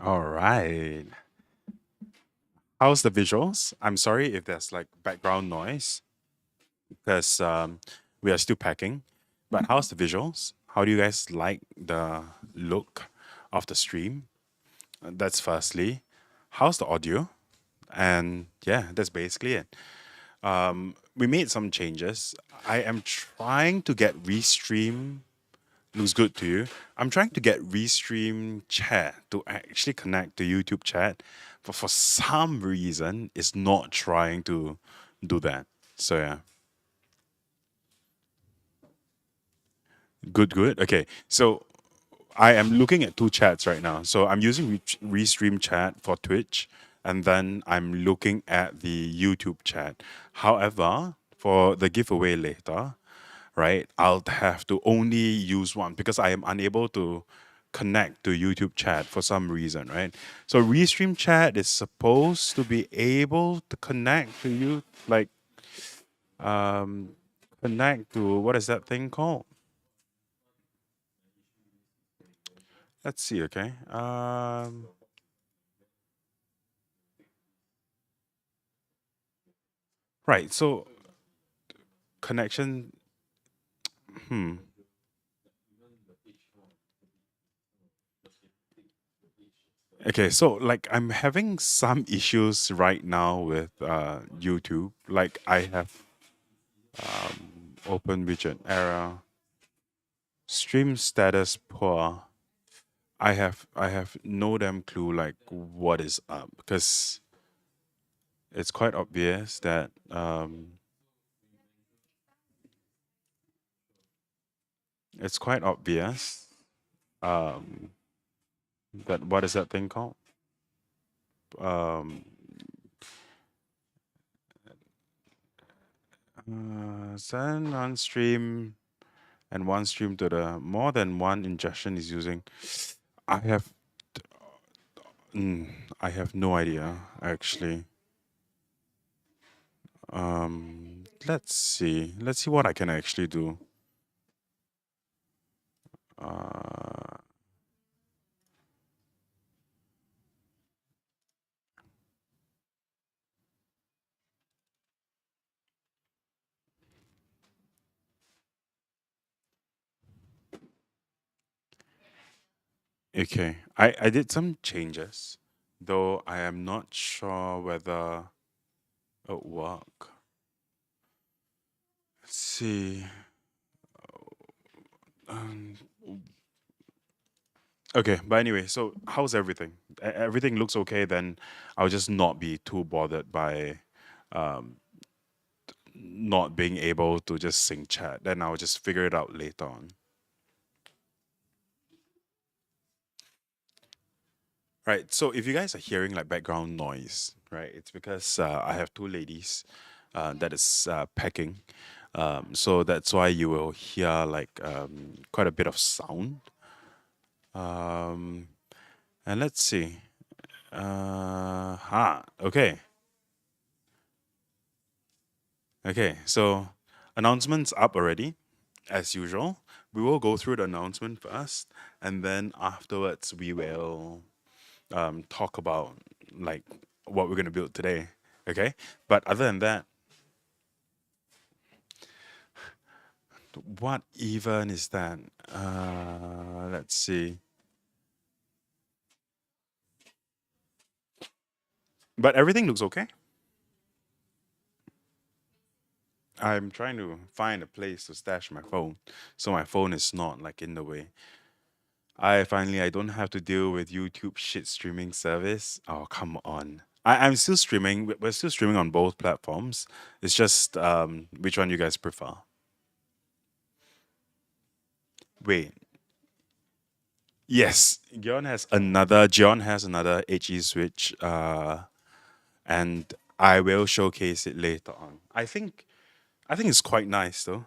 All right. How's the visuals? I'm sorry if there's like background noise because we are still packing. But how's the visuals? How do you guys like the look of the stream? That's firstly. How's the audio? And yeah, that's basically it. We made some changes. I am trying to get Restream. Looks good to you. I'm trying to get Restream chat to actually connect to YouTube chat, but for some reason, it's not trying to do that. So yeah, good, good. Okay, so I am looking at two chats right now. So I'm using Restream chat for Twitch, and then I'm looking at the YouTube chat. However, for the giveaway later, right, I'll have to only use one because I am unable to connect to YouTube chat for some reason, right? So Restream chat is supposed to be able to connect to you, like um, connect to what is that thing called? Let's see, okay. Right. So connection. Hmm. Okay. So like I'm having some issues right now with YouTube. Like I have open widget error, stream status poor. I have no damn clue like what is up because it's quite obvious that it's quite obvious um that what is that thing called? Um send on stream and one stream to the more than one ingestion is using. I have mm, I have no idea actually. Let's see. Let's see what I can actually do. Uh, okay. I did some changes, though I am not sure whether it'll work. Let's see. Um, okay, but anyway, so how's everything? Everything looks okay, then I'll just not be too bothered by um, not being able to just sync chat. Then I'll just figure it out later on. Right. So if you guys are hearing like background noise, right, it's because I have two ladies that is packing. So that's why you will hear like quite a bit of sound. Um, and let's see. Okay. Okay. So announcements up already, as usual. We will go through the announcement first, and then afterwards we will talk about like what we're gonna build today. Okay. But other than that, what even is that? Let's see. But everything looks okay. I'm trying to find a place to stash my phone, so my phone is not like in the way. I don't have to deal with YouTube shit streaming service. Oh come on. I'm still streaming. We're still streaming on both platforms. It's just which one you guys prefer. Wait. Yes, John has another HE switch. And I will showcase it later on. I think it's quite nice though.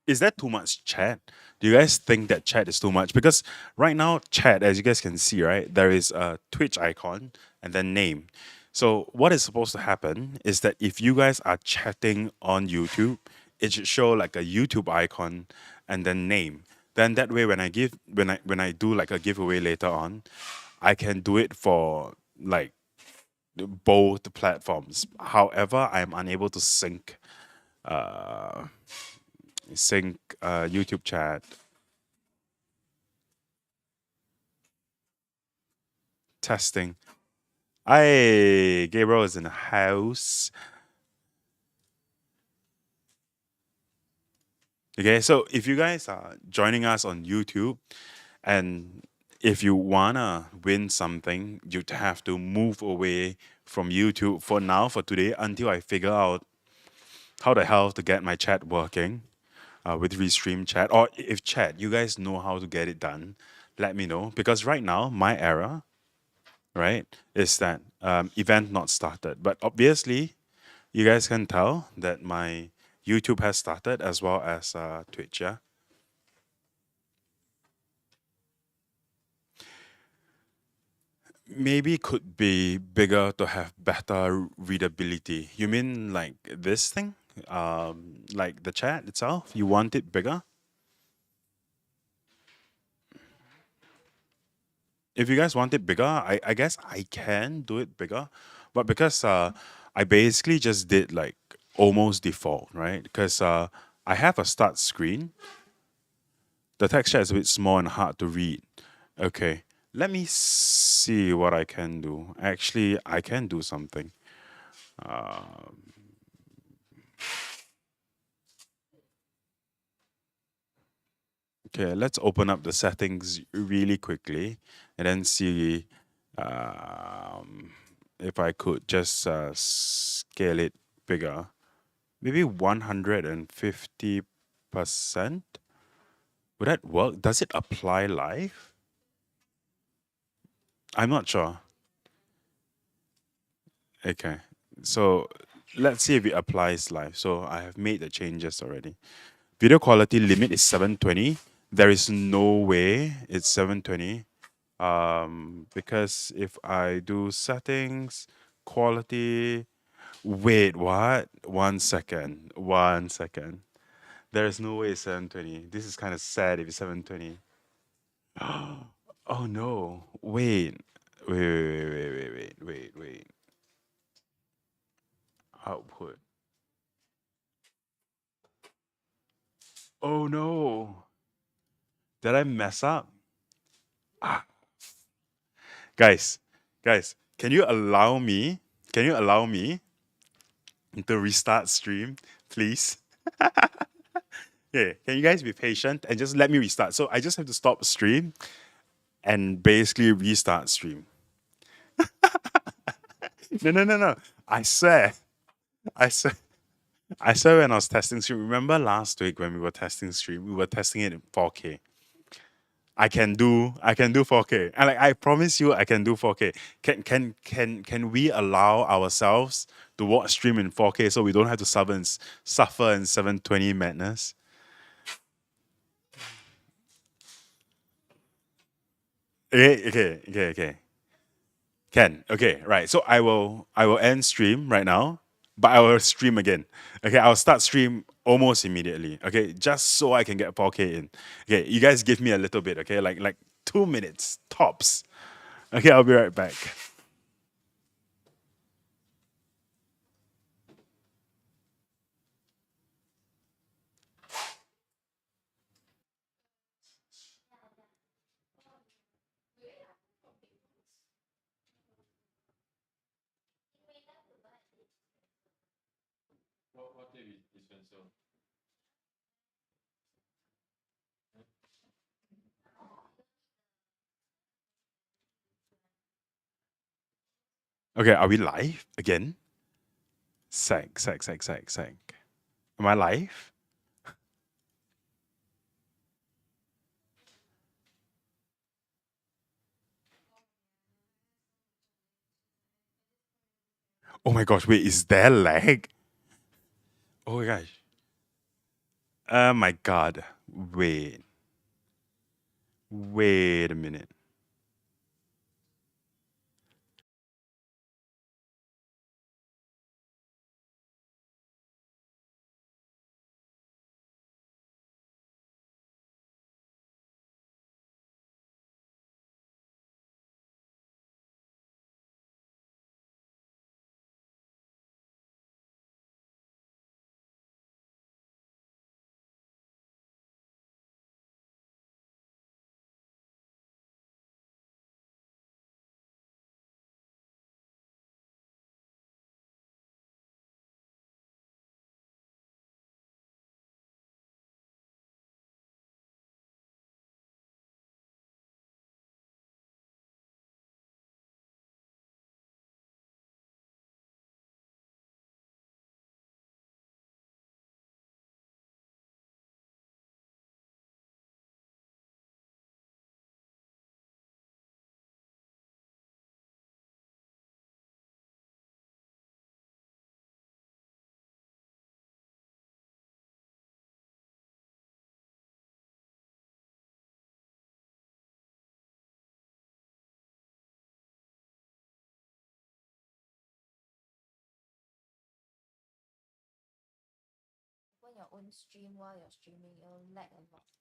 Is that too much chat? Do you guys think that chat is too much? Because right now, chat, as you guys can see, right, there is a Twitch icon and then name. So what is supposed to happen is that if you guys are chatting on YouTube, it should show like a YouTube icon and then name. Then that way, when I do like a giveaway later on, I can do it for like both platforms. However, I'm unable to uh, sync YouTube chat. Testing. Hey, Gabriel is in the house. Okay, so if you guys are joining us on YouTube, and if you wanna win something, you'd have to move away from YouTube for now, for today, until I figure out how the hell to get my chat working with Restream Chat. Or if chat, you guys know how to get it done, let me know. Because right now, my error, right, is that event not started. But obviously, you guys can tell that my YouTube has started as well as Twitch, yeah? Maybe could be bigger to have better readability. You mean like this thing? Like the chat itself? You want it bigger? If you guys want it bigger, I guess I can do it bigger. But because I basically just did like almost default, right? Because I have a start screen. The texture is a bit small and hard to read. Okay. Let me see what I can do. Actually, I can do something. Okay, let's open up the settings really quickly and then see um, if I could just scale it bigger. Maybe 150%? Would that work? Does it apply live? I'm not sure. Okay, so let's see if it applies live. So I have made the changes already. Video quality limit is 720. There is no way it's 720. Because if I do settings, quality, wait, what? 1 second. 1 second. There is no way it's 720. This is kind of sad if it's 720. Oh no. Wait. Output. Oh no. Did I mess up? Ah, guys, guys, can you allow me to restart stream, please? Yeah, can you guys be patient and just let me restart? So I just have to stop stream and basically restart stream. No. I swear, I swear, I swear when I was testing stream. Remember last week when we were testing stream, we were testing it in 4K. I can do 4K. And like I promise you I can do 4K. Can we allow ourselves to watch stream in 4K so we don't have to suffer in 720 madness? Okay. Can. Okay, right. So I will end stream right now, but I will stream again. Okay, I'll start stream almost immediately. Okay, just so I can get 4K in. Okay, you guys give me a little bit, okay? Like 2 minutes tops. Okay, I'll be right back. Okay, are we live again? Sec. Am I live? Oh my gosh, wait, is there lag? Oh my gosh. Oh my god. Wait. Wait a minute.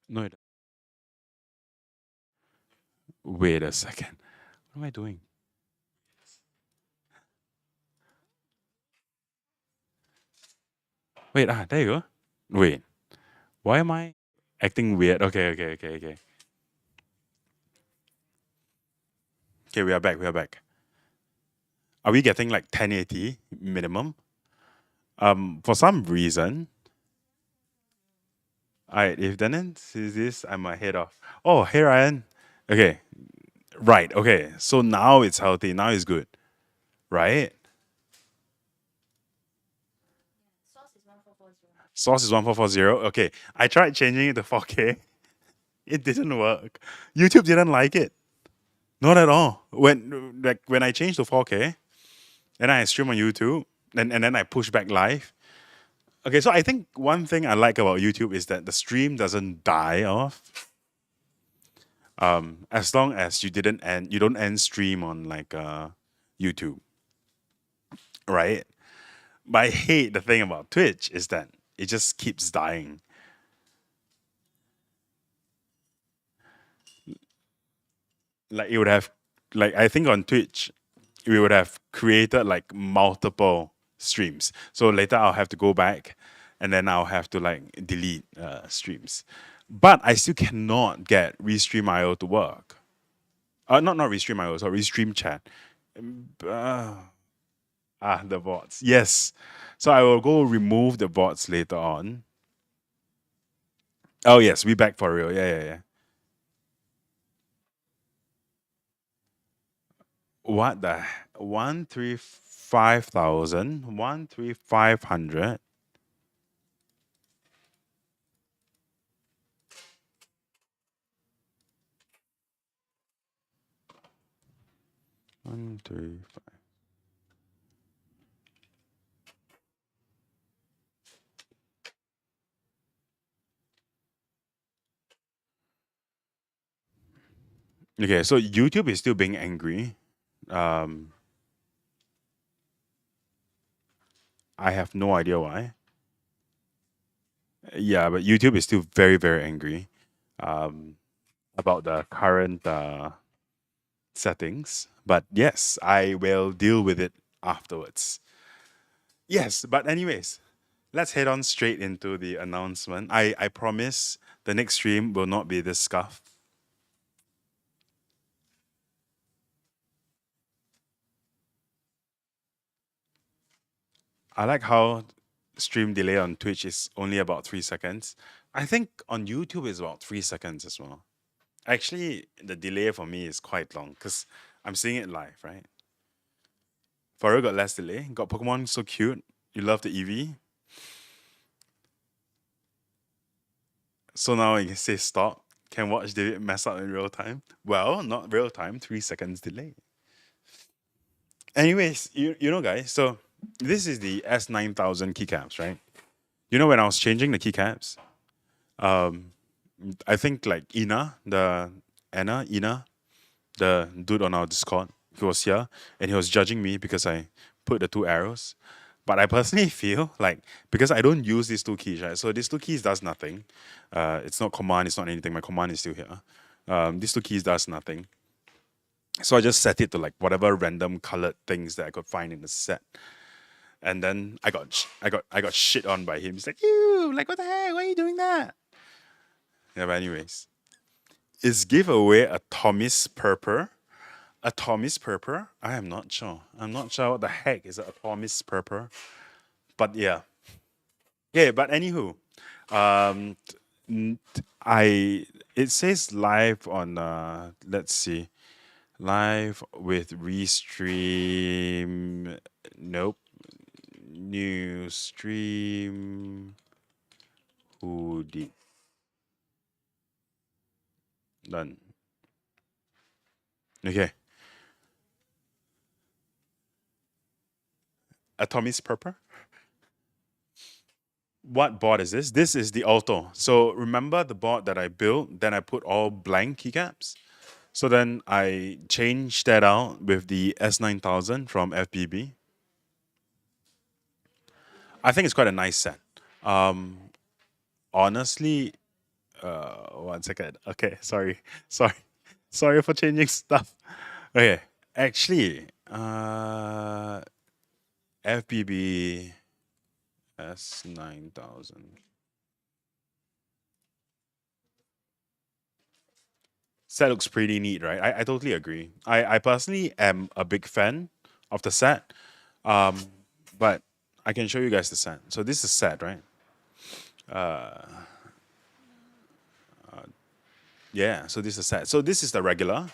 No, wait a second. What am I doing? Wait, there you go. Wait, why am I acting weird? Okay. Okay, we are back. We are back. Are we getting like 1080 minimum? For some reason, alright, if Denon sees this, I might head off. Oh, hey Ryan. Okay, right. Okay, so now it's healthy. Now it's good, right? Source is 1440. Okay, I tried changing it to 4K. It didn't work. YouTube didn't like it. Not at all. When I changed to 4K, then I stream on YouTube, and then I push back live. Okay, so I think one thing I like about YouTube is that the stream doesn't die off. As long as you don't end stream on like YouTube, right? But I hate the thing about Twitch is that it just keeps dying. Like it would have, like I think on Twitch, we would have created like multiple streams. So later I'll have to go back, and then I'll have to like delete streams. But I still cannot get Restream.io to work. Not Restream.io, sorry, Restream Chat. Uh, the bots. Yes. So I will go remove the bots later on. Oh yes, we back for real. Yeah. What the 135,000 13500. 135. Okay, so YouTube is still being angry. Um, I have no idea why. Yeah, but YouTube is still very, very angry um, about the current settings. But yes, I will deal with it afterwards. Yes, but anyways, let's head on straight into the announcement. I promise the next stream will not be this scuff. I like how stream delay on Twitch is only about 3 seconds. I think on YouTube is about 3 seconds as well. Actually, the delay for me is quite long because I'm seeing it live, right? For real, got less delay. Got Pokemon so cute. You love the EV. So now you can say stop. Can watch David mess up in real time. Well, not real time, 3 seconds delay. Anyways, you know, guys, so this is the S9000 keycaps, right? You know, when I was changing the keycaps, um, I think like Ina, the dude on our Discord, he was here and he was judging me because I put the two arrows. But I personally feel like because I don't use these two keys, right? So these two keys does nothing. It's not command, it's not anything. My command is still here. These two keys does nothing. So I just set it to like whatever random colored things that I could find in the set. And then I got shit on by him. He's like, "You like what the heck? Why are you doing that?" Yeah, but anyways, is give away a Tommy's Purpur. A Tommy's Purpur? I am not sure. I'm not sure what the heck is a Tommy's Purpur. But yeah. Yeah, but anywho. Um I it says live on let's see. Live with Restream. Nope. New stream. Who did done? Okay. Atomi's Purpur. What board is this? This is the Alto. So remember the board that I built? Then I put all blank keycaps. So then I changed that out with the S9000 from FBB. I think it's quite a nice set. honestly, one second. Okay, sorry, sorry, sorry for changing stuff. Okay, actually, FBB S9000 set looks pretty neat, right? I totally agree. I personally am a big fan of the set, um, but I can show you guys the set. So this is set, right? Yeah. So this is set. So this is the regular,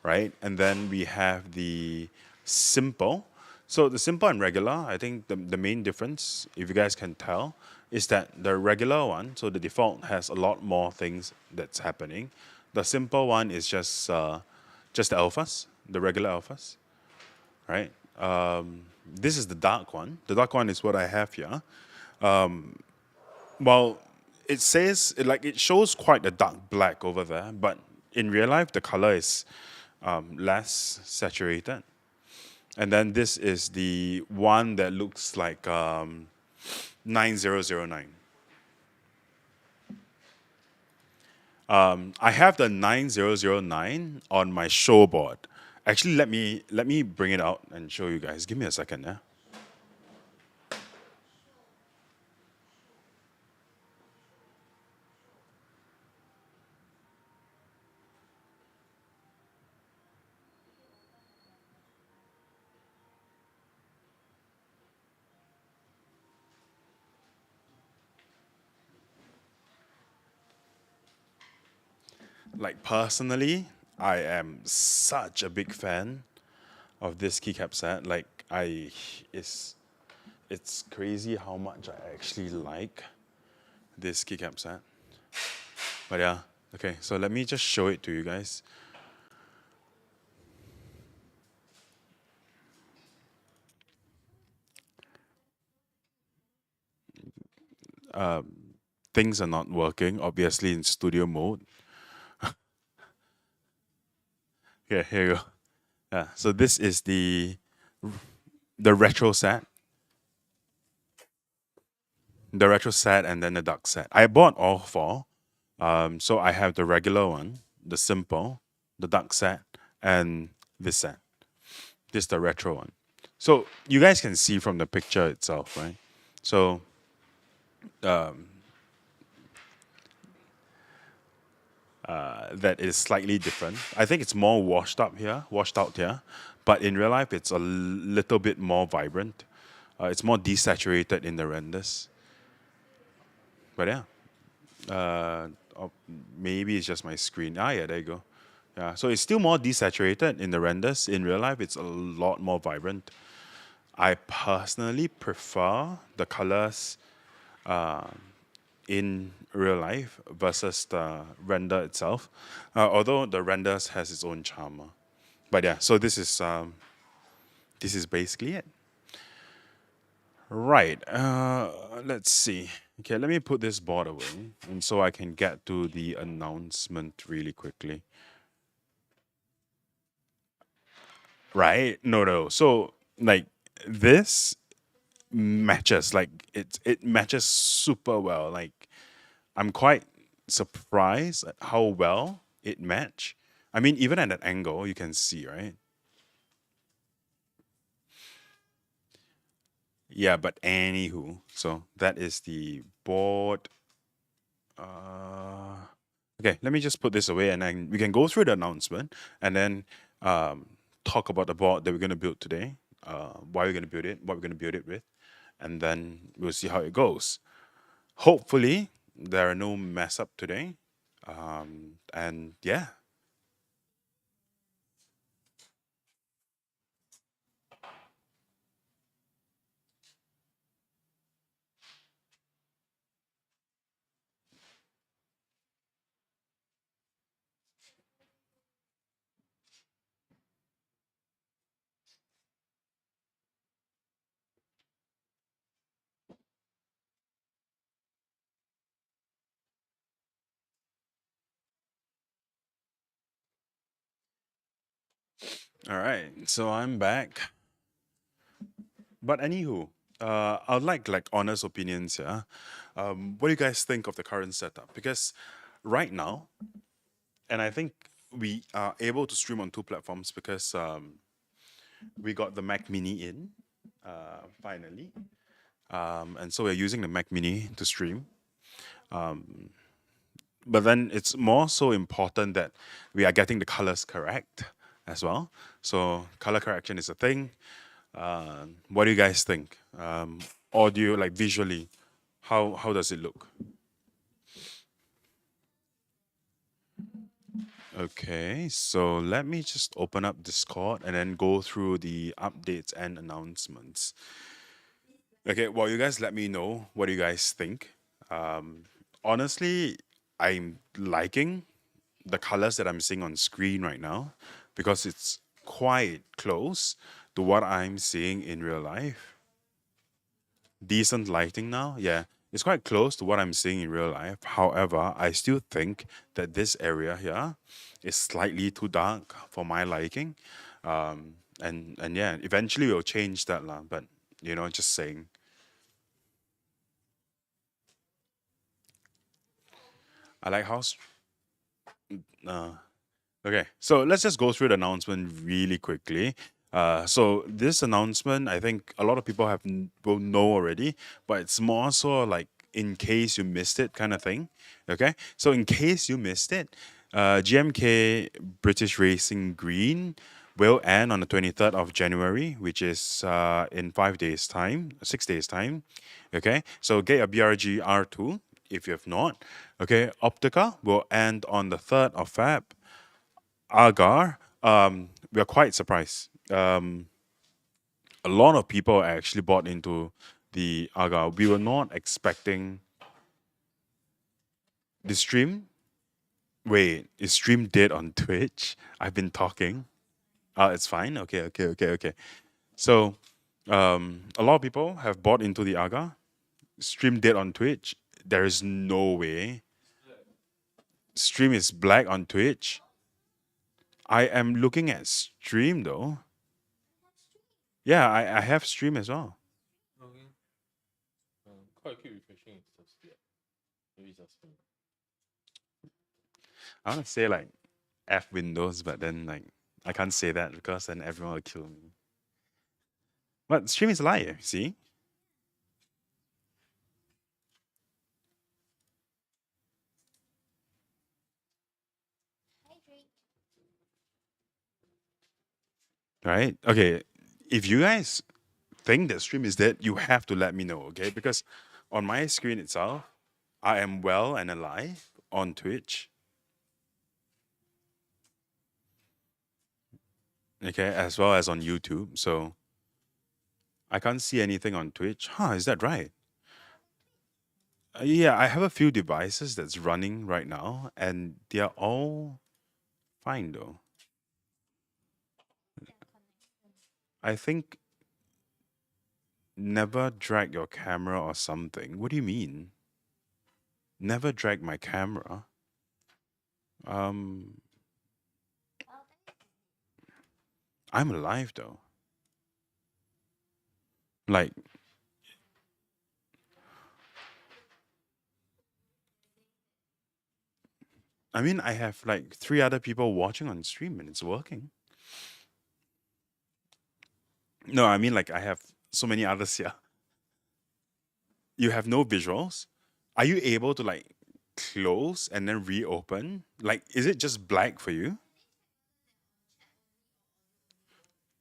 right? And then we have the simple. So the simple and regular, I think the main difference, if you guys can tell, is that the regular one, so the default has a lot more things that's happening. The simple one is just the alphas, the regular alphas, right? This is the dark one. The dark one is what I have here. Well, it says like it shows quite a dark black over there, but in real life the color is less saturated. And then this is the one that looks like 9009. I have the 9009 on my show board. Actually, let me bring it out and show you guys. Give me a second, yeah. Like personally, I am such a big fan of this keycap set. It's it's crazy how much I actually like this keycap set. But yeah, okay. So let me just show it to you guys. Things are not working, obviously in studio mode. Yeah, here you go. Yeah. So this is the retro set, the retro set, and then the dark set. I bought all four. So I have the regular one, the simple, the dark set, and this set. This is the retro one. So you guys can see from the picture itself, right? So that is slightly different. I think it's more washed out here, but in real life, it's a little bit more vibrant. It's more desaturated in the renders. But yeah, or maybe it's just my screen. Ah, yeah, there you go. Yeah, so it's still more desaturated in the renders. In real life, it's a lot more vibrant. I personally prefer the colors in real life versus the render itself. Although the renders has its own charm. But yeah, so this is basically it. Right. Let's see. Okay, let me put this board away, and so I can get to the announcement really quickly. Right? No, no. So like this matches, like it matches super well. Like I'm quite surprised at how well it match. I mean, even at that angle, you can see, right? Yeah, but anywho, so that is the board. Uh, okay, let me just put this away, and then we can go through the announcement, and then um, talk about the board that we're gonna build today. Why we're gonna build it, what we're gonna build it with, and then we'll see how it goes. Hopefully, there are no mess up today. And yeah, all right. So I'm back. But anywho, I'd like honest opinions. Yeah. What do you guys think of the current setup? Because right now, and I think we are able to stream on two platforms because we got the Mac Mini in finally, and so we're using the Mac Mini to stream. But then it's more so important that we are getting the colors correct as well. So color correction is a thing. What do you guys think? Audio, like visually, how does it look? Okay, so let me just open up Discord and then go through the updates and announcements. Okay, well, you guys let me know what you guys think. Honestly, I'm liking the colors that I'm seeing on screen right now because it's quite close to what I'm seeing in real life. Decent lighting now, yeah, it's quite close to what I'm seeing in real life. However, I still think that this area here is slightly too dark for my liking. And yeah, eventually we'll change that lah. But just saying. I like how uh, Okay, so let's just go through the announcement really quickly. So this announcement, I think a lot of people will know already, but it's more so like in case you missed it kind of thing. Okay, so in case you missed it, GMK British Racing Green will end on the 23rd of January, which is in 5 days' time, 6 days' time. Okay, so get a BRG R2 if you have not. Okay, Optica will end on the 3rd of Feb. Agar, we are quite surprised. A lot of people actually bought into the Agar. We were not expecting the stream. Wait, is stream dead on Twitch? I've been talking. It's fine. Okay, okay, okay, okay. So, a lot of people have bought into the Aga. Stream dead on Twitch. There is no way. Stream is black on Twitch. I am looking at stream though. Yeah, I have stream as well. Okay. Quite keep refreshing it just yet. Maybe just me. I want to say like F Windows, but then like I can't say that because then everyone will kill me. But stream is live, see? Right? Okay. If you guys think that stream is dead, you have to let me know, okay? Because on my screen itself, I am well and alive on Twitch. Okay, as well as on YouTube. So I can't see anything on Twitch. Huh, is that right? Yeah, I have a few devices that's running right now, and they're all fine though. I think never drag your camera or something. What do you mean? Never drag my camera. Um, I'm alive though. Like, I mean, I have like three other people watching on stream and it's working. No, I mean, like, I have so many others here. You have no visuals. Are you able to like close and then reopen? Like, is it just black for you?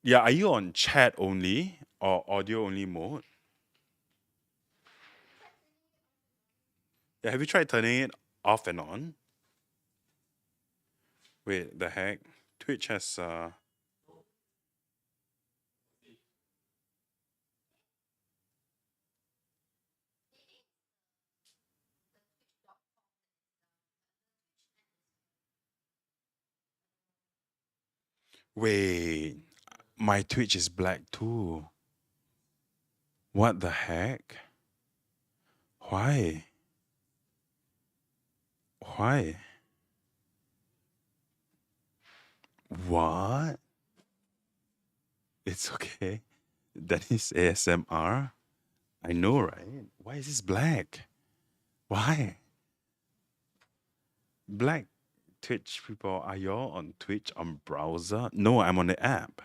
Yeah, are you on chat only or audio only mode? Yeah, have you tried turning it off and on? Wait, the heck? Twitch has wait, my Twitch is black too. What the heck? Why? Why? What? It's okay. That is ASMR. I know, right? Why is this black? Why? Black Twitch people, are y'all on Twitch on browser? No, I'm on the app.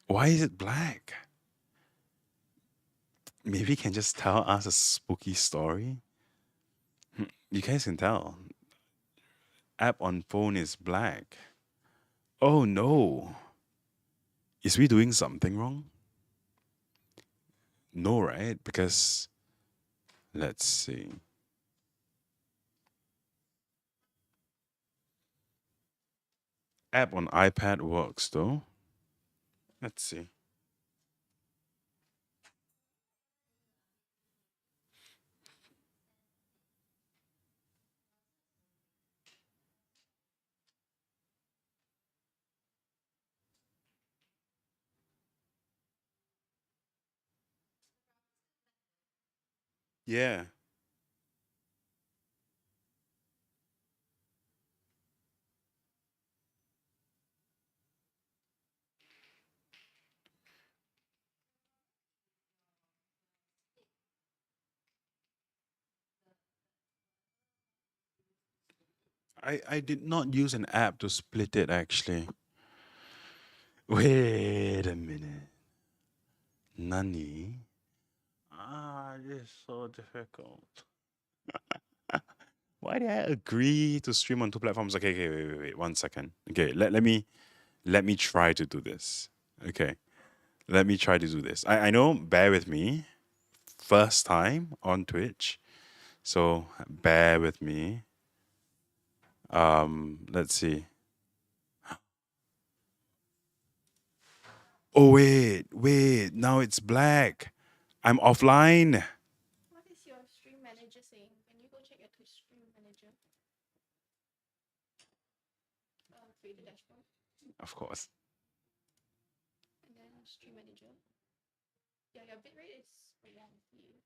Why is it black? Maybe you can just tell us a spooky story. You guys can tell. App on phone is black. Oh no. Is we doing something wrong? No, right? Because let's see. App on iPad works though. Let's see. Yeah. I did not use an app to split it actually. Wait a minute. Nani? Ah, this is so difficult. Why did I agree to stream on two platforms? Okay, wait, 1 second. Okay, let me try to do this. Okay. Let me try to do this. I know, bear with me. First time on Twitch. So bear with me. Let's see. Oh wait, now it's black. I'm offline. What is your stream manager saying? Can you go check your Twitch stream manager? Create a dashboard Of course. and then stream manager. Yeah, your bitrate is wonky.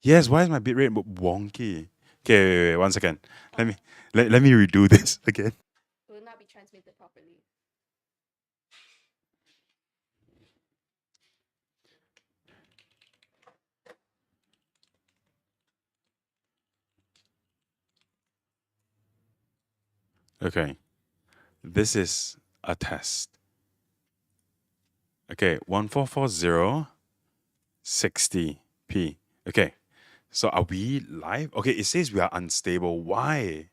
Yes, why is my bitrate wonky? Okay, wait, 1 second. Let me redo this again. It will not be transmitted properly. Okay. This is a test. Okay, 1440 60p. Okay. So are we live? Okay, it says we are unstable. Why?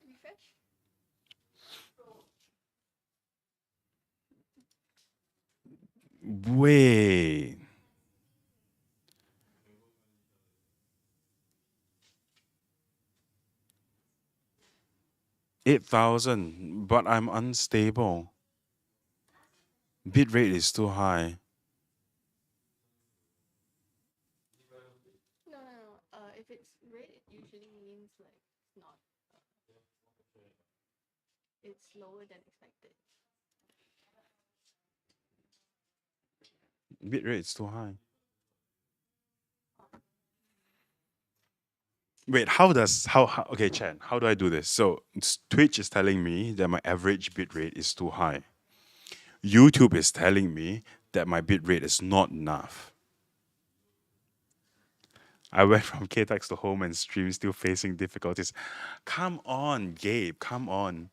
Refresh. Wait. 8,000, but I'm unstable. Bitrate is too high. No. If it's red, it usually means like it's not. It's lower than expected. Bitrate is too high. Wait, how okay, Chan, how do I do this? So Twitch is telling me that my average bitrate is too high. YouTube is telling me that my bitrate is not enough. I went from ktechs to home and stream still facing difficulties. Come on, Gabe, come on.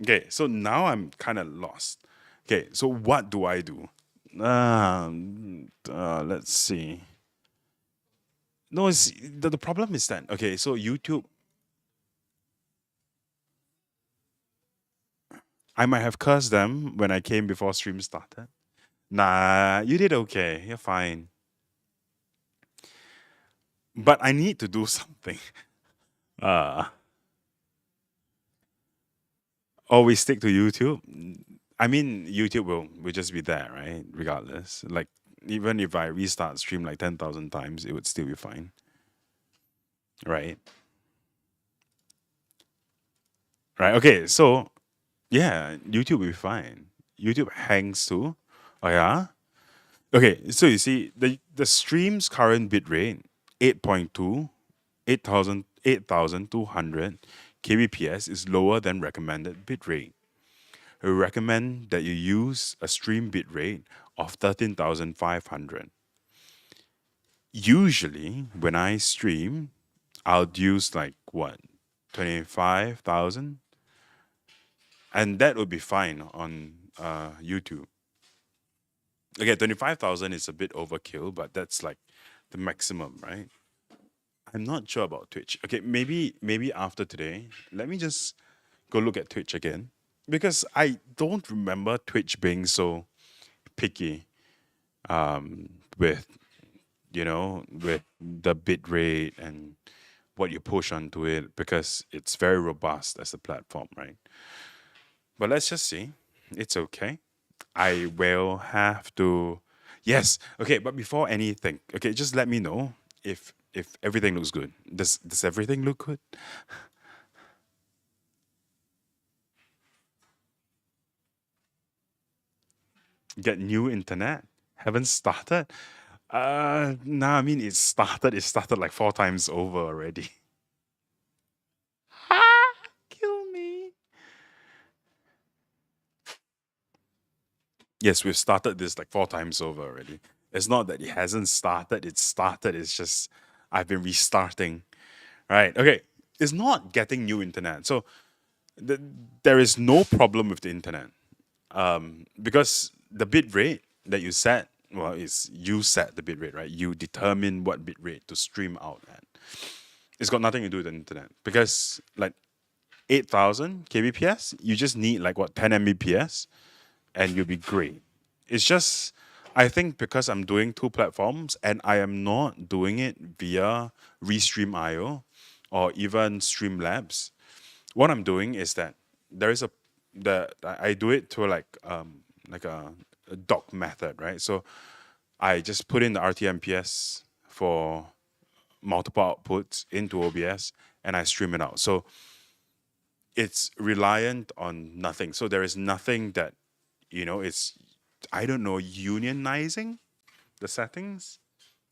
Okay, so now I'm kind of lost. Okay, so what do I do? Let's see. No, the problem is that okay, so YouTube, I might have cursed them when I came before stream started. Nah, you did okay. You're fine. But I need to do something. Uh, Always stick to YouTube. I mean, YouTube will just be there, right? Regardless. Like, even if I restart stream like 10,000 times, it would still be fine. Right? Right. Okay. So, yeah, YouTube will be fine. YouTube hangs too. Oh, yeah? Okay. So, you see, the stream's current bitrate, 8.2, 8,200 kbps is lower than recommended bitrate. recommend that you use a stream bitrate of 13,500. Usually, when I stream, I'll use like what, 25,000? And that would be fine on YouTube. Okay, 25,000 is a bit overkill, but that's like the maximum, right? I'm not sure about Twitch. Okay, maybe after today, let me just go look at Twitch again because I don't remember Twitch being so picky with with the bit rate and what you push onto it because it's very robust as a platform, right? But let's just see. It's okay. I will have to. Yes. Okay. But before anything, okay, just let me know if everything looks good. Does everything look good? Get new internet? Haven't started? Nah. I mean, it started. It started like 4 times over already. Kill me. Yes, we've started this like 4 times over already. It's not that it hasn't started. It's started. It's just I've been restarting. Right. Okay. It's not getting new internet. So th- there is no problem with the internet because the bit rate that you set, well, is you set the bit rate, right? You determine what bit rate to stream out at. It's got nothing to do with the internet because like 8,000 kbps, you just need like what, 10 mbps and you'll be great. It's just, I think because I'm doing two platforms and I am not doing it via Restream.io or even Streamlabs, what I'm doing is that there is a the I do it to like a doc method, right? So I just put in the RTMPS for multiple outputs into OBS and I stream it out. So it's reliant on nothing. So there is nothing that it's, I don't know, unionizing the settings.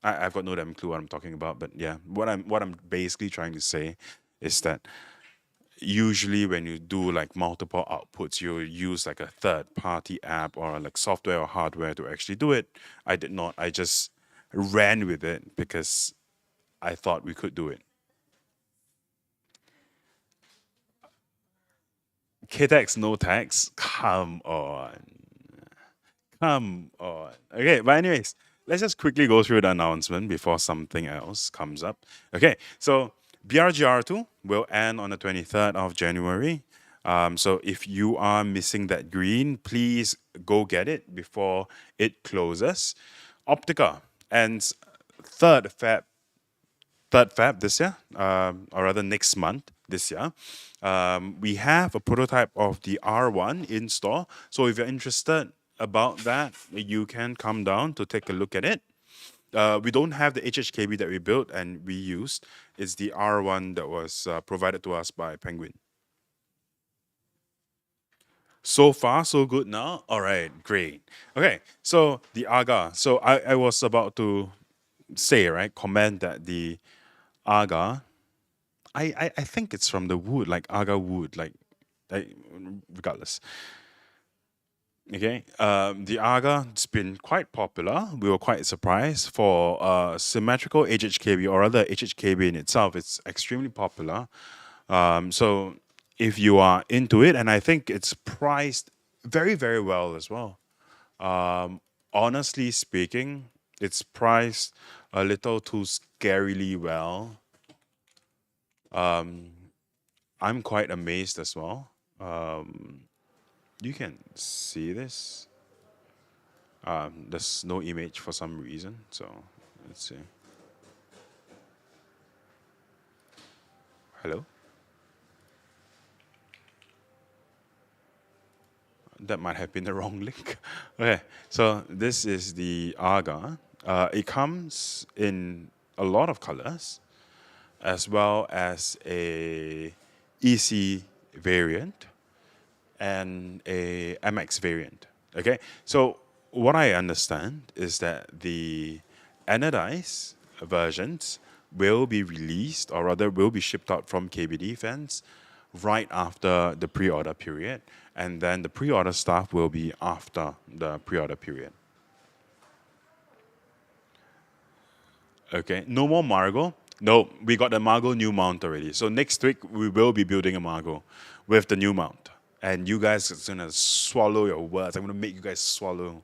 I've got no damn clue what I'm talking about, but yeah, what I'm basically trying to say is that usually when you do like multiple outputs, you use like a third party app or like software or hardware to actually do it. I did not. I just ran with it because I thought we could do it. ktechs no tax. Come on. Come on. Okay, but anyways, let's just quickly go through the announcement before something else comes up. Okay, so BRGR2 will end on the 23rd of January. So if you are missing that green, please go get it before it closes. Optica ends 3rd Feb 3rd Feb this year, or rather next month this year. We have a prototype of the R1 in store. So if you're interested about that, you can come down to take a look at it. We don't have the HHKB that we built and we used. It's the R1 that was provided to us by Penguin. So far, so good now. All right, great. Okay, so the Aga. So I was about to say, right, comment that the Aga, I think it's from the wood, like Aga wood, like regardless. Okay, the Aga, it's been quite popular. We were quite surprised for symmetrical HHKB, or rather HHKB in itself. It's extremely popular. So if you are into it, and I think it's priced very, very well as well. Honestly speaking, it's priced a little too scarily well. I'm quite amazed as well. You can see this. There's no image for some reason, so let's see. Hello? That might have been the wrong link. Okay, so this is the Aga. It comes in a lot of colors, as well as a EC variant and a MX variant. Okay, so what I understand is that the anodized versions will be released, or rather, will be shipped out from KBD fans right after the pre-order period, and then the pre-order stuff will be after the pre-order period. Okay, no more Margot. No, we got the Margot new mount already. So next week we will be building a Margot with the new mount, and you guys are gonna swallow your words. I'm gonna make you guys swallow,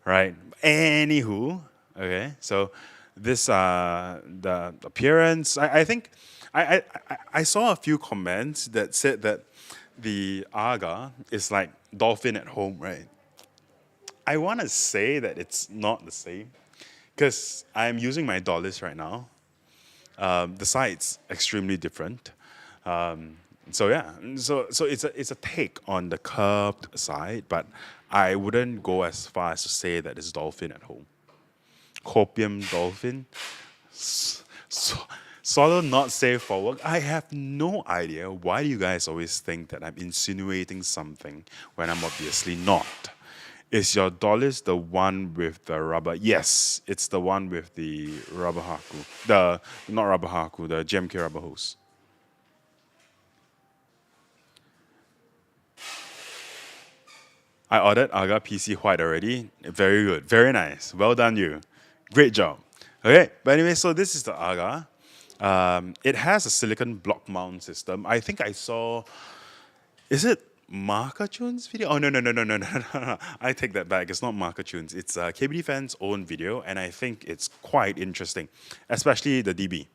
right? Anywho, okay. So this the appearance. I think I saw a few comments that said that the Aga is like dolphin at home, right? I want to say that it's not the same because I'm using my dollars right now. The side's extremely different. So yeah, so it's a take on the curved side, but I wouldn't go as far as to say that it's dolphin at home. Copium dolphin, so, swallow not safe for work. I have no idea why you guys always think that I'm insinuating something when I'm obviously not. Is your dollars the one with the rubber? Yes, it's the one with the rubber haku. The not rubber haku, the GMK rubber hose. I ordered Aga PC white already. Very good. Very nice. Well done, you. Great job. Okay, but anyway, so this is the Aga. It has a silicon block mount system. I think I saw. Is it Marker Tunes video? Oh no. I take that back. It's not Marker Tunes. It's KBD Fan's own video, and I think it's quite interesting, especially the DB.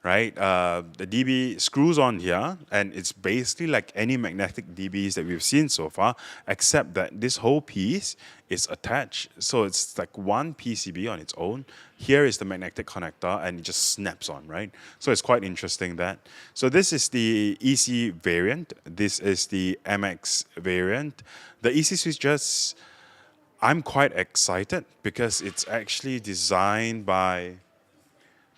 Right? The DB screws on here, and it's basically like any magnetic DBs that we've seen so far, except that this whole piece is attached. So it's like one PCB on its own. Here is the magnetic connector, and it just snaps on, right? So it's quite interesting that. So this is the EC variant. This is the MX variant. The EC switches, I'm quite excited because it's actually designed by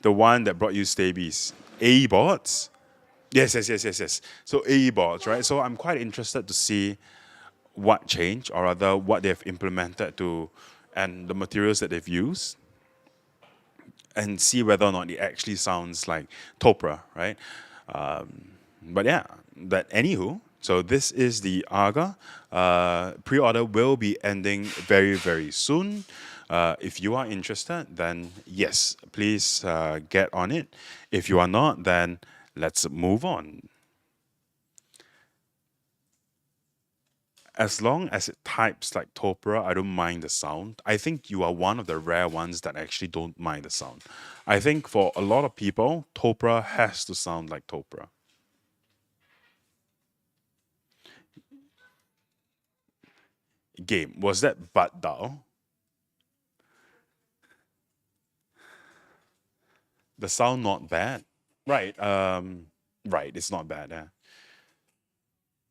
the one that brought you Stabies. AE boards? Yes. So AE boards, right? So I'm quite interested to see what changed, or rather what they've implemented to, and the materials that they've used, and see whether or not it actually sounds like Topra, right? But yeah, but anywho, so this is the Aga. Pre-order will be ending very, very soon. If you are interested, then yes, please get on it. If you are not, then let's move on. As long as it types like Topra, I don't mind the sound. I think you are one of the rare ones that actually don't mind the sound. I think for a lot of people, Topra has to sound like Topra. Game, was that Bud Dao? The sound not bad. Right. Right, it's not bad.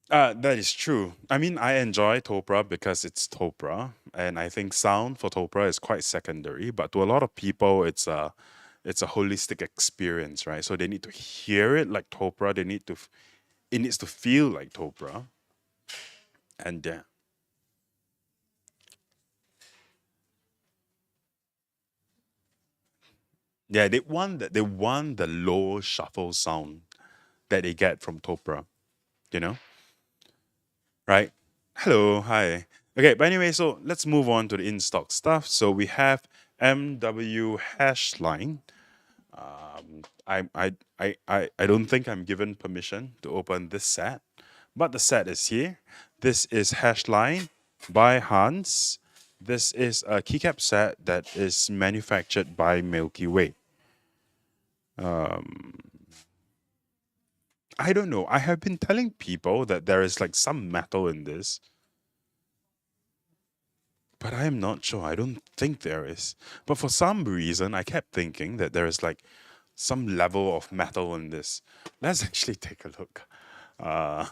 That is true. I mean, I enjoy Topra because it's Topra, and I think sound for Topra is quite secondary. But to a lot of people, it's a holistic experience, right? So they need to hear it like Topra. It needs to feel like Topra, and yeah, they want the low shuffle sound that they get from Topra, you know, right? Hello, hi. Okay, but anyway, so let's move on to the in-stock stuff. So we have MW hash line. I don't think I'm given permission to open this set, but the set is here. This is Hashline by Hans. This is a keycap set that is manufactured by Milky Way. I don't know. I have been telling people that there is like some metal in this, but I am not sure. I don't think there is. But for some reason, I kept thinking that there is like some level of metal in this. Let's actually take a look. Uh,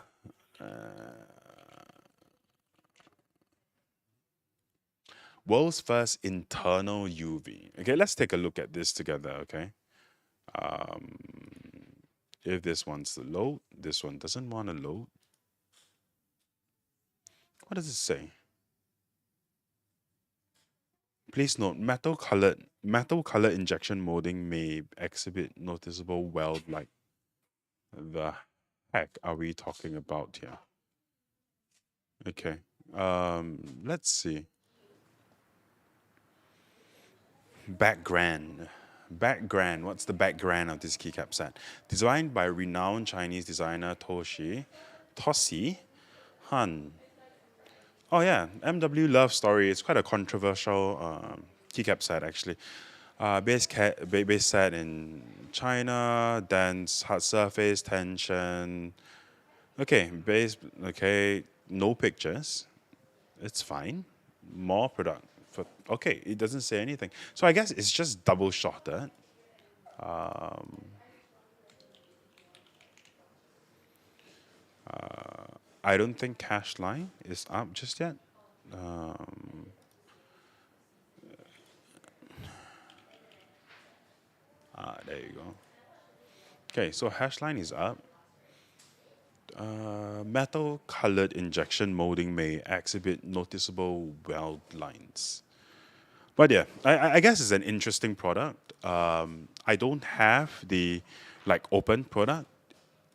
World's first internal UV. Okay, let's take a look at this together, okay? Um, if this wants to load, this one doesn't want to load. What does it say? Please note, metal color injection molding may exhibit noticeable weld like the heck are we talking about here? Okay. Let's see. Background. Background. What's the background of this keycap set? Designed by renowned Chinese designer Toshi Han. Oh yeah, MW Love Story. It's quite a controversial keycap set actually. Base set in China, dense, hard surface, tension. Okay, base. Okay, no pictures. It's fine. More product. For, okay, it doesn't say anything. So I guess it's just double shotted. I don't think cash line is up just yet. There you go. Okay, so hash line is up. Metal colored injection molding may exhibit noticeable weld lines. But yeah, I guess it's an interesting product. I don't have the like open product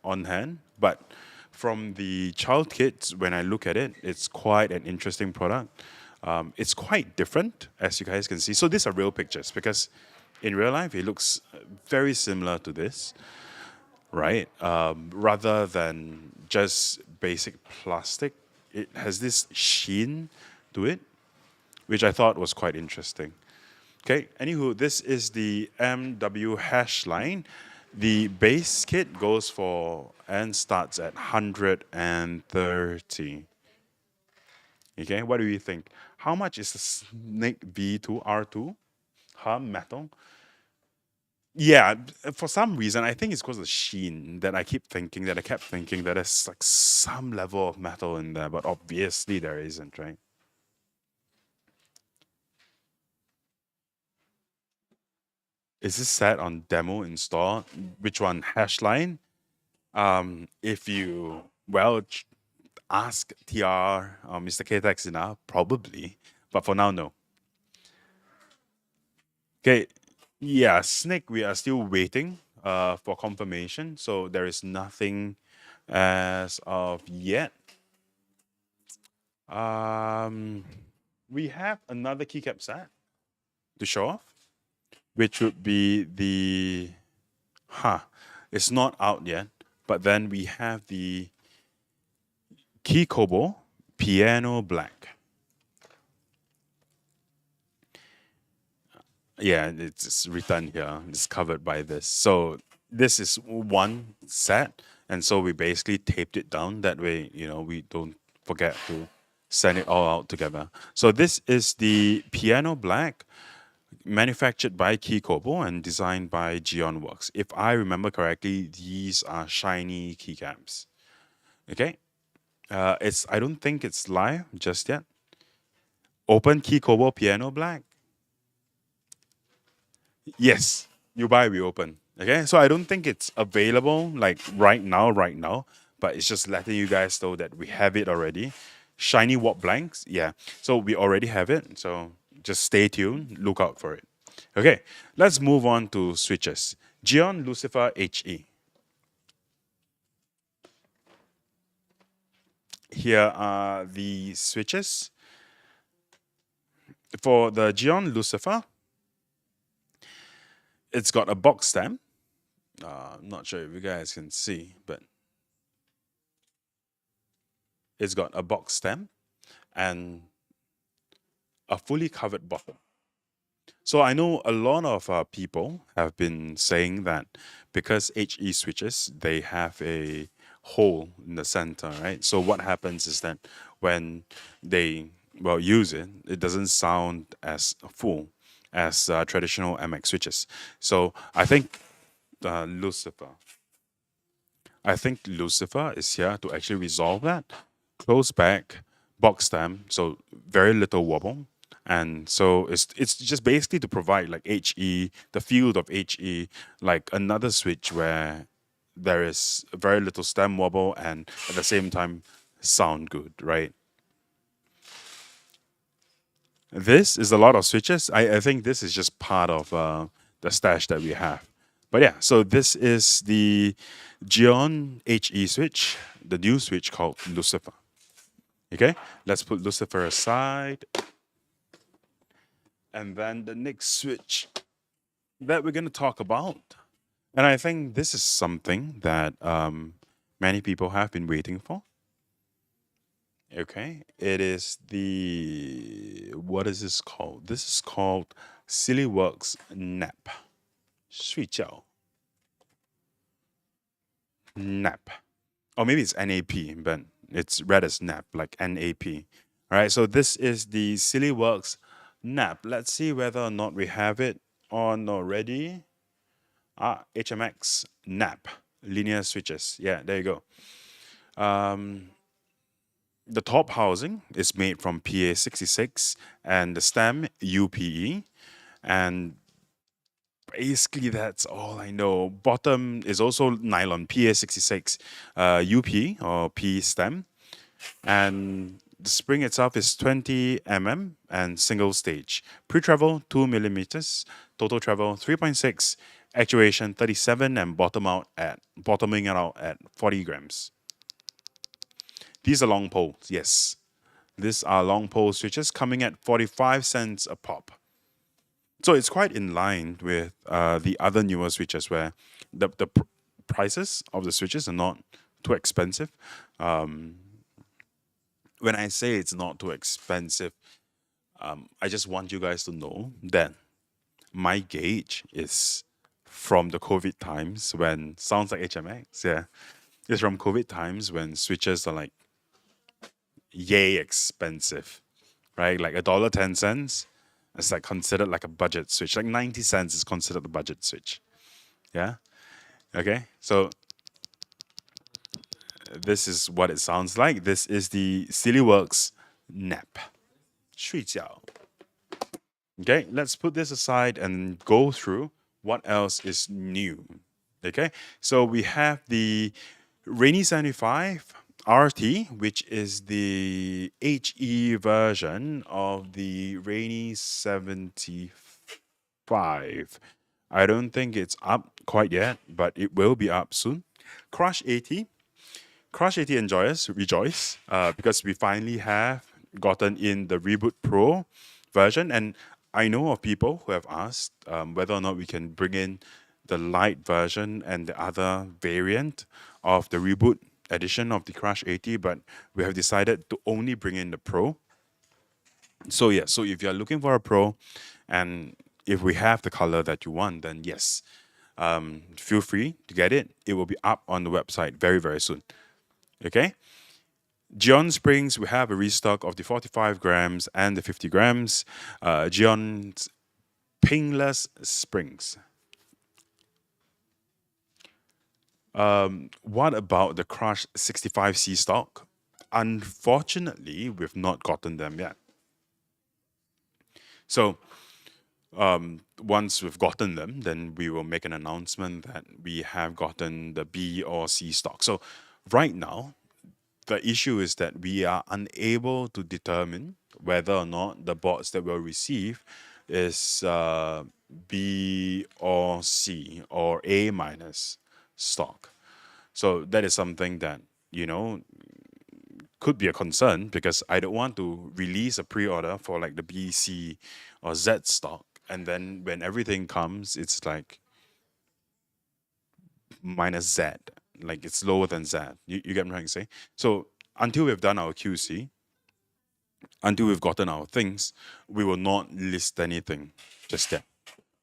on hand, but from the child kits, when I look at it, it's quite an interesting product. It's quite different, as you guys can see. So these are real pictures because in real life, it looks very similar to this, right? Rather than just basic plastic, it has this sheen to it, which I thought was quite interesting. Okay, anywho, this is the MW hash line. The base kit goes for and starts at 130. Okay, what do you think? How much is the Snake V2R2? Metal? Yeah, for some reason, I think it's because of the sheen that I kept thinking that there's like some level of metal in there, but obviously there isn't, right? Is this set on demo install? Which one? Hashline? If you ask TR Mr. ktechs enough, probably, but for now, no. Okay, yeah, Snake. We are still waiting for confirmation, so there is nothing as of yet. Um, we have another keycap set to show off, which would be the it's not out yet, but then we have the Key Kobo Piano Black. Yeah, it's written here. It's covered by this. So this is one set, and so we basically taped it down. That way, we don't forget to send it all out together. So this is the Piano Black, manufactured by Key Kobo and designed by Geon Works. If I remember correctly, these are shiny keycaps. Okay, it's I don't think it's live just yet. Open Key Kobo Piano Black. Yes, you buy, we open. Okay, so I don't think it's available like right now, but it's just letting you guys know that we have it already. Shiny Warp Blanks, yeah. So we already have it. So just stay tuned, look out for it. Okay, let's move on to switches. Geon Lucifer HE. Here are the switches. For the Geon Lucifer, it's got a box stem. I'm not sure if you guys can see, but it's got a box stem and a fully covered bottom. So I know a lot of people have been saying that because HE switches, they have a hole in the center, right? So what happens is that when they use it, it doesn't sound as full as traditional MX switches. So Lucifer. I think Lucifer is here to actually resolve that. Close back, box stem, so very little wobble. And so it's just basically to provide like HE, the field of HE, like another switch where there is very little stem wobble and at the same time sound good, right? This is a lot of switches. I think this is just part of the stash that we have. But yeah, so this is the Geon HE switch, the new switch called Lucifer. Okay, let's put Lucifer aside. And then the next switch that we're going to talk about, and I think this is something that many people have been waiting for. Okay, it is the, what is this called? This is called Sillyworks Nap. 睡觉 Nap. Or maybe it's NAP, but it's read as nap, like NAP. All right, so this is the Sillyworks Nap. Let's see whether or not we have it on already. HMX NAP, linear switches. Yeah, there you go. The top housing is made from PA66 and the stem UPE. And basically, that's all I know. Bottom is also nylon PA66 UP or P stem. And the spring itself is 20 and single stage. Pre-travel 2 millimeters, total travel 3.6, actuation 37, and bottoming out at 40 grams. These are long poles, yes. These are long pole switches coming at 45 cents a pop. So it's quite in line with the other newer switches where the prices of the switches are not too expensive. When I say it's not too expensive, I just want you guys to know that my gauge is from the COVID times when, sounds like HMX, yeah. It's from COVID times when switches are like yay expensive, right? Like $1.10, it's like considered like a budget switch. Like 90 cents is considered a budget switch. Yeah. Okay. So this is what it sounds like. This is the Sillyworks Nap. 睡觉. Okay, let's put this aside and go through what else is new. Okay, so we have the Rainy 75 RT, which is the HE version of the Rainy 75. I don't think it's up quite yet, but it will be up soon. Crush 80. Crush 80 enjoyers rejoice because we finally have gotten in the Reboot Pro version. And I know of people who have asked whether or not we can bring in the light version and the other variant of the Reboot edition of the Crush 80, but we have decided to only bring in the Pro. So yeah, so if you're looking for a Pro and if we have the color that you want, then yes, feel free to get it. It will be up on the website very, very soon. Okay. Geon Springs, we have a restock of the 45 grams and the 50 grams. Geon's Pingless Springs. What about the Crush 65C stock? Unfortunately, we've not gotten them yet. So, once we've gotten them, then we will make an announcement that we have gotten the B or C stock. So, right now, the issue is that we are unable to determine whether or not the bots that we'll receive is B or C or A minus stock. So that is something that, could be a concern because I don't want to release a pre-order for like the B, C, or Z stock. And then when everything comes, it's like minus Z, like it's lower than Z. You get what I'm trying to say? So until we've done our QC, until we've gotten our things, we will not list anything just yet.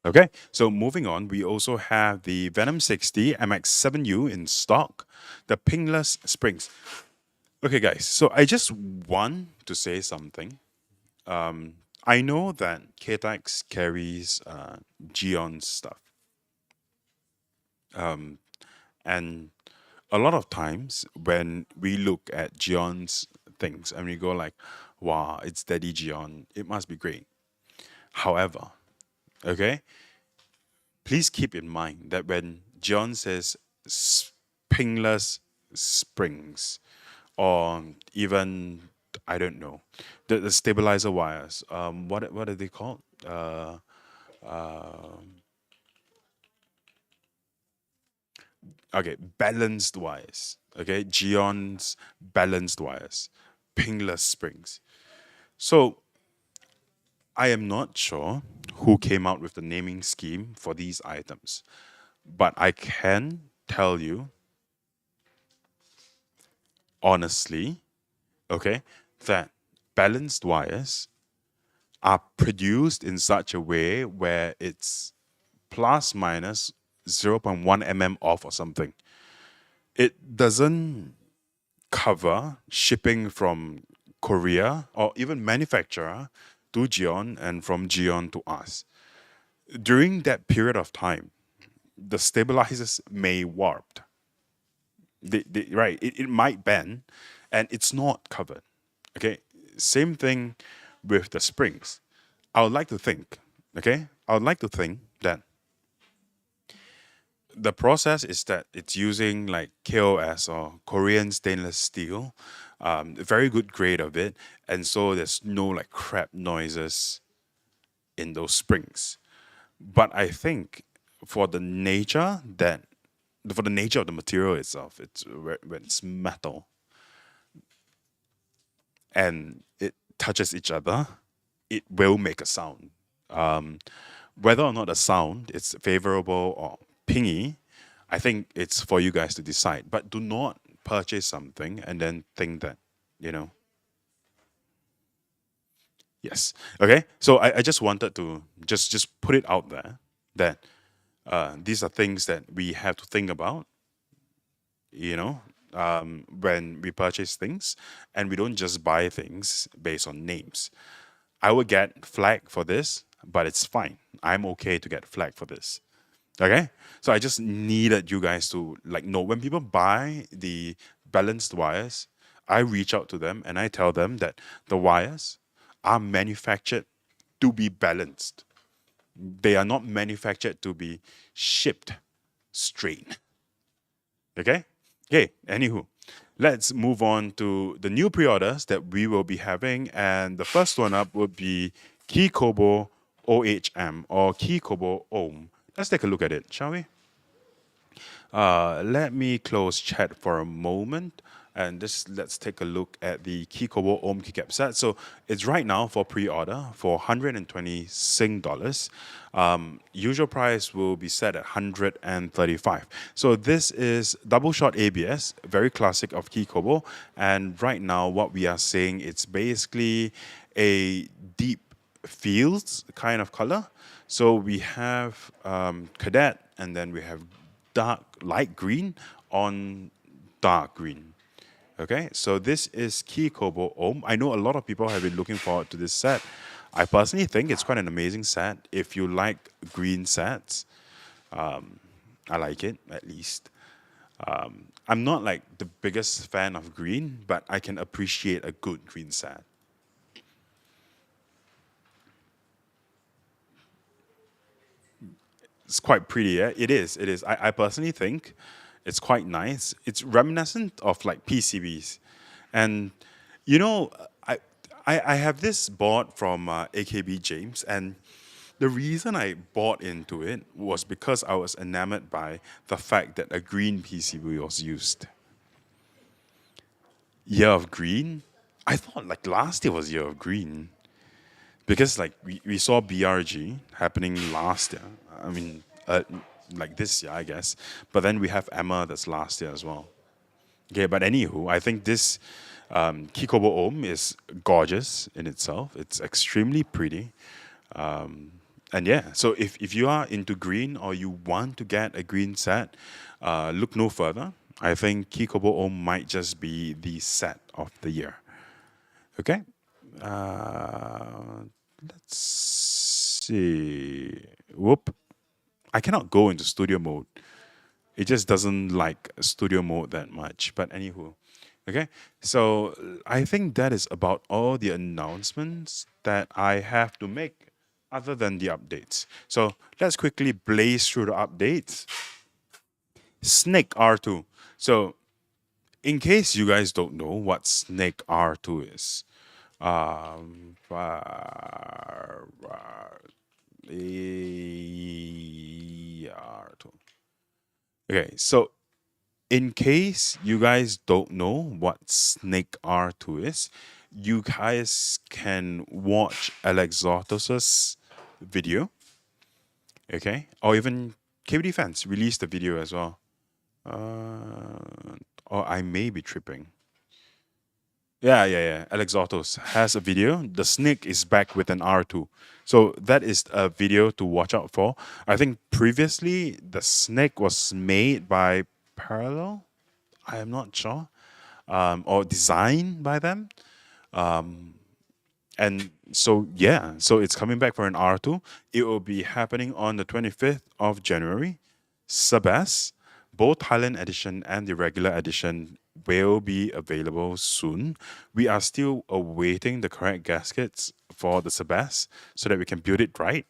Okay, so moving on, we also have the Venom 60 MX7U in stock, the Pingless Springs. Okay, guys, so I just want to say something. I know that ktechs carries Geon stuff. And a lot of times when we look at Geon's things and we go like, wow, it's Daddy Geon, it must be great. However, okay, please keep in mind that when Geon says Pingless Springs, or even, I don't know, the stabilizer wires, what are they called? Uh, Okay, balanced wires. Okay, Geon's balanced wires, pingless springs. So I am not sure who came out with the naming scheme for these items, but I can tell you honestly, okay, that balanced wires are produced in such a way where it's plus minus zero point 0.1 mm off or something. It doesn't cover shipping from Korea or even manufacturer to Geon and from Geon to us. During that period of time, the stabilizers may warp. Right, it might bend and it's not covered. Okay, same thing with the springs. I would like to think, okay, I would like to think that the process is that it's using like KOS or Korean stainless steel, a very good grade of it, and so there's no like crap noises in those springs. But I think for the nature that for the nature of the material itself, it's when it's metal and it touches each other, it will make a sound. Um, Whether or not the sound is favorable or pingy, I think it's for you guys to decide. But do not purchase something and then think that, you know, yes. Okay. So I just wanted to just put it out there that these are things that we have to think about, you know, when we purchase things, and we don't just buy things based on names. I would get flag for this, but it's fine. I'm okay to get flag for this. Okay, so I just needed you guys to like know when people buy the balanced wires, I reach out to them and I tell them that the wires are manufactured to be balanced. They are not manufactured to be shipped straight. Okay? Okay, anywho, let's move on to the new pre-orders that we will be having. And the first one up would be Kikobo OHM or Kikobo Ohm. Let's take a look at it, shall we? Let me close chat for a moment and just let's take a look at the Kikobo Ohm keycap set. So it's right now for pre-order for 120 Sing dollars. Usual price will be set at 135. So this is double shot ABS, very classic of Kikobo. And right now what we are seeing, it's basically a deep fields kind of color. So we have cadet and then we have dark light green on dark green. Okay, so this is Key Kobo Ohm. I know a lot of people have been looking forward to this set. I personally think it's quite an amazing set. If you like green sets, I like it at least. I'm not like the biggest fan of green, but I can appreciate a good green set. It's quite pretty, yeah? It is, it is. I personally think it's quite nice. It's reminiscent of like PCBs. And, you know, I have this board from AKB James, and the reason I bought into it was because I was enamored by the fact that a green PCB was used. Year of Green? I thought like last year was Year of Green. Because like we saw BRG happening last year. I mean, like this year, I guess. But then we have Emma that's last year as well. Okay, but anywho, I think this Kikobo Ohm is gorgeous in itself. It's extremely pretty. And yeah, so if you are into green or you want to get a green set, look no further. I think Kikobo Ohm might just be the set of the year. Okay. Uh, let's see. Whoop. I cannot go into studio mode. It just doesn't like studio mode that much. But anywho. Okay. So I think that is about all the announcements that I have to make other than the updates. So let's quickly blaze through the updates. Snake R2. So in case you guys don't know what Snake R2 is, okay, so in case you guys don't know what Snake R2 is, you guys can watch Alexotos's video, okay? Or even KBD fans released the video as well. Or I may be tripping. Yeah. Alexotos has a video. The snake is back with an R2. So that is a video to watch out for. I think previously the snake was made by Parallel. I am not sure. Or designed by them. And so, yeah, so it's coming back for an R2. It will be happening on the 25th of January. Sabas, both Thailand edition and the regular edition will be available soon. We are still awaiting the correct gaskets for the Sabas so that we can build it right.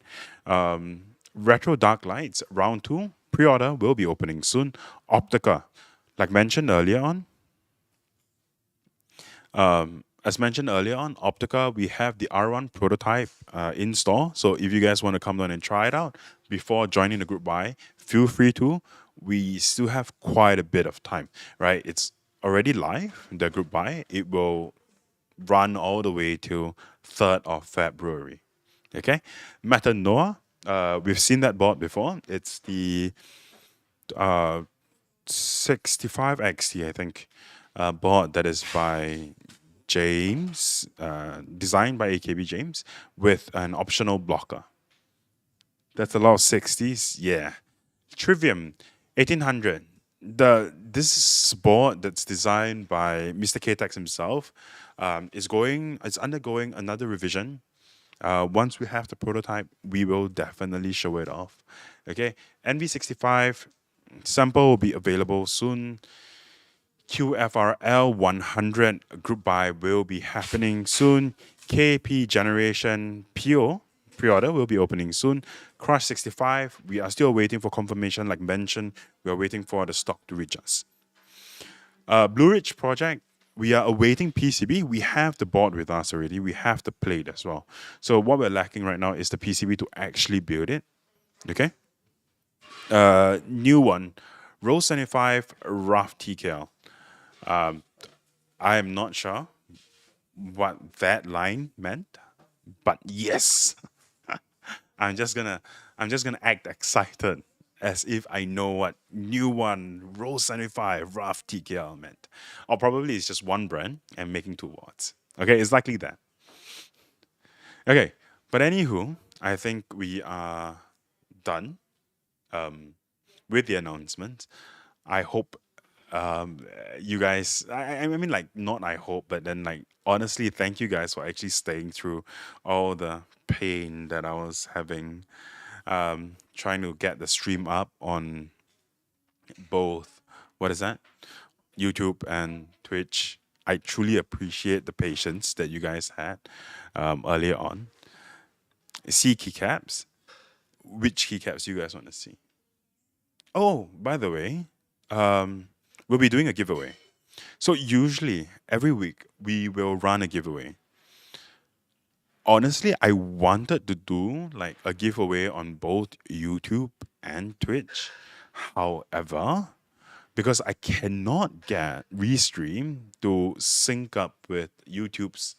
Retro Dark Lights round 2 pre-order will be opening soon. Optica, like mentioned earlier on, as mentioned earlier on, Optica, we have the R1 prototype in store. So if you guys want to come down and try it out before joining the group buy, feel free to. We still have quite a bit of time, right? It's already live, the group buy. It will run all the way till 3rd of February. Okay? Metanoa, we've seen that board before. It's the 65XT, I think, board that is by James, designed by AKB James, with an optional blocker. That's a lot of 60s. Yeah. Trivium, 1800. This board that's designed by Mr. Ktechs himself it's undergoing another revision. Once we have the prototype, we will definitely show it off. Okay, NV65 sample will be available soon. QFRL 100 group buy will be happening soon. KP Generation PO pre-order will be opening soon. Crush 65, we are still waiting for confirmation. Like mentioned, we are waiting for the stock to reach us. Blue Ridge Project, we are awaiting PCB. We have the board with us already. We have the plate as well. So what we're lacking right now is the PCB to actually build it. Okay. New one, Roll 75 Rough TKL. I am not sure what that line meant, but yes, I'm just gonna act excited as if I know what new one Roll 75 Rough TKL meant. Or probably it's just one brand and making two watts. Okay, it's likely that. Okay, but anywho, I think we are done with the announcement. I hope you guys, I mean, like, not I hope, but then, like, honestly, thank you guys for actually staying through all the pain that I was having trying to get the stream up on both, what is that? YouTube and Twitch. I truly appreciate the patience that you guys had earlier on. See keycaps. Which keycaps you guys want to see? Oh, by the way, we'll be doing a giveaway. So usually every week we will run a giveaway. Honestly, I wanted to do like a giveaway on both YouTube and Twitch. However, because I cannot get Restream to sync up with YouTube's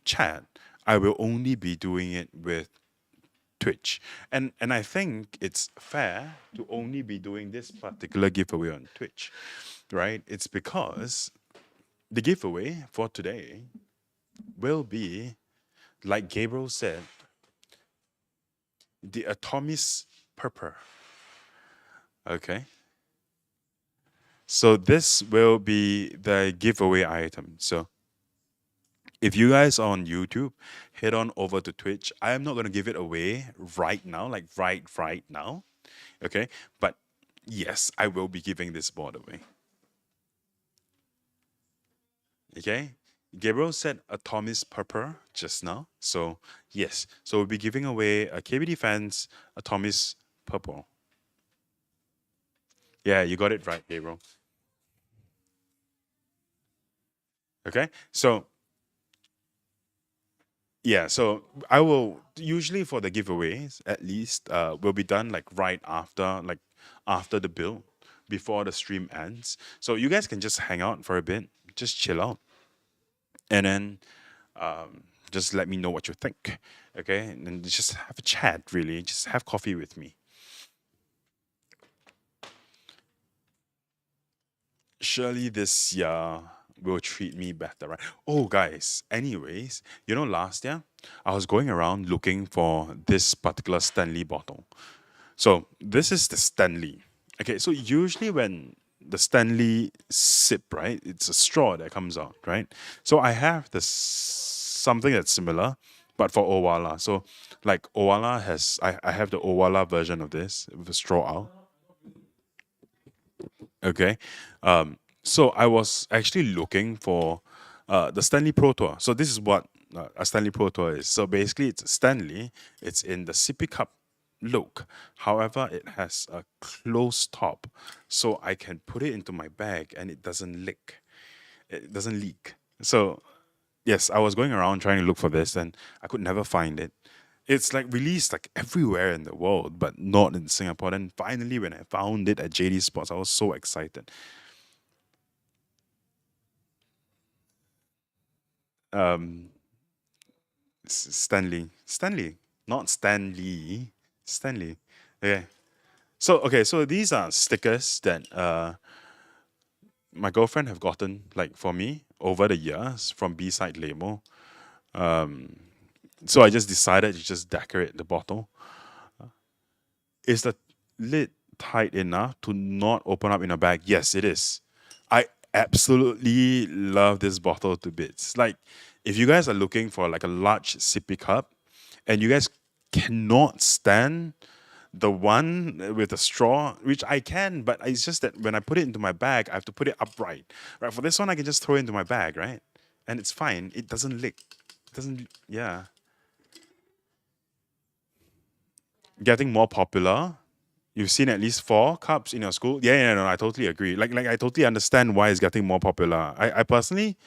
chat, I will only be doing it with Twitch. And I think it's fair to only be doing this particular giveaway on Twitch, right? It's because the giveaway for today will be, like Gabriel said, the Atomis Purpur. Okay. So this will be the giveaway item. So if you guys are on YouTube, head on over to Twitch. I am not going to give it away right now, like right now. Okay. But yes, I will be giving this board away. Okay. Gabriel said Atomis Purpur just now. So yes. So we'll be giving away a KBD fans Atomis Purple. Yeah, you got it right, Gabriel. Okay. So yeah, so I will usually for the giveaways at least will be done like right after the build. before the stream ends. So you guys can just hang out for a bit, just chill out, and then just let me know what you think. Okay, and then just have a chat. Really, just have coffee with me. Surely this year will treat me better, right? Oh, guys. Anyways, last year I was going around looking for this particular Stanley bottle. So this is the Stanley. Okay, so usually when the Stanley sip, right, it's a straw that comes out, right? So I have this something that's similar, but for Owala. So like Owala has, I have the Owala version of this with the straw out. Okay. So I was actually looking for the Stanley Pro Tour. So this is what a Stanley Pro Tour is. So basically, it's a Stanley. It's in the sippy cup look. However, it has a closed top, so I can put it into my bag and it doesn't leak. It doesn't leak. So yes, I was going around trying to look for this and I could never find it. It's like released like everywhere in the world, but not in Singapore. And finally, when I found it at JD Sports, I was so excited. Um, Stanley, not Stanley, Stanley. Okay. So these are stickers that my girlfriend have gotten like for me over the years from B Side Label. So I just decided to just decorate the bottle. Is the lid tight enough to not open up in a bag? Yes, it is. I absolutely love this bottle to bits. Like, if you guys are looking for like a large sippy cup, and you guys cannot stand the one with the straw, which I can, but it's just that when I put it into my bag, I have to put it upright. Right? For this one, I can just throw it into my bag, right? And it's fine. It doesn't leak. It doesn't. Yeah. Getting more popular. You've seen at least 4 cups in your school. Yeah, yeah, no, I totally agree. Like I totally understand why it's getting more popular. I personally,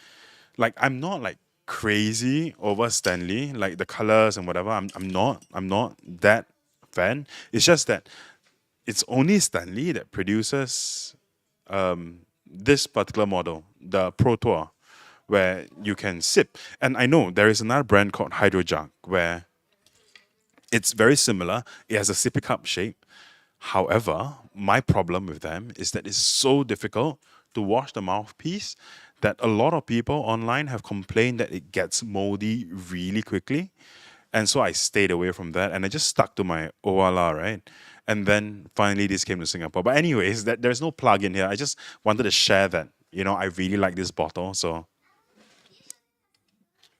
like, I'm not like crazy over Stanley, like the colors and whatever. I'm not that fan. It's just that it's only Stanley that produces this particular model, the Pro Tour, where you can sip. And I know there is another brand called Hydrojug where it's very similar. It has a sippy cup shape. However, my problem with them is that it's so difficult to wash the mouthpiece that a lot of people online have complained that it gets moldy really quickly. And so I stayed away from that and I just stuck to my Owala, right? And then finally this came to Singapore. But anyways, there's no plug in here. I just wanted to share that. I really like this bottle. So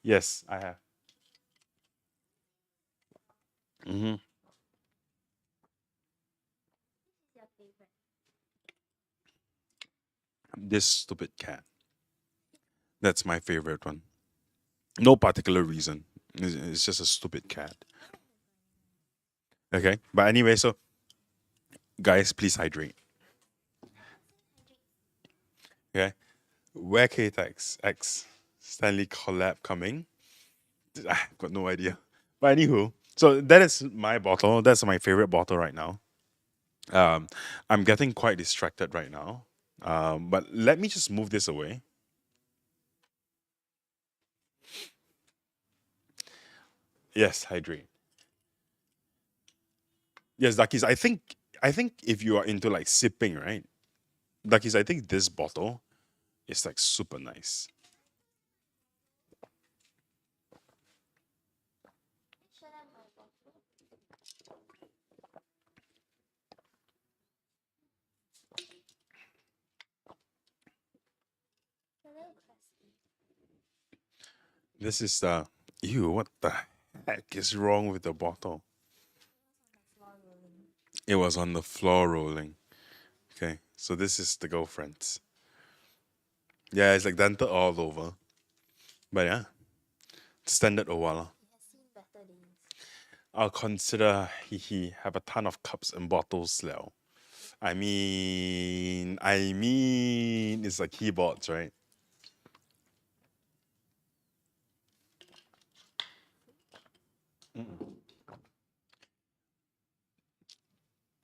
yes, I have. Hmm. This stupid cat. That's my favorite one. No particular reason. It's just a stupid cat. Okay. But anyway, so guys, please hydrate. Okay. Where ktechs X Stanley collab coming? I've got no idea. But anywho, so that is my bottle. That's my favorite bottle right now. Um, I'm getting quite distracted right now. But let me just move this away. Yes, hydrate. Yes, Duckies. I think if you are into like sipping, right? Duckies, I think this bottle is like super nice. This is ew, what the heck is wrong with the bottle? It was on the floor rolling. Okay, so this is the girlfriends. Yeah, it's like dented all over. But yeah, standard Owala. I'll consider he have a ton of cups and bottles now. I mean, it's like keyboards, right?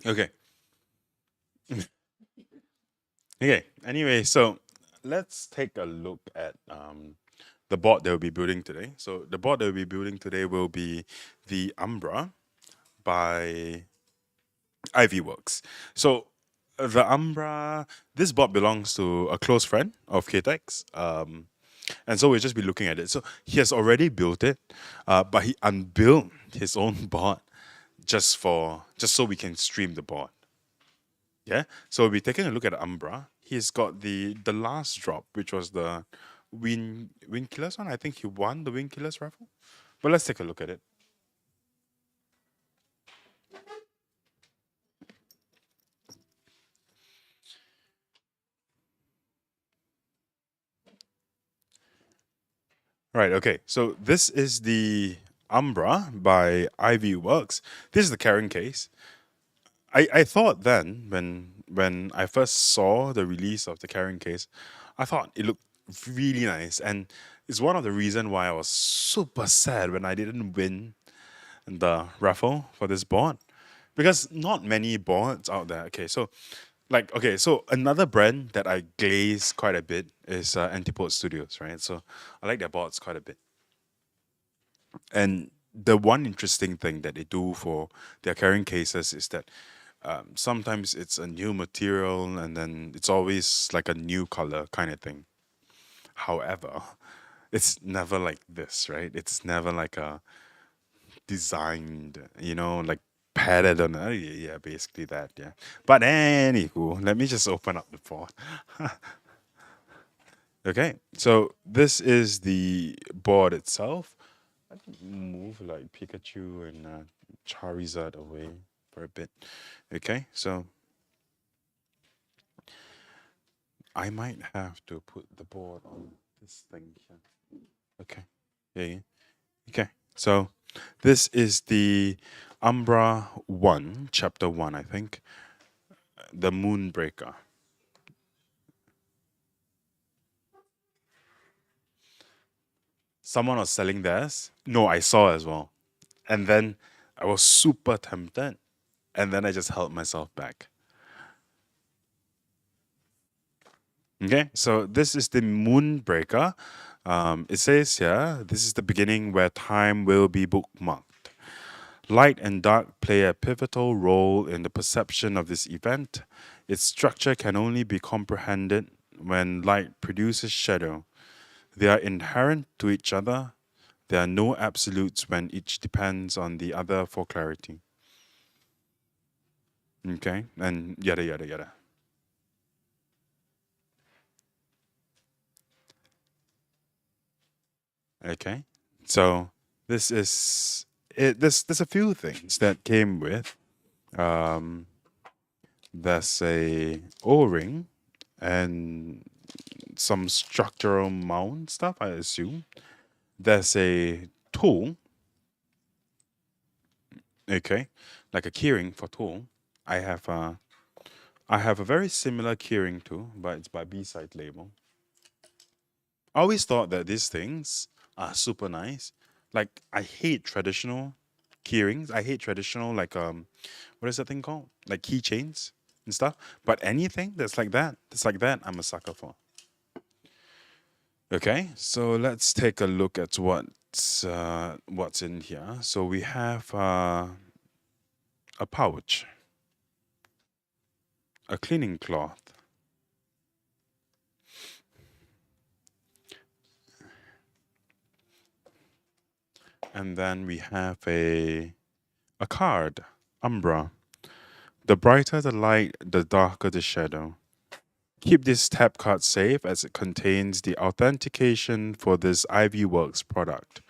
Okay. Anyway, so let's take a look at the board that we'll be building today. So the board that we'll be building today will be the Umbra by Ivy Works. So the Umbra, this board belongs to a close friend of ktechs. And so we'll just be looking at it. So he has already built it, but he unbuilt his own board just so we can stream the board. Yeah. So we'll be taking a look at Umbra. He's got the last drop, which was the Wind Killers one. I think he won the Wind Killers raffle. But let's take a look at it. Right, okay. So this is the Umbra by Ivy Works. This is the carrying case. I thought then when I first saw the release of the carrying case, I thought it looked really nice, and it's one of the reason why I was super sad when I didn't win the raffle for this board, because not many boards out there. So another brand that I glaze quite a bit is Antipode Studios, right? So I like their boards quite a bit. And the one interesting thing that they do for their carrying cases is that sometimes it's a new material and then it's always like a new color kind of thing. However, it's never like this, right? It's never like a designed, like padded on. Yeah, basically that. Yeah. But anywho, let me just open up the board. Okay, so this is the board itself. I can move like Pikachu and Charizard away for a bit. Okay, so I might have to put the board on this thing here. Okay, yeah. Okay, so this is the Umbra One, Chapter One, I think, the Moonbreaker. Someone was selling theirs. No, I saw as well, and then I was super tempted, and then I just held myself back. Okay, so this is the Moonbreaker. It says here, this is the beginning where time will be bookmarked. Light and dark play a pivotal role in the perception of this event. Its structure can only be comprehended when light produces shadow. They are inherent to each other. There are no absolutes when each depends on the other for clarity. Okay, and yada yada yada. Okay, so this is it. There's a few things that came with. Um, there's a O-ring and some structural mount stuff, I assume. There's a tool, okay, like a keyring for tool. I have a I have a very similar keyring too, but it's by B-side label. I always thought that these things are super nice. Like I hate traditional keyrings. I hate traditional what is that thing called? Like keychains and stuff. But anything that's like that, I'm a sucker for. Okay, so let's take a look at what's in here. So we have a pouch, a cleaning cloth, and then we have a card, Umbra. The brighter the light, the darker the shadow. Keep this tab card safe as it contains the authentication for this Ivy Works product.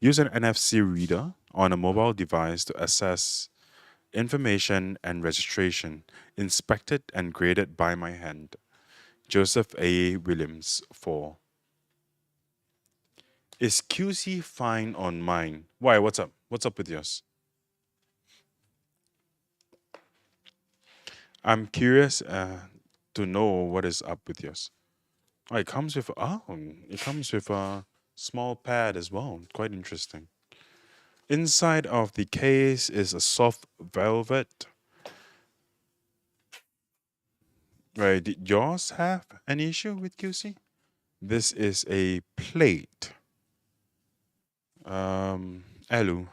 Use an NFC reader on a mobile device to access information and registration. Inspected and graded by my hand. Joseph A. Williams, 4. Is QC fine on mine? Why? What's up? What's up with yours? I'm curious to know what is up with yours. Oh, it comes with a small pad as well. Quite interesting. Inside of the case is a soft velvet. Right? Did yours have an issue with QC? This is a plate. Alu.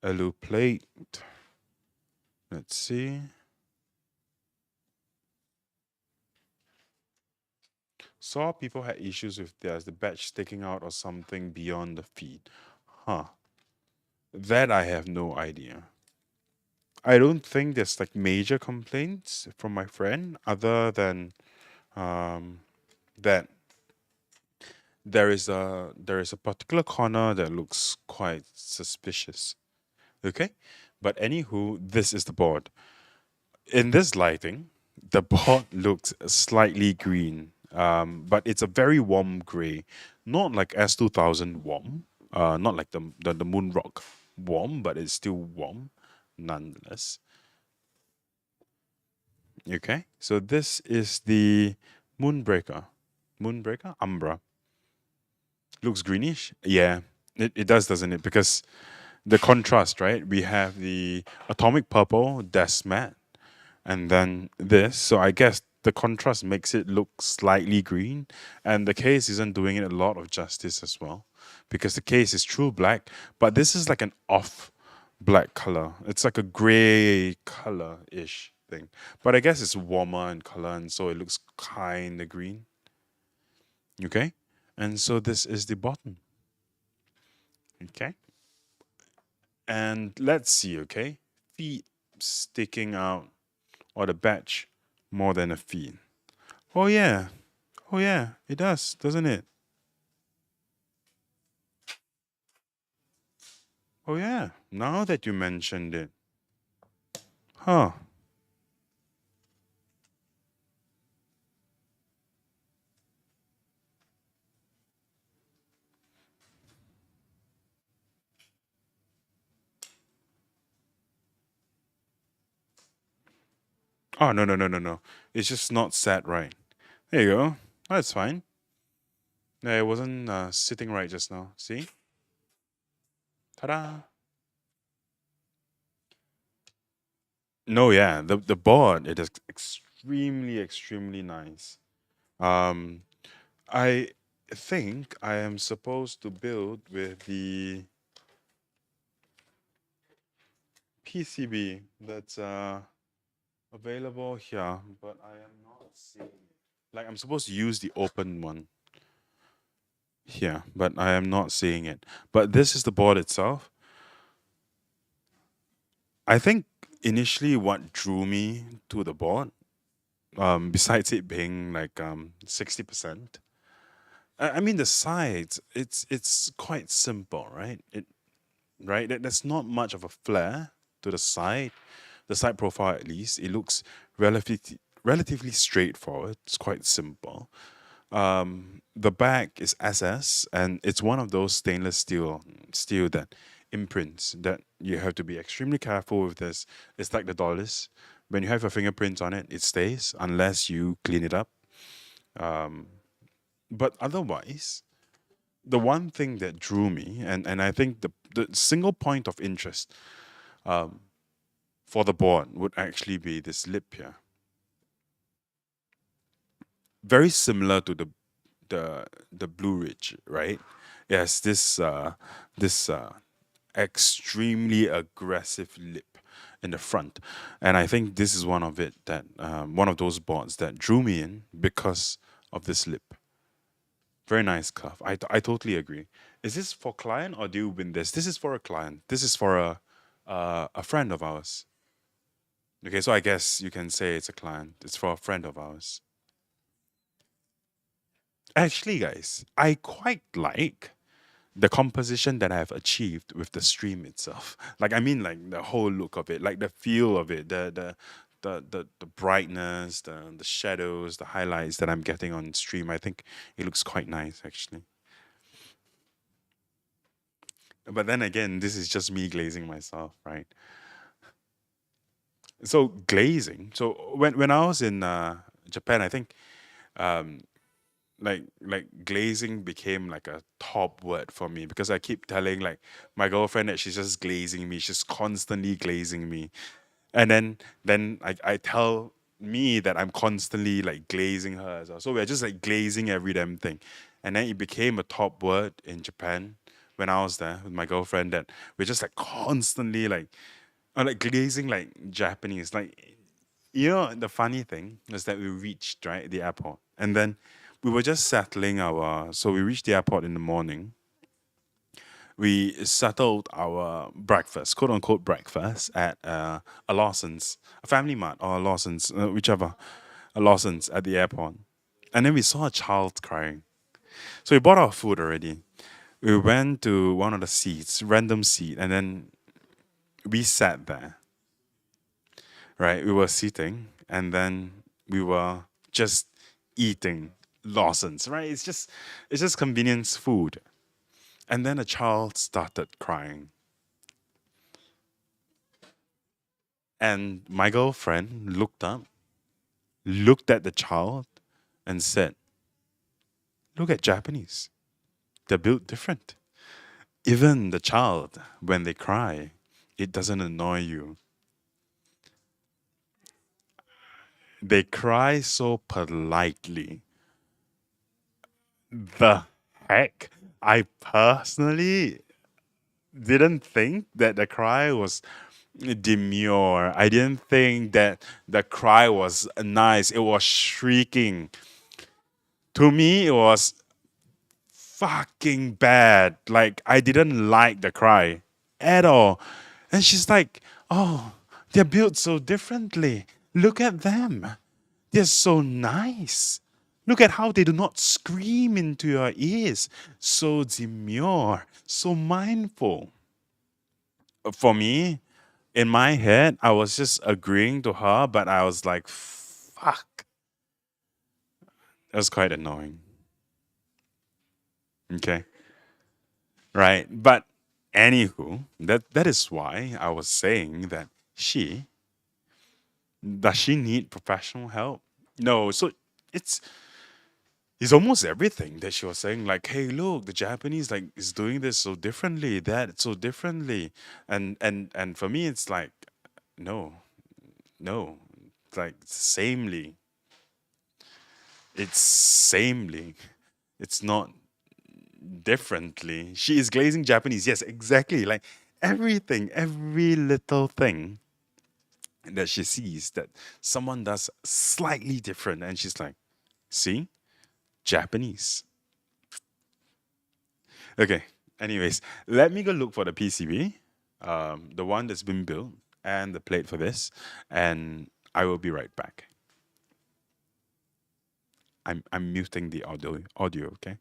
Alu plate. Let's see. Saw people had issues with theirs, the batch sticking out or something beyond the feed. Huh. That I have no idea. I don't think there's like major complaints from my friend other than um, that there is a particular corner that looks quite suspicious. Okay? But anywho, this is the board. In this lighting, the board looks slightly green, but it's a very warm gray, not like S2000 warm, not like the Moon Rock warm, but it's still warm nonetheless. Okay, so this is the Moonbreaker. Moonbreaker? Umbra. Looks greenish. Yeah, it does, doesn't it? Because the contrast, right? We have the atomic purple, that's matte, and then this. So I guess the contrast makes it look slightly green, and the case isn't doing it a lot of justice as well, because the case is true black, but this is like an off black color. It's like a gray color ish thing, but I guess it's warmer in color, and so it looks kind of green. Okay, and so this is the bottom. Okay, and let's see. Okay, feet sticking out or the batch more than a feet. Oh yeah. Oh yeah, it does, doesn't it? Oh yeah. Now that you mentioned it. Huh. Oh no no no no no. It's just not set right. There you go. That's fine. Yeah, it wasn't sitting right just now. See? Ta-da. No, yeah. The board it is extremely nice. Um I think I am supposed to build with the PCB that's available here, but I am not seeing it. Like I'm supposed to use the open one here, but I am not seeing it. But this is the board itself. I think initially what drew me to the board, besides it being like 60%, I mean the sides. It's quite simple, right? There's not much of a flair to the side. The side profile, at least, it looks relatively straightforward. It's quite simple. The back is SS, and it's one of those stainless steel that imprints that you have to be extremely careful with. This it's like the dollars. When you have your fingerprints on it, it stays unless you clean it up. Um, but otherwise, the one thing that drew me, and I think the single point of interest um, for the board would actually be this lip here. Very similar to the Blue Ridge, right? Yes, this extremely aggressive lip in the front, and I think this is one of it that one of those boards that drew me in because of this lip. Very nice curve. I totally agree. Is this for client or do you win this? This is for a client. This is for a friend of ours. Okay, so I guess you can say it's a client. It's for a friend of ours. Actually, guys, I quite like the composition that I've achieved with the stream itself. Like I mean like the whole look of it, like the feel of it, the brightness, the shadows, the highlights that I'm getting on stream. I think it looks quite nice actually. But then again, this is just me glazing myself, right? So glazing. So when I was in Japan, I think um, like glazing became like a top word for me because I keep telling like my girlfriend that she's just glazing me. She's constantly glazing me, and then I tell me that I'm constantly like glazing her as well. So we're just like glazing every damn thing. And then it became a top word in Japan when I was there with my girlfriend that we're just like constantly like glazing like Japanese. Like, you know, the funny thing is that we reached, right, the airport. And then we were just settling so we reached the airport in the morning. We settled our breakfast, quote unquote breakfast, at a Lawson's, a Family Mart or a Lawson's, whichever, a Lawson's at the airport. And then we saw a child crying. So we bought our food already. We went to one of the seats, random seat, and then we sat there, right? We were sitting, and then we were just eating Lawson's, right? It's just convenience food. And then a child started crying. And my girlfriend looked up, looked at the child, and said, "Look at Japanese. They're built different. Even the child, when they cry, it doesn't annoy you. They cry so politely." The heck? I personally didn't think that the cry was demure. I didn't think that the cry was nice. It was shrieking. To me, it was fucking bad. Like, I didn't like the cry at all. And she's like, "Oh, they're built so differently. Look at them. They're so nice. Look at how they do not scream into your ears. So demure, so mindful." For me, in my head, I was just agreeing to her, but I was like, fuck. It was quite annoying. Okay. Right. But anywho, that is why I was saying that she does she need professional help? No. So it's it's almost everything that she was saying, like, "Hey, look, the Japanese like is doing this so differently, that so differently." And for me it's like, no, no. It's like samely. It's samely. It's not differently. She is glazing Japanese. Yes, exactly. Like everything, every little thing that she sees that someone does slightly different, and she's like, "See, Japanese." Okay. Anyways, let me go look for the PCB, the one that's been built, and the plate for this, and I will be right back. I'm muting the audio. Okay.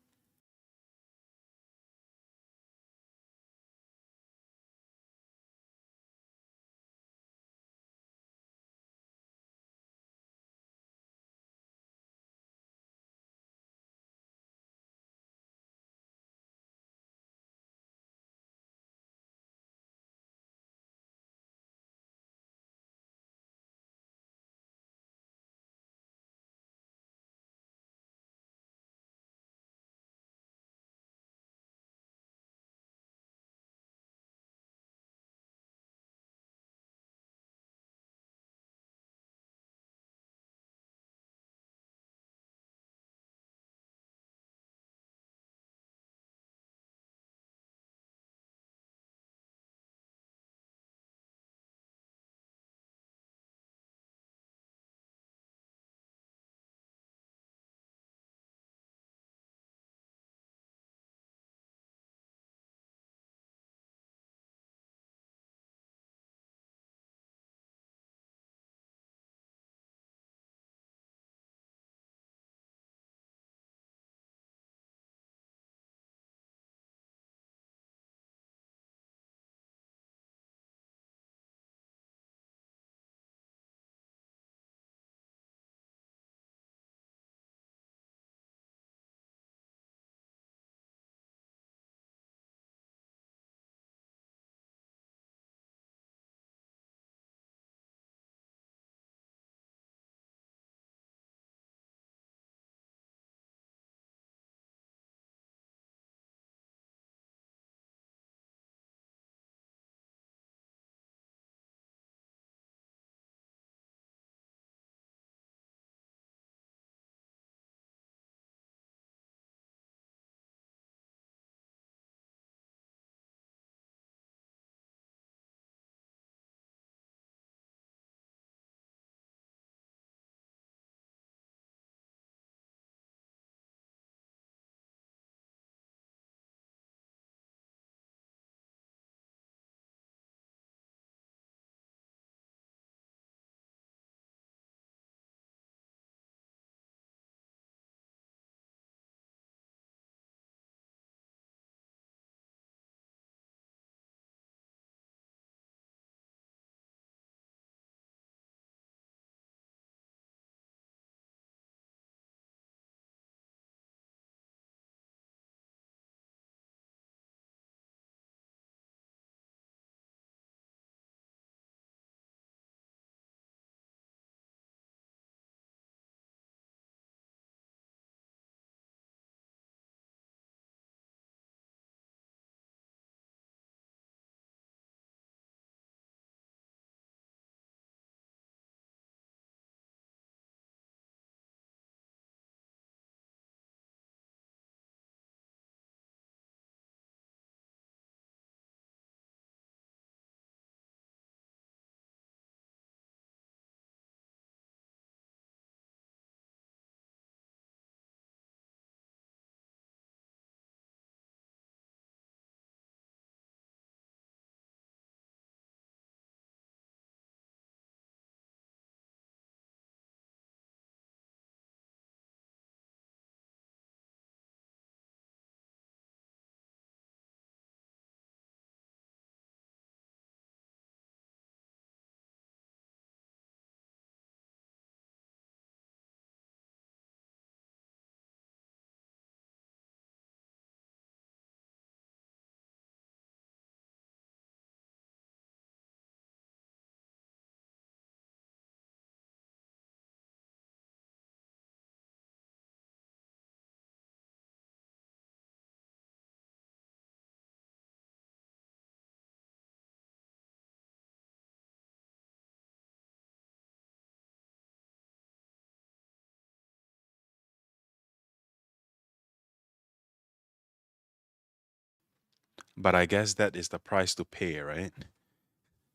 But I guess that is the price to pay, right?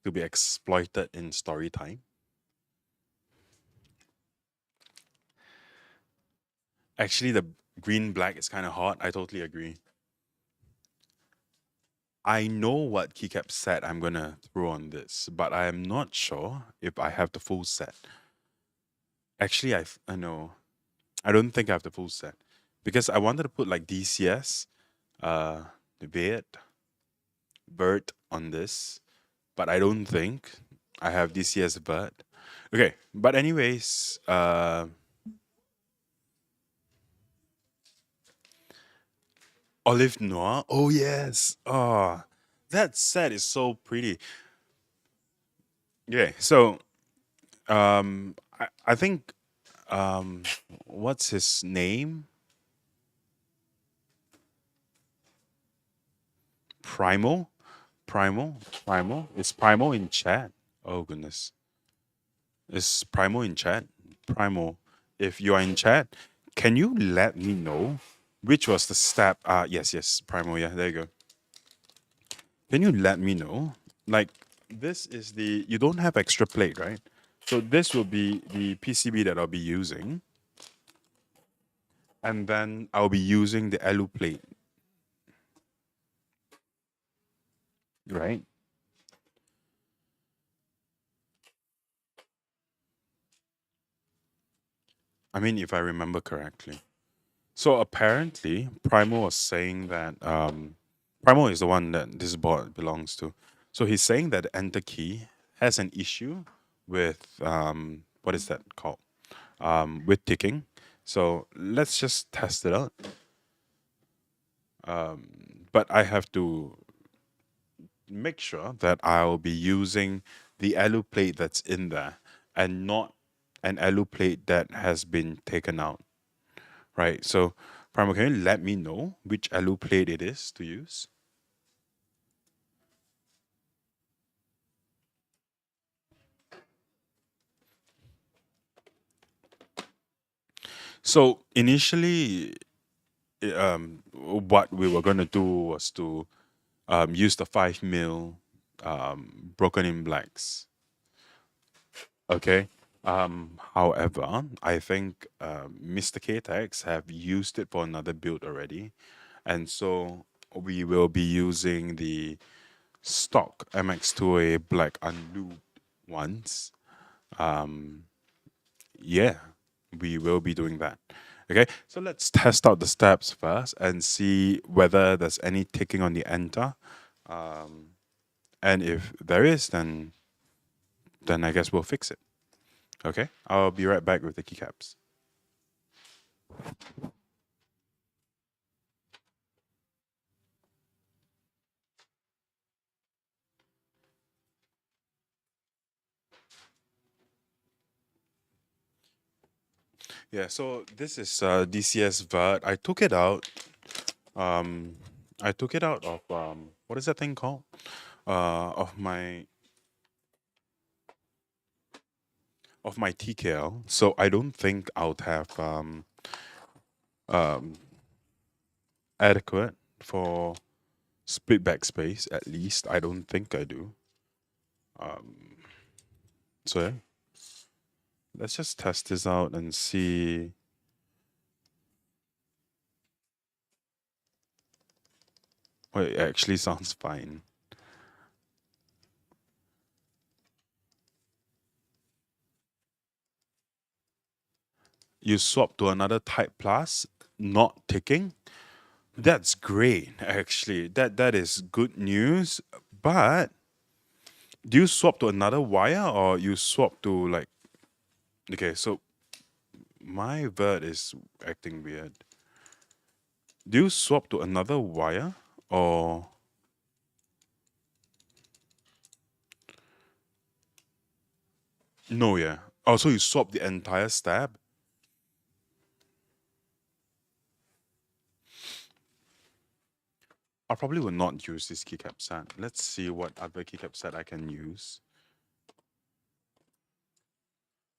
To be exploited in story time. Actually, the green black is kind of hot. I totally agree. I know what keycap set I'm gonna throw on this, but I am not sure if I have the full set. Actually, I know. I don't think I have the full set because I wanted to put like DCS, uh, Vet, Vert on this, but I don't think I have DCS Vert. Okay, but anyways, Olive Noir. Oh yes. Oh, that set is so pretty. Okay, so I think what's his name? Primal, Primal. Is Primal in chat? Oh goodness, is Primal in chat? Primal, if you are in chat, can you let me know which was the step? Yes, Primal. Yeah, there you go. Can you let me know? Like, this is the, you don't have extra plate, right? So this will be the PCB that I'll be using, and then I'll be using the alu plate, right? I mean, if I remember correctly. So apparently, Primal was saying that Primal is the one that this board belongs to. So he's saying that the enter key has an issue with what is that called? With ticking. So let's just test it out. But I have to make sure that I'll be using the alu plate that's in there and not an alu plate that has been taken out. Right. So, Primal, can you let me know which alu plate it is to use? So initially, what we were gonna do was to use the 5 mil broken in blacks. Okay. However, I think Mr. Ktechs have used it for another build already, and so we will be using the stock MX2A black unlubed ones. Yeah, we will be doing that. Okay, so let's test out the steps first and see whether there's any ticking on the enter. And if there is, then I guess we'll fix it. Okay, I'll be right back with the keycaps. Yeah, so this is DCS Vert. I took it out. Um, I took it out of what is that thing called? Of my TKL. So I don't think I'll have um adequate for split backspace. At least I don't think I do. So yeah, let's just test this out and see. Well, it actually sounds fine. You swap to another Type Plus, not ticking. That's great, actually. That is good news. But do you swap to another wire or you swap to like? Okay, so my vert is acting weird. Do you swap to another wire or? No, yeah. Oh, so you swap the entire stab? I probably will not use this keycap set. Let's see what other keycap set I can use.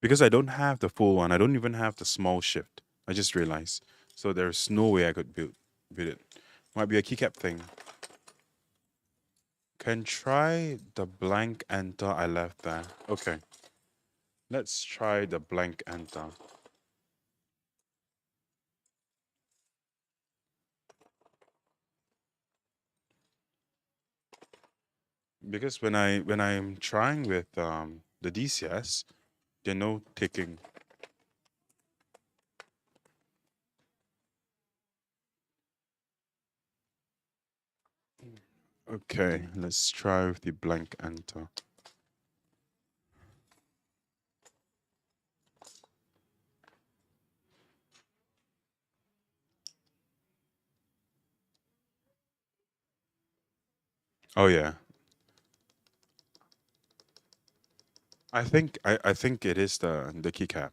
Because I don't have the full one. I don't even have the small shift. I just realized. So there's no way I could build it. Might be a keycap thing. Can try the blank enter I left there. Okay. Let's try the blank enter. Because when I'm trying with the DCS, there's no ticking. Okay, let's try with the blank enter. Oh yeah. I think it is the keycap.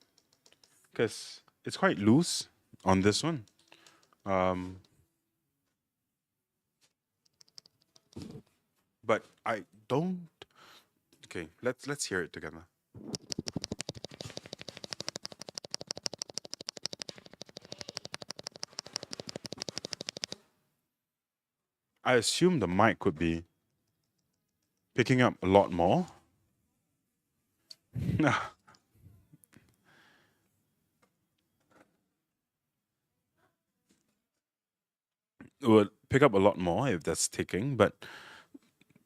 Because it's quite loose on this one. Um but I don't. Okay, let's hear it together. I assume the mic could be picking up a lot more. It would pick up a lot more if that's ticking, but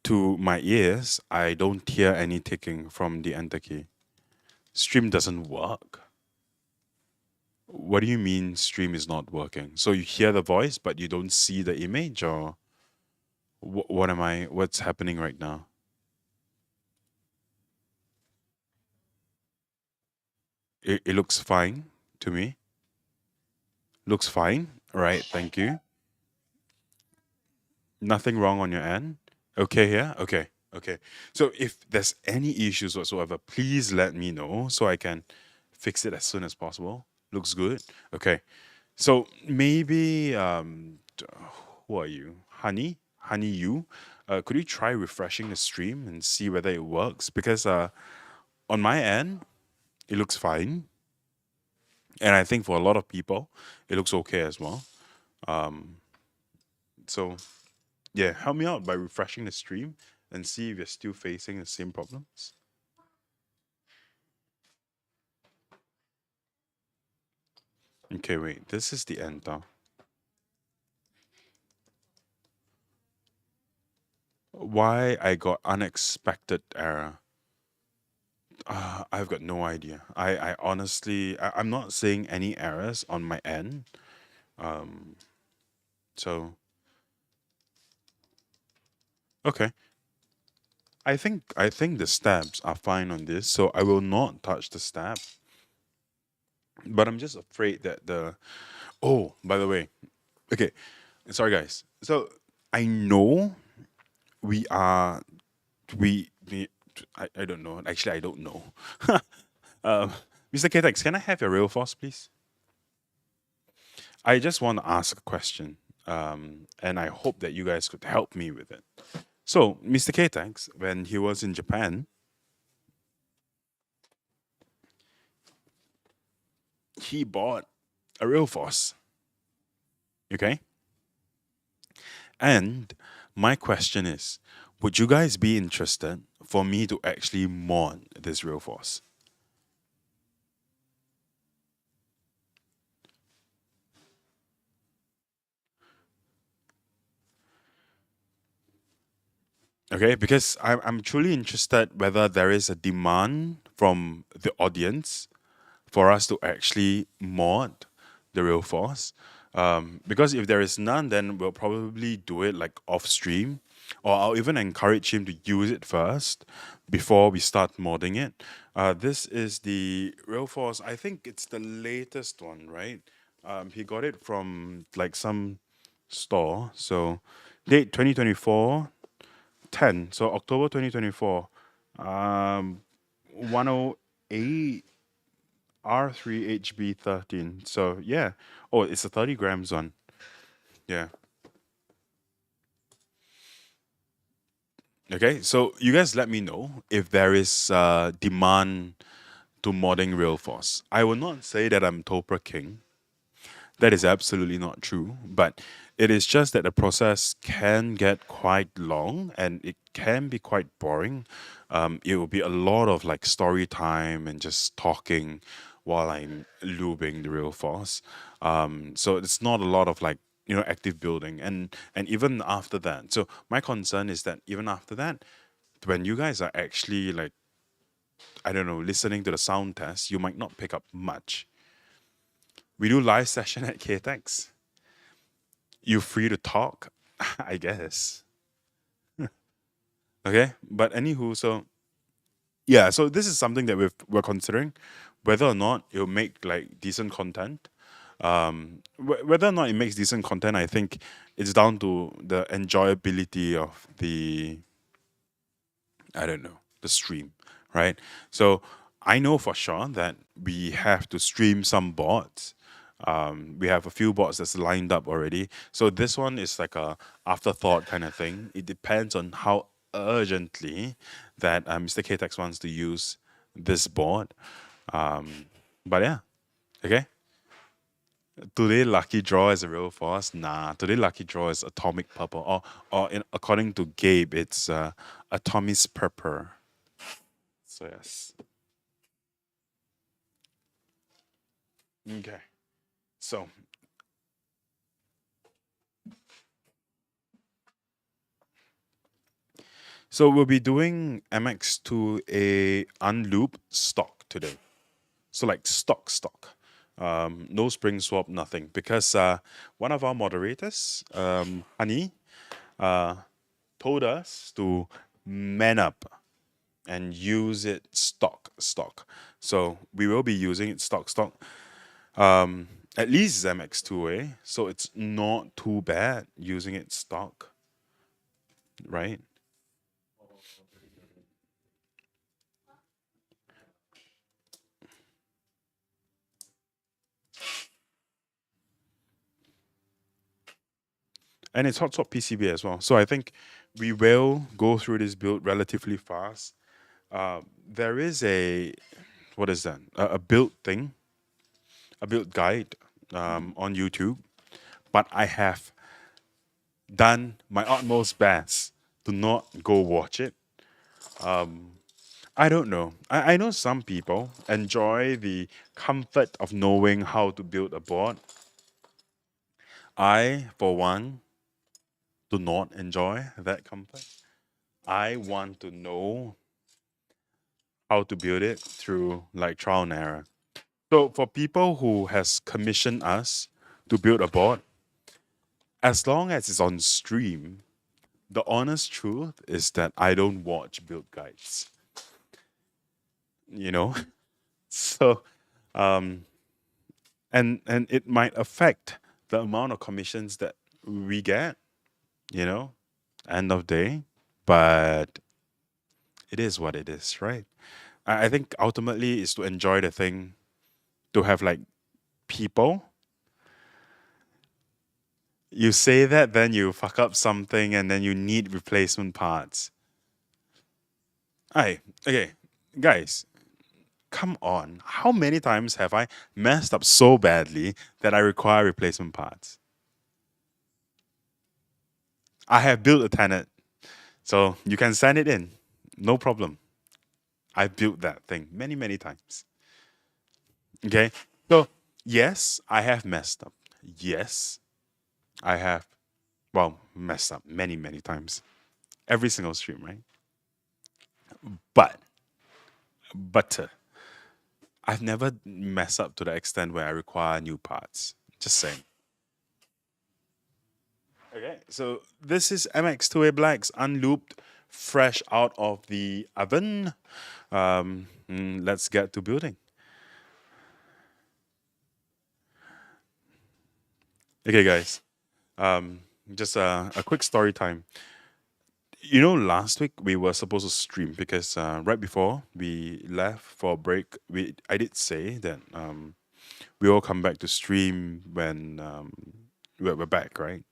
to my ears, I don't hear any ticking from the enter key. Stream doesn't work. What do you mean stream is not working? So you hear the voice, but you don't see the image, or what's happening right now? It looks fine to me. Looks fine. All right, thank you. Nothing wrong on your end. Okay here? Okay. Okay. So if there's any issues whatsoever, please let me know so I can fix it as soon as possible. Looks good. Okay. So maybe who are you? Honey you. Could you try refreshing the stream and see whether it works? Because on my end, it looks fine. And I think for a lot of people, it looks okay as well. So yeah, help me out by refreshing the stream and see if you're still facing the same problems. Okay, wait, this is the enter. Why I got unexpected error? I've got no idea. I honestly, I'm not seeing any errors on my end. Um, so okay. I think the stabs are fine on this, so I will not touch the stab. But I'm just afraid that the. Oh, by the way, okay. Sorry, guys. So I know we are we I don't know. Actually, I don't know. um, Mr. Ktechs, can I have your real force, please? I just want to ask a question, and I hope that you guys could help me with it. So, Mr. Ktechs, when he was in Japan, he bought a real force. Okay, and my question is, would you guys be interested for me to actually mod this real force? Okay, because I'm truly interested whether there is a demand from the audience for us to actually mod the real force. Because if there is none, then we'll probably do it like off stream, or I'll even encourage him to use it first before we start modding it. This is the real force. I think it's the latest one, right? He got it from like some store. So date 2024 10. So October 2024. 108 R3HB13. So yeah. Oh, it's a 30 grams one. Yeah. Okay. So you guys let me know if there is demand to modding real force. I will not say that I'm Topra King. That is absolutely not true, but it is just that the process can get quite long and it can be quite boring. It will be a lot of like story time and just talking while I'm lubing the real force. So it's not a lot of like active building and even after that. So my concern is that even after that, when you guys are actually like I don't know listening to the sound test, you might not pick up much. We do live session at ktechs. You free to talk, I guess. Okay, but anywho, so yeah, so this is something that we're considering whether or not it'll make like decent content. Whether or not it makes decent content, I think it's down to the enjoyability of the I don't know the stream, right? So I know for sure that we have to stream some bots. We have a few bots that's lined up already. So this one is like a afterthought kind of thing. It depends on how urgently that Mr. Ktex wants to use this bot. Um, but yeah, okay. Today lucky draw is a real force. Nah, today lucky draw is atomic purple. According to Gabe, it's atomic purple. So yes. Okay. So we'll be doing MX to a unloop stock today. So like stock. No spring swap, nothing. Because one of our moderators, Honey, uh, told us to man up and use it stock. So we will be using it stock. At least MX2A. So it's not too bad using it stock, right? And it's hot swap PCB as well. So I think we will go through this build relatively fast. There is a what is that? A build thing, a build guide on YouTube, but I have done my utmost best to not go watch it. I don't know. I know some people enjoy the comfort of knowing how to build a board. I, for one, do not enjoy that comfort. I want to know how to build it through like trial and error. So for people who has commissioned us to build a board, as long as it's on stream, the honest truth is that I don't watch build guides. You know, so um, and it might affect the amount of commissions that we get. You know, end of day, but it is what it is, right? I think ultimately is to enjoy the thing, to have like people. You say that, then you fuck up something, and then you need replacement parts. Aye, okay, guys, come on. How many times have I messed up so badly that I require replacement parts? I have built a tenant, so you can send it in, no problem. I built that thing many times. Okay, so yes, I have messed up. Yes, I have, well, messed up many times. Every single stream, right? But, but I've never messed up to the extent where I require new parts. Just saying. Okay, so this is MX2A Blacks unlooped, fresh out of the oven. Let's get to building. Okay, guys. Just a quick story time. You know, last week we were supposed to stream because right before we left for a break, I did say that we all come back to stream when we're back, right?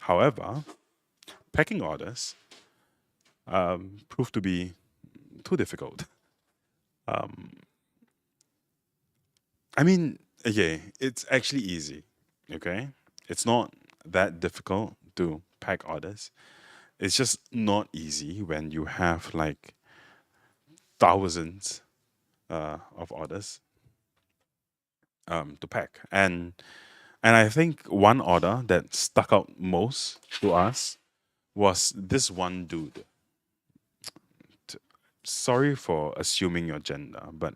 However, packing orders proved to be too difficult. I mean, okay, it's actually easy. Okay, it's not that difficult to pack orders. It's just not easy when you have like thousands of orders to pack. And I think one order that stuck out most to us was this one dude. Sorry for assuming your gender, but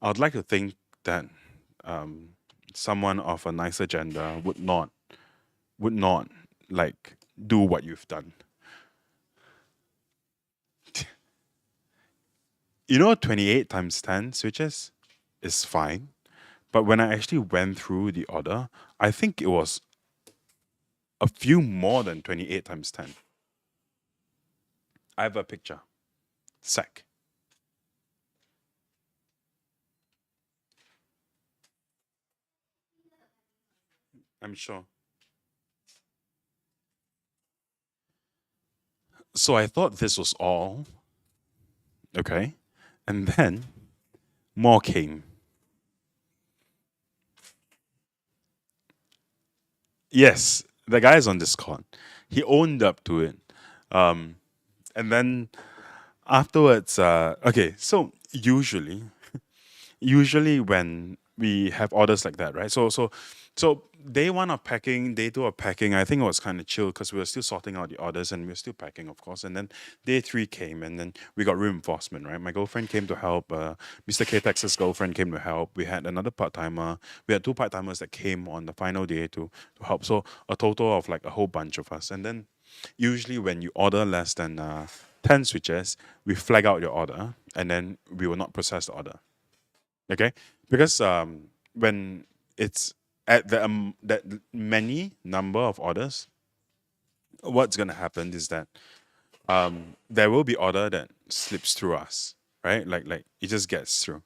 I would like to think that um, someone of a nicer gender would not like do what you've done. 28 times 10 switches is fine, but when I actually went through the order, I think it was a few more than 28 times 10. I have a picture. Sec. I'm sure. So I thought this was all. Okay. And then more came. Yes, the guy's on Discord. He owned up to it. Um, and then afterwards, okay, so usually when we have orders like that, right? So day one of packing, day two of packing, I think it was kind of chill because we were still sorting out the orders and we were still packing, of course. And then day three came, and then we got reinforcement, right? My girlfriend came to help. Mr. Ktech's girlfriend came to help. We had another part timer. We had two part timers that came on the final day to help. So a total of like a whole bunch of us. And then usually when you order less than 10 switches, we flag out your order and then we will not process the order. Okay, because when it's at that many number of orders, what's gonna happen is that there will be order that slips through us, right? Like it just gets through.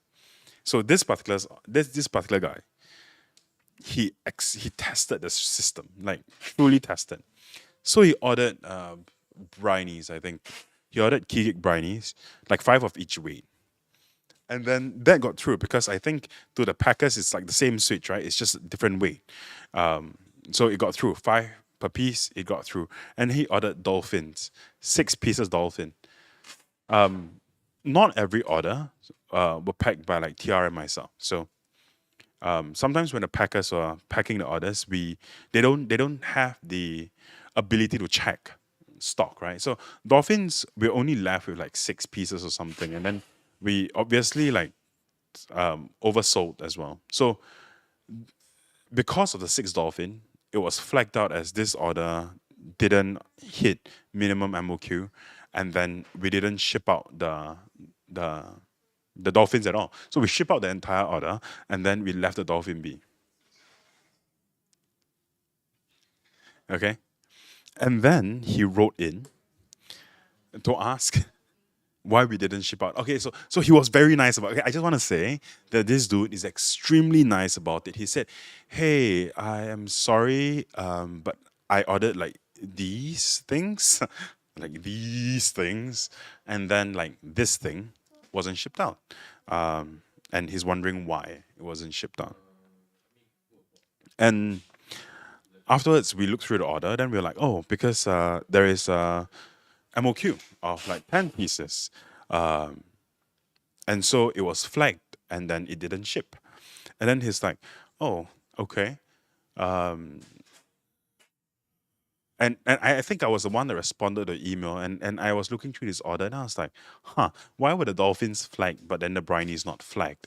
So this particular guy, he tested the system, like truly tested. So he ordered brinies. I think he ordered key cake brinies, like five of each weight. And then that got through because I think to the Packers it's like the same switch, right? It's just a different weight. So it got through five per piece. It got through, and he ordered dolphins, 6 pieces dolphin. Not every order were packed by like TR and myself. So sometimes when the Packers are packing the orders, they don't have the ability to check stock, right? So dolphins we're only left with like 6 pieces or something, and then we obviously like oversold as well. So because of the six dolphin, it was flagged out as this order didn't hit minimum MOQ, and then we didn't ship out the the dolphins at all. So we ship out the entire order, and then we left the dolphin be. Okay, and then he wrote in to ask why we didn't ship out. Okay, so he was very nice about it. Okay, I just want to say that this dude is extremely nice about it. He said, "Hey, I am sorry, but I ordered like these things, like these things, and then like this thing wasn't shipped out, and he's wondering why it wasn't shipped out." And afterwards, we looked through the order. Then we were like, "Oh, because there is a MOQ of like 10 pieces." Um, And so it was flagged and then it didn't ship. And then he's like, oh, okay. Um, and I think I was the one that responded to the email, and I was looking through this order and I was like, huh, why were the dolphins flagged but then the briny is not flagged?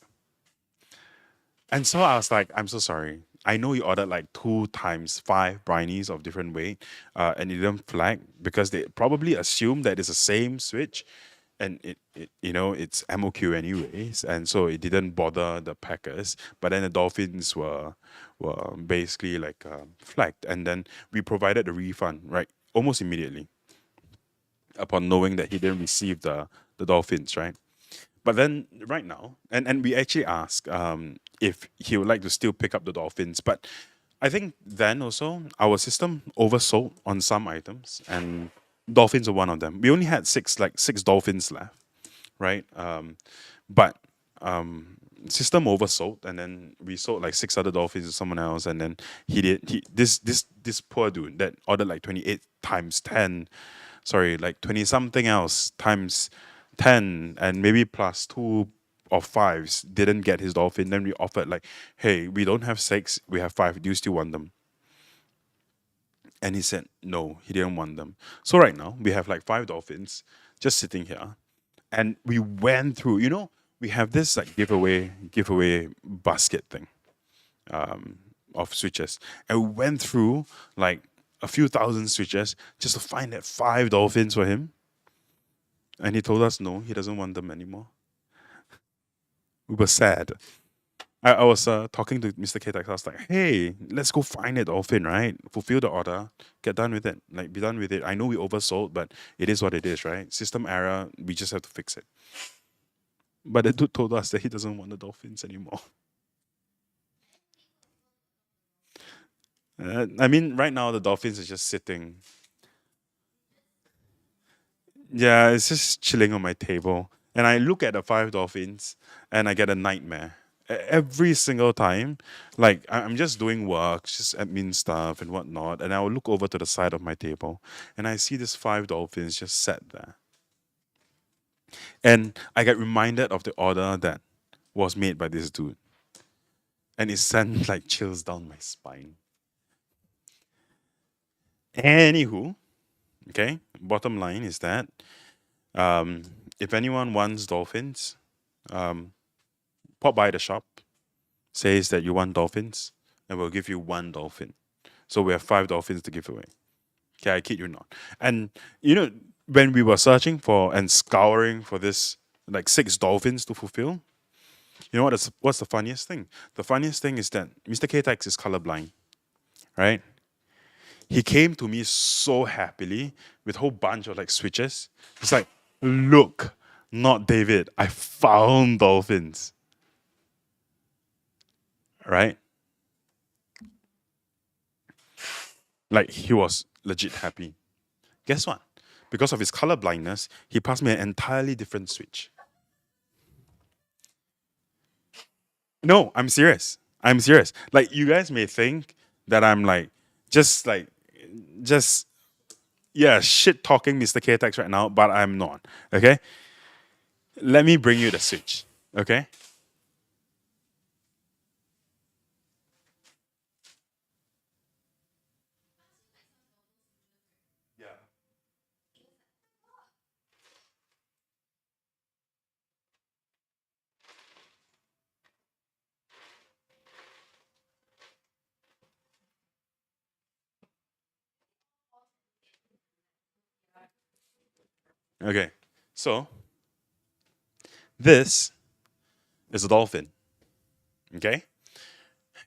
And so I was like, I'm so sorry. I know you ordered like 2 times 5 brinies of different weight, and you didn't flag because they probably assumed that it's the same switch, and it's MOQ anyways, and so it didn't bother the Packers. But then the Dolphins were basically like flagged, and then we provided the refund right almost immediately upon knowing that he didn't receive the Dolphins, right? But then right now, and we actually asked if he would like to still pick up the dolphins. But I think then also our system oversold on some items, and dolphins are one of them. We only had six dolphins left, right? But system oversold, and then we sold like 6 other dolphins to someone else, and then this poor dude that ordered like 28 times 10, sorry, like 20 something else times 10, and maybe plus 2 or 5s didn't get his dolphin. Then we offered like, hey, we don't have 6, we have 5. Do you still want them? And he said no, he didn't want them. So right now we have like 5 dolphins just sitting here, and we went through. We have this like giveaway basket thing of switches, and we went through like a few thousand switches just to find that 5 dolphins for him. And he told us no, he doesn't want them anymore. We were sad. I was talking to Mr. Ktechs. I was like, hey, let's go find a dolphin, right? Fulfill the order, get done with it. Like, be done with it. I know we oversold, but it is what it is, right? System error, we just have to fix it. But the dude told us that he doesn't want the dolphins anymore. I mean, right now the dolphins are just sitting. Yeah, it's just chilling on my table. And I look at the 5 dolphins and I get a nightmare. Every single time, like I'm just doing work, just admin stuff and whatnot, and I will look over to the side of my table and I see these 5 dolphins just sat there. And I get reminded of the order that was made by this dude. And it sent like chills down my spine. Anywho, okay, bottom line is that um, if anyone wants dolphins, pop by the shop, says that you want dolphins, and we'll give you 1 dolphin. So we have 5 dolphins to give away. Okay, I kid you not. And when we were searching for and scouring for this like 6 dolphins to fulfill, what's the funniest thing? The funniest thing is that Mr. Ktechs is colorblind, right? He came to me so happily with a whole bunch of like switches. He's like, look, not David, I found dolphins. Right? Like he was legit happy. Guess what? Because of his color blindness, he passed me an entirely different switch. No, I'm serious. I'm serious. Like you guys may think that I'm just like just yeah, shit talking Mr. Ktechs right now, but I'm not. Okay? Let me bring you the switch. Okay? Okay. So this is a dolphin. Okay?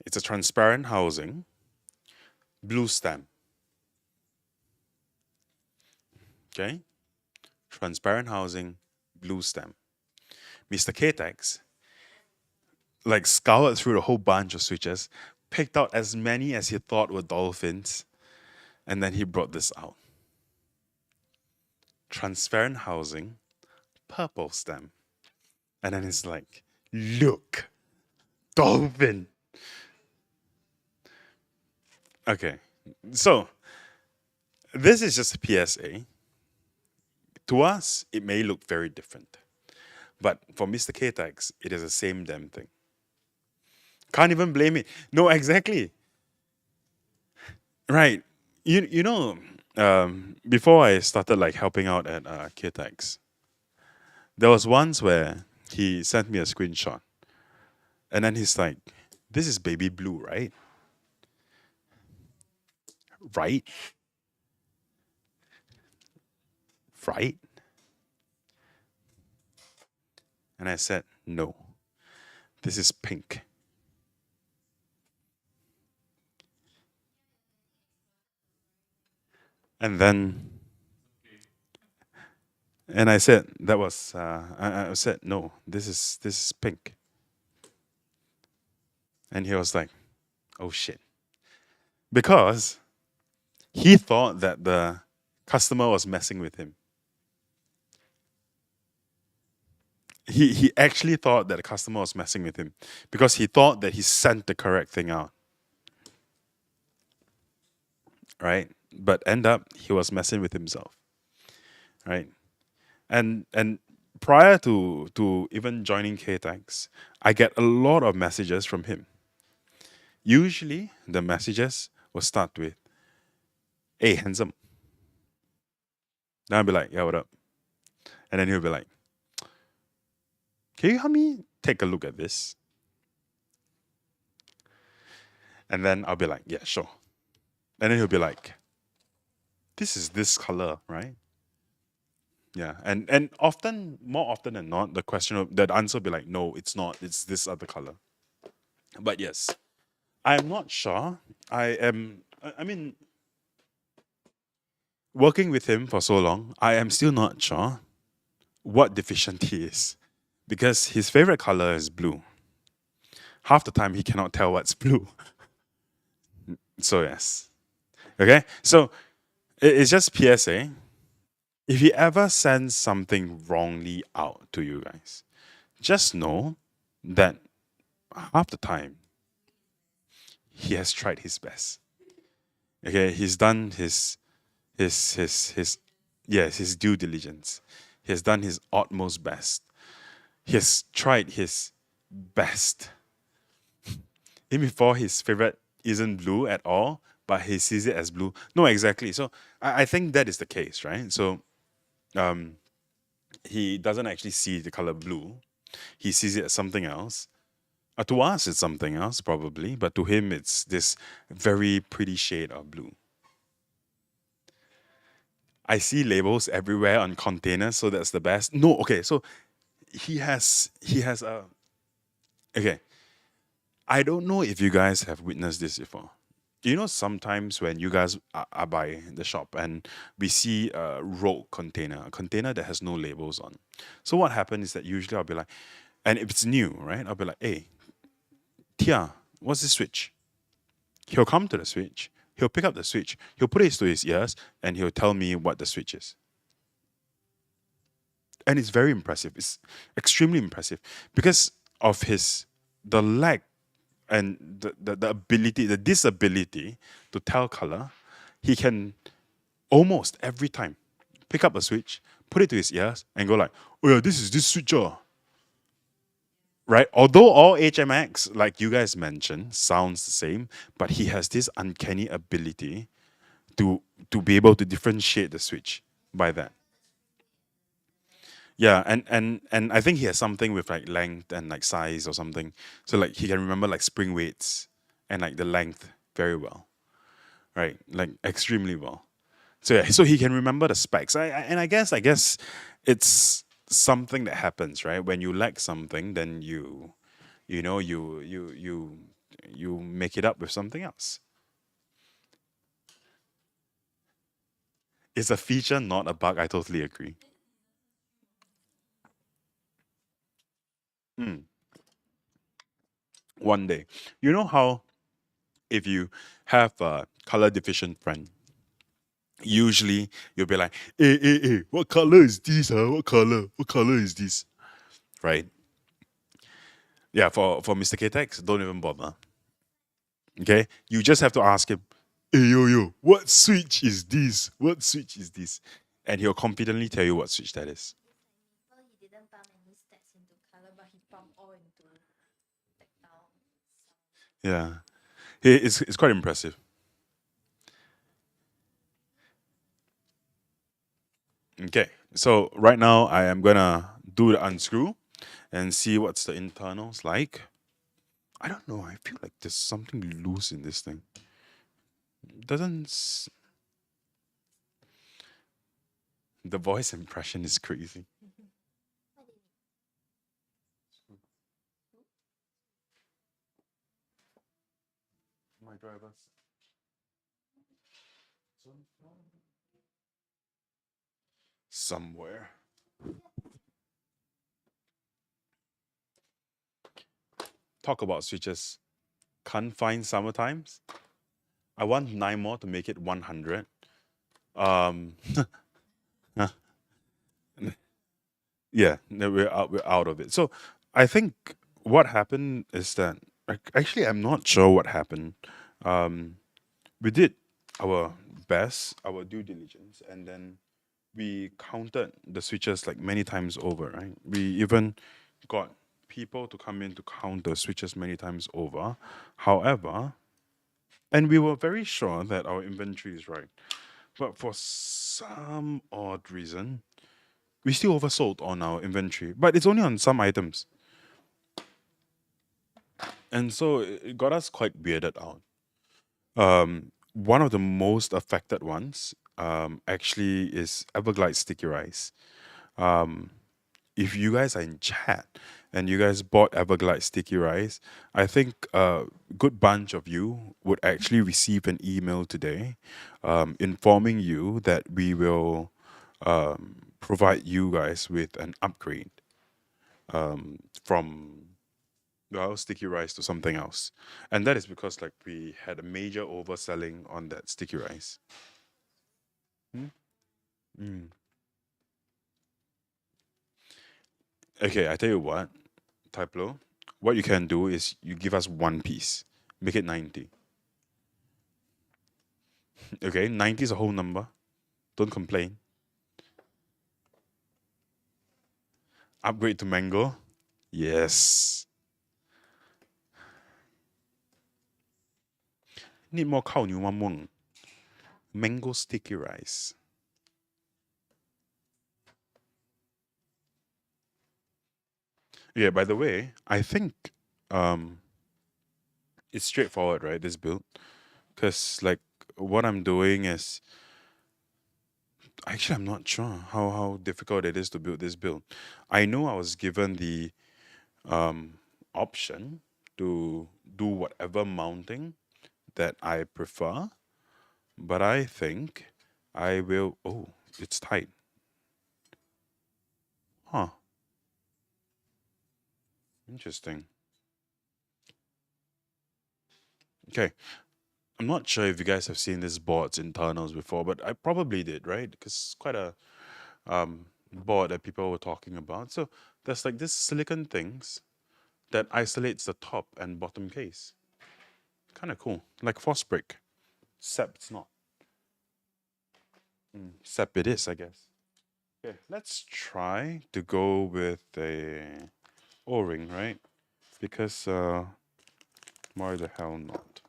It's a transparent housing, blue stem. Okay? Transparent housing, blue stem. Mr. Ktechs like scoured through a whole bunch of switches, picked out as many as he thought were dolphins, and then he brought this out. Transparent housing, purple stem. And then it's like, look, dolphin. Okay, so this is just a PSA. To us, it may look very different. But for Mr. Ktechs, it is the same damn thing. Can't even blame it. No, exactly. Right. Before I started like helping out at Ktechs, there was once where he sent me a screenshot, and then he's like, "This is baby blue, right? Right? Right?" And I said, "No, this is pink." And then, and I said, "That was." I said, "No, this is pink." And he was like, "Oh shit," because he thought that the customer was messing with him. he actually thought that the customer was messing with him because he thought that he sent the correct thing out, right? But end up he was messing with himself, right? And prior to even joining ktechs, I get a lot of messages from him. Usually the messages will start with, "Hey, handsome." Then I'll be like, "Yeah, what up?" And then he'll be like, "Can you help me take a look at this?" And then I'll be like, "Yeah, sure." And then he'll be like, "This is this color, right?" Yeah, and often, more often than not, the answer will be like, "No, it's not. It's this other color." But yes, I'm not sure. I mean, working with him for so long, I am still not sure what deficient he is because his favorite color is blue. Half the time, he cannot tell what's blue. So yes, okay. So it's just PSA. If he ever sends something wrongly out to you guys, just know that half the time he has tried his best. Okay, he's done his yes, his due diligence. He has done his utmost best. He has tried his best. Even before his favorite isn't blue at all, but he sees it as blue. No, exactly. So I think that is the case, right? So um he doesn't actually see the color blue. He sees it as something else. To us, it's something else, probably, but to him, it's this very pretty shade of blue. I see labels everywhere on containers, so that's the best. No, okay, so he has a okay. I don't know if you guys have witnessed this before. You know, sometimes when you guys are by the shop and we see a rogue container, a container that has no labels on. So what happens is that usually I'll be like, and if it's new, right? I'll be like, "Hey, Tia, what's this switch?" He'll come to the switch. He'll pick up the switch. He'll put it to his ears, and he'll tell me what the switch is. And it's very impressive. It's extremely impressive because of his the lack and the ability, the disability to tell color. He can almost every time pick up a switch, put it to his ears, and go like, "Oh yeah, this is this switch, right?" Although all HMX, like you guys mentioned, sounds the same, but he has this uncanny ability to be able to differentiate the switch by that. Yeah, and I think he has something with like length and like size or something. So like he can remember like spring weights and like the length very well, right? Like extremely well. So yeah, so he can remember the specs. And I guess it's something that happens, right? When you lack something, then you know you make it up with something else. It's a feature, not a bug. I totally agree. Mm, one day, you know how if you have a color deficient friend, usually you'll be like, hey, what color is this? Huh? What color? What color is this? Right? Yeah, for Mr. Ktex, don't even bother. Okay? You just have to ask him, "Hey, yo, what switch is this? What switch is this?" And he'll confidently tell you what switch that is. He didn't pump any stats into color, but he pumped all into tactile. Yeah. It's quite impressive. Okay. So right now I am gonna do the unscrew and see what's the internals like. I don't know. I feel like there's something loose in this thing. Doesn't the voice impression is crazy. My drivers. Somewhere. Talk about switches. Can't find summertimes. I want 9 more to make it 100. Um, Yeah, no, we're out of it. So I think what happened is that actually I'm not sure what happened. Um, we did our best, our due diligence, and then we counted the switches like many times over, right? We even got people to come in to count the switches many times over. However, and we were very sure that our inventory is right. But for some odd reason, we still oversold on our inventory. But it's only on some items. And so it got us quite weirded out. One of the most affected ones actually is Everglide sticky rice. If you guys are in chat and you guys bought Everglide sticky rice, I think a good bunch of you would actually receive an email today informing you that we will provide you guys with an upgrade from well sticky rice to something else, and that is because like we had a major overselling on that sticky rice. Hmm? Mm. Okay, I tell you what, Typlo, what you can do is you give us one piece, make it 90. Okay, 90 is a whole number. Don't complain. Upgrade to mango. Yes. Need more cow new mamong. Mango sticky rice. Yeah, by the way, I think um it's straightforward, right? This build. Because like what I'm doing is actually I'm not sure how difficult it is to build this build. I know I was given the option to do whatever mounting that I prefer, but I think I will. Oh, it's tight. Huh. Interesting. Okay. I'm not sure if you guys have seen this board's internals before, but I probably did, right? Because it's quite a board that people were talking about. So there's like this silicon things that isolates the top and bottom case. Kind of cool. Like force break. Except it's not. Except it is, I guess. Okay, let's try to go with a O-ring, right? Because why the hell not?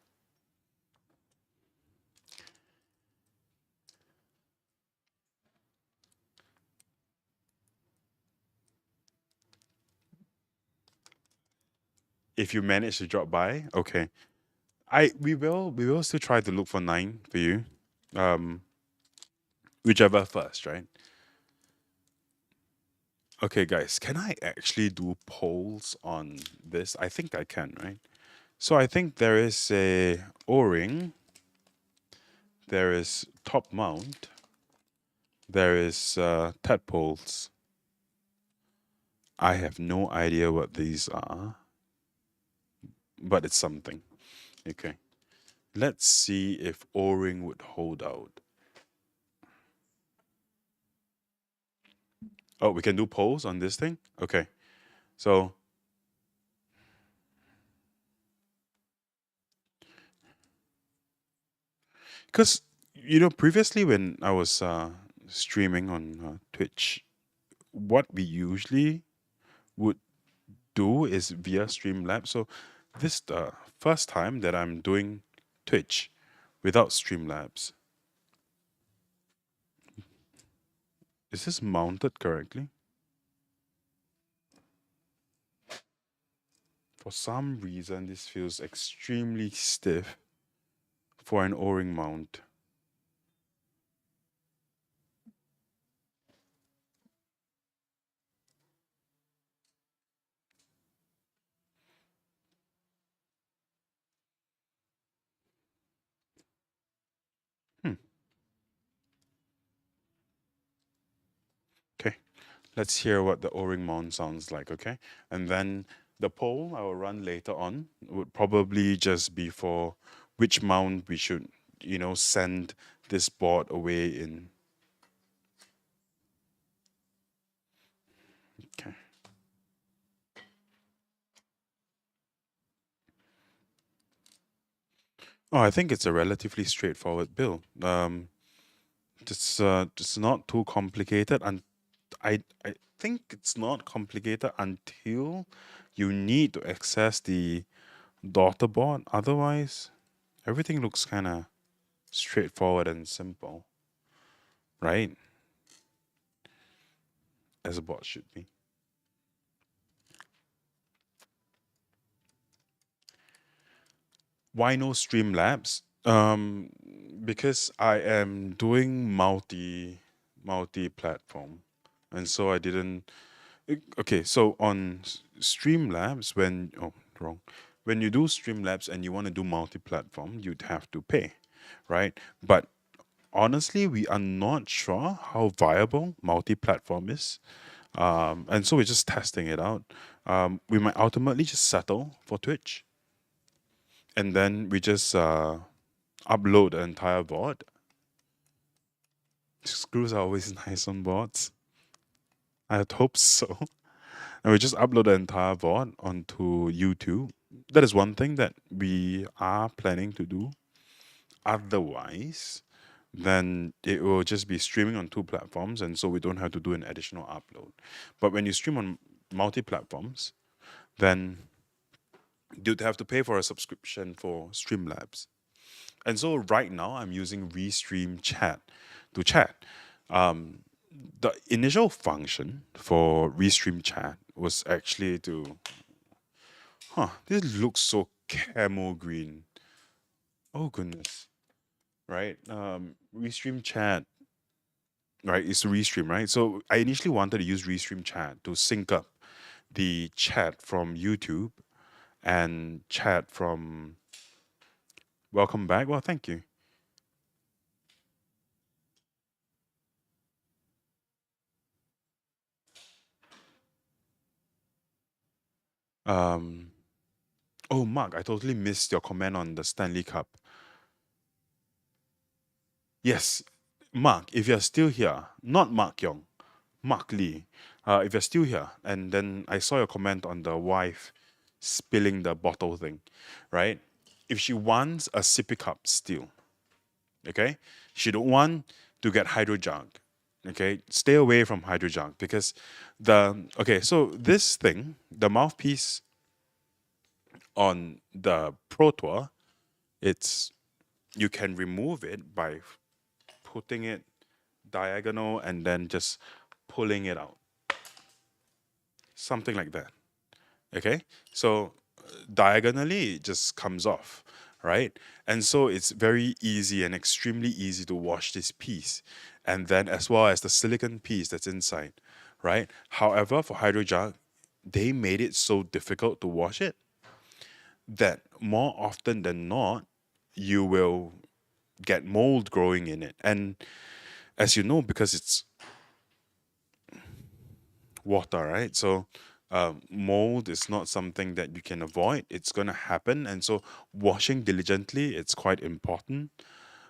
If you manage to drop by, okay. We will still try to look for 9 for you. Um whichever first, right? Okay guys, can I actually do polls on this? I think I can, right? So I think there is a O-ring, there is top mount, there is tadpoles. I have no idea what these are, but it's something. Okay. Let's see if O-ring would hold out. Oh, we can do polls on this thing? Okay. So, because, previously when I was streaming on Twitch, what we usually would do is via Streamlabs. So, this the first time that I'm doing Twitch without Streamlabs. Is this mounted correctly? For some reason, this feels extremely stiff for an O-ring mount. Hmm. Okay. Let's hear what the O-ring mount sounds like, okay? And then the poll I will run later on would probably just be for which mount we should, send this board away in. Oh, I think it's a relatively straightforward build. It's not too complicated, and I think it's not complicated until you need to access the daughter board. Otherwise, everything looks kind of straightforward and simple, right? As a bot should be. Why no Streamlabs? Because I am doing multi platform, and so I didn't. Okay, so on Streamlabs, when you do Streamlabs and you want to do multi platform, you'd have to pay, right? But honestly, we are not sure how viable multi platform is. And so we're just testing it out. We might ultimately just settle for Twitch, and then we just upload the entire board. Screws are always nice on boards. I had hoped so. And we just upload the entire board onto YouTube. That is one thing that we are planning to do. Otherwise, then it will just be streaming on two platforms, and so we don't have to do an additional upload. But when you stream on multi platforms, then you'd have to pay for a subscription for Streamlabs. And so right now, I'm using Restream Chat to chat. Um, the initial function for Restream Chat was actually to, this looks so camo green. Oh goodness, right? Restream Chat, right? It's Restream, right? So I initially wanted to use Restream Chat to sync up the chat from YouTube and chat from. Welcome back. Well, thank you. Um, oh, Mark, I totally missed your comment on the Stanley Cup. Yes, Mark, if you're still here, not Mark Yong, Mark Lee, if you're still here, and then I saw your comment on the wife spilling the bottle thing, right? If she wants a sippy cup still, okay, she don't want to get hydro jug, okay, stay away from hydro jug because so this thing, the mouthpiece on the Pro Tour, it's you can remove it by putting it diagonal and then just pulling it out. Something like that. Okay? So diagonally, it just comes off, right? And so it's very easy and extremely easy to wash this piece. And then as well as the silicon piece that's inside, right? However, for hydrogel, they made it so difficult to wash it that more often than not, you will get mold growing in it. And as you know, because it's water, right? So mold is not something that you can avoid. It's going to happen. And so washing diligently, it's quite important.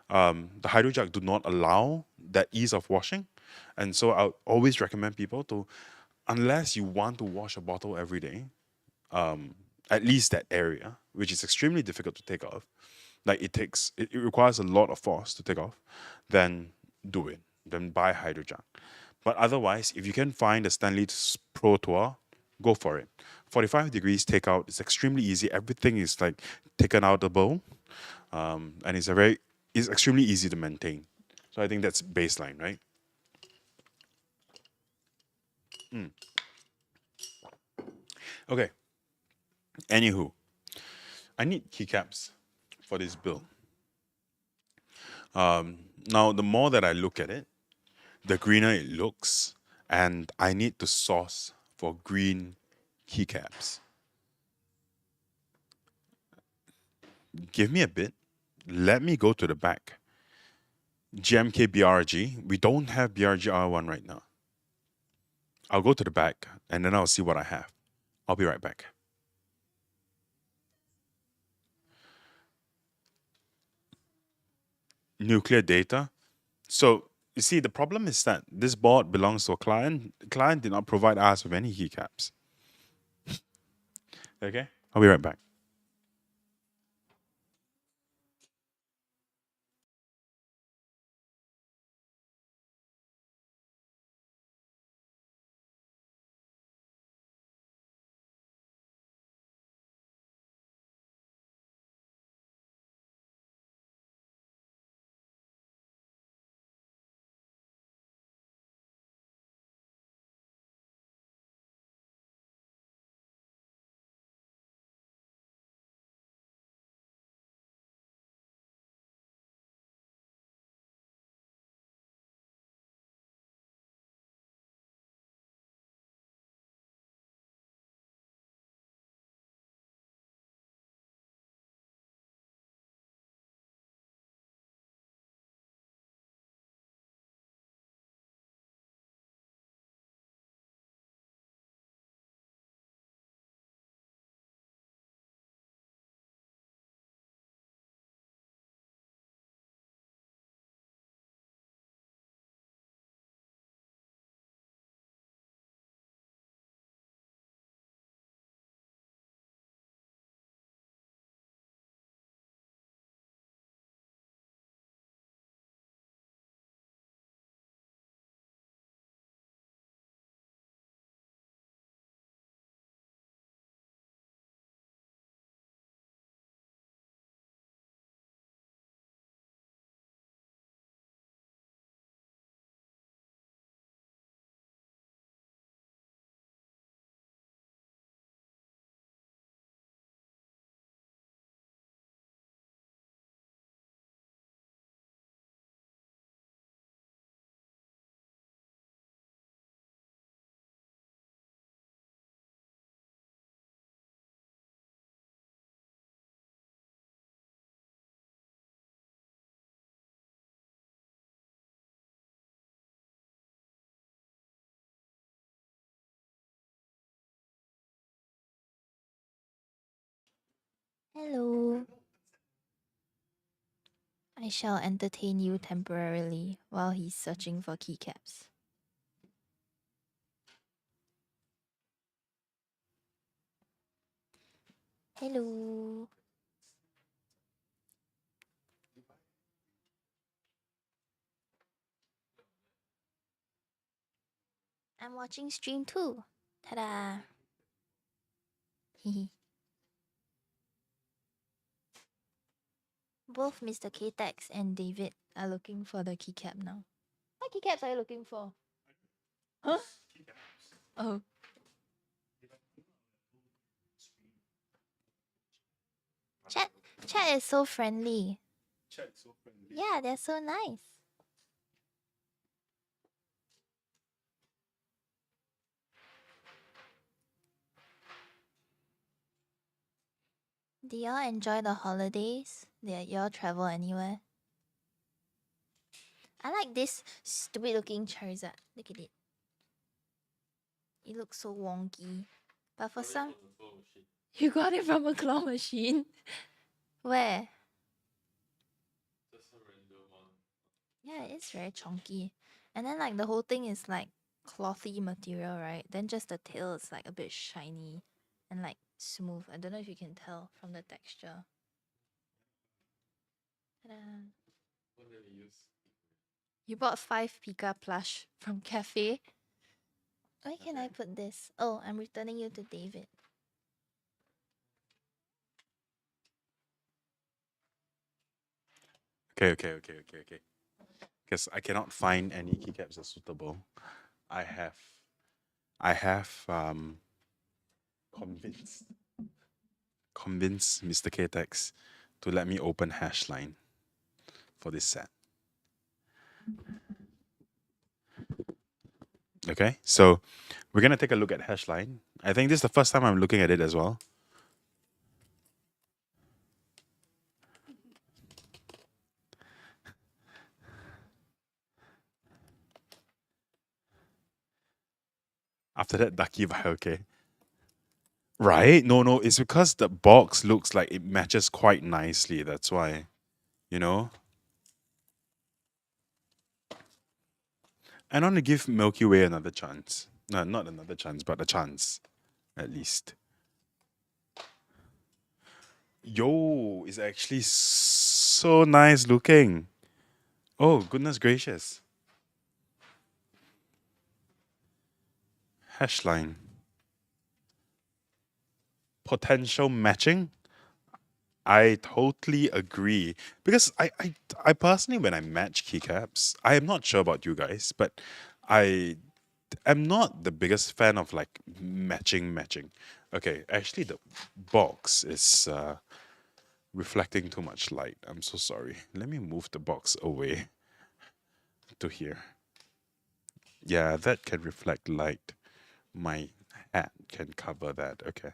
The hydrojug do not allow that ease of washing. And so I always recommend people to, unless you want to wash a bottle every day, at least that area, which is extremely difficult to take off, like it requires a lot of force to take off, then do it. Then buy hydrojug. But otherwise, if you can find a Stanley Pro Tour, go for it. 45 degrees takeout is extremely easy. Everything is like taken out the bowl, and it's extremely easy to maintain. So I think that's baseline, right? Okay. Anywho, I need keycaps for this build. Now, the more that I look at it, the greener it looks, and I need to source for green keycaps. Give me a bit. Let me go to the back. GMK BRG. We don't have BRG R1 right now. I'll go to the back and then I'll see what I have. I'll be right back. Nuclear data. So you see, the problem is that this board belongs to a client. The client did not provide us with any keycaps. Okay, I'll be right back. Hello. I shall entertain you temporarily while he's searching for keycaps. Hello. I'm watching stream too. Ta-da. Hehe. Both Mr. Ktechs and David are looking for the keycap now. What keycaps are you looking for? Huh? Oh. Chat is so friendly. Chat is so friendly. Yeah, they're so nice. Do y'all enjoy the holidays? Did y'all travel anywhere? I like this stupid looking Charizard. Look at it. It looks so wonky. But for some... You got it from a claw machine? Where? Just a random one. Yeah, it's very chunky. And then like the whole thing is like clothy material, right? Then just the tail is like a bit shiny and like smooth. I don't know if you can tell from the texture. Ta-da. What did we use? You bought 5 Pika plush from Cafe. Where can I put this? Oh, I'm returning you to David. Okay. Because I cannot find any keycaps that's suitable. I have convinced Mr. Ktechs to let me open Hashline for this set. Okay, so we're gonna take a look at Hashline. I think this is the first time I'm looking at it as well. After that, Ducky vibe, okay. Right? No, it's because the box looks like it matches quite nicely. That's why, you know. And I want to give Milky Way another chance. No, not another chance, but a chance, at least. Yo, it's actually so nice looking. Oh, goodness gracious. Hashline. Potential matching? I totally agree. Because I personally, when I match keycaps, I am not sure about you guys, but I am not the biggest fan of like matching. Okay, actually, the box is reflecting too much light. I'm so sorry. Let me move the box away to here. Yeah, that can reflect light. My hat can cover that. Okay.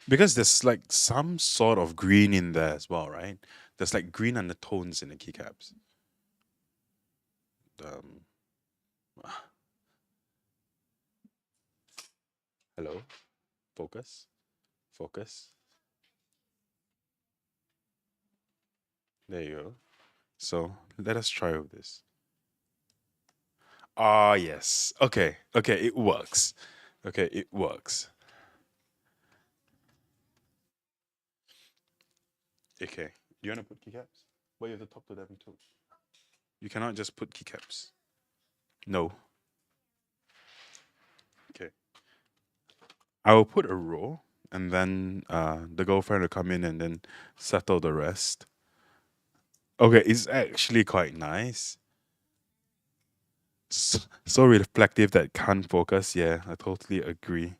Because there's like some sort of green in there as well, right? There's like green undertones in the keycaps. Um, hello? Focus? Focus? There you go. So let us try with this. Ah, yes. Okay, it works. Okay, it works. Okay, do you want to put keycaps? Well, you have to talk to them too. You cannot just put keycaps. No. Okay. I will put a row, and then the girlfriend will come in and then settle the rest. Okay, it's actually quite nice. So reflective that can't focus. Yeah, I totally agree.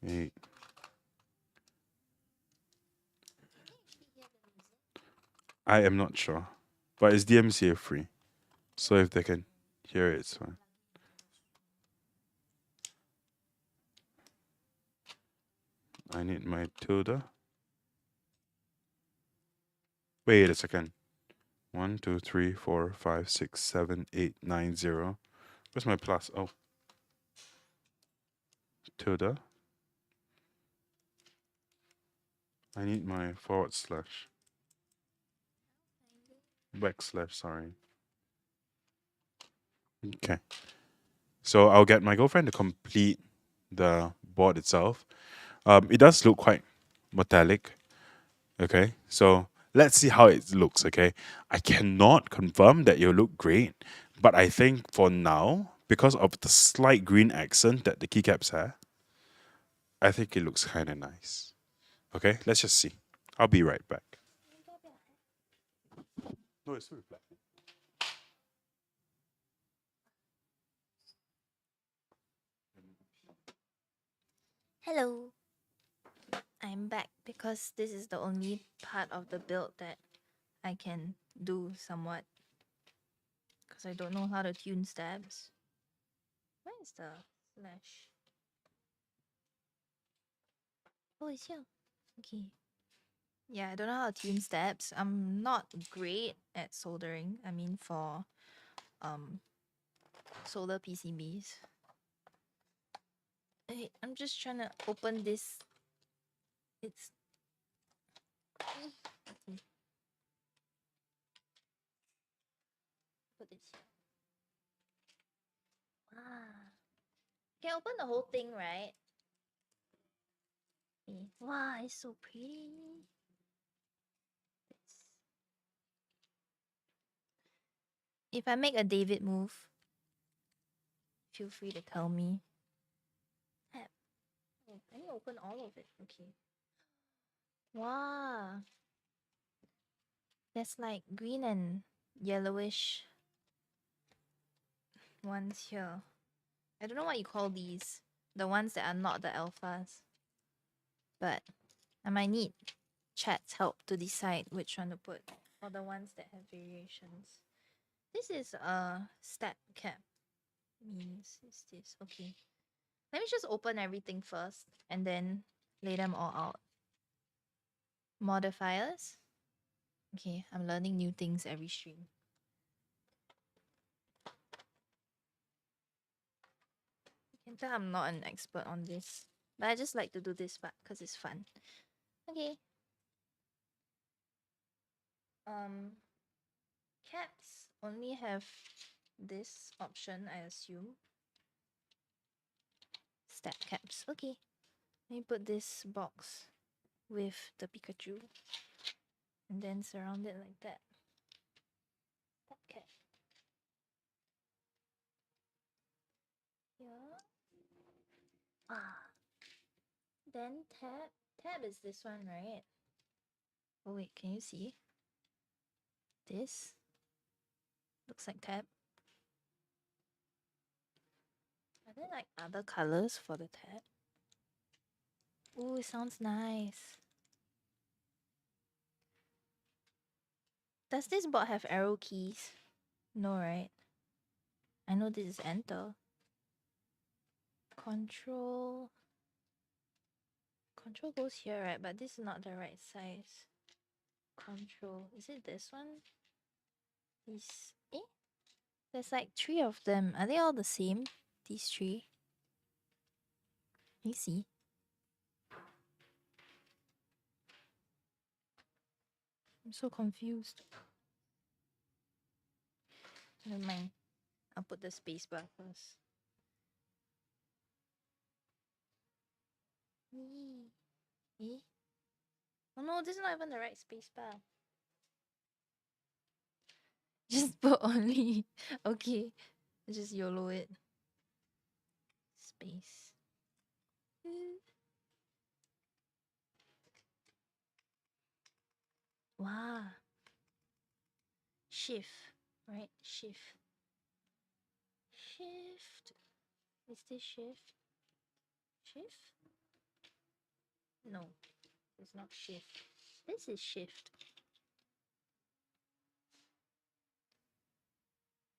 Eh, I am not sure, but it's DMCA free, so if they can hear it, it's fine. I need my tilde. Wait a second. 1, 2, 3, 4, 5, 6, 7, 8, 9, 0. Where's my plus? Oh. Tilde. I need my forward slash. Backslash, sorry. Okay. So I'll get my girlfriend to complete the board itself. It does look quite metallic. Okay. So let's see how it looks. Okay. I cannot confirm that it'll look great, but I think for now, because of the slight green accent that the keycaps have, I think it looks kind of nice. Okay. Let's just see. I'll be right back. No, it's still black. Hello. I'm back because this is the only part of the build that I can do somewhat. Because I don't know how to tune stabs. Where is the slash? Oh, it's here. Okay. Yeah, I don't know how to tune stabs. I'm not great at soldering. I mean, for solder PCBs. Hey, I'm just trying to open this. It's okay. Put this here. Ah. Can open the whole thing, right? Okay. Wow, it's so pretty. If I make a David move, feel free to tell me. Oh, I need to open all of it. Okay. Wow. There's like green and yellowish ones here. I don't know what you call these. The ones that are not the alphas. But I might need chat's help to decide which one to put. Or the ones that have variations. This is a stat cap. Means is this. Okay. Let me just open everything first and then lay them all out. Modifiers. Okay, I'm learning new things every stream. You can tell I'm not an expert on this, but I just like to do this part because it's fun. Okay. Caps only have this option, I assume. Stat caps. Okay. Let me put this box with the Pikachu and then surround it like that. Stat cap. Yeah. Ah. Then tab. Tab is this one, right? Oh wait, can you see? This looks like tab. Are there like other colors for the tab? Ooh, it sounds nice. Does this bot have arrow keys? No, right? I know this is enter. Control. Control goes here, right? But this is not the right size. Control. Is it this one? These. Eh? There's like 3 of them. Are they all the same? These 3? Can you see? I'm so confused. Never mind. I'll put the spacebar first. Eh? Oh no, this is not even the right spacebar. Just put only. Okay. Just YOLO it. Space. Wow. Shift. Right? Shift. Shift. Is this shift? Shift? No. It's not shift. This is shift.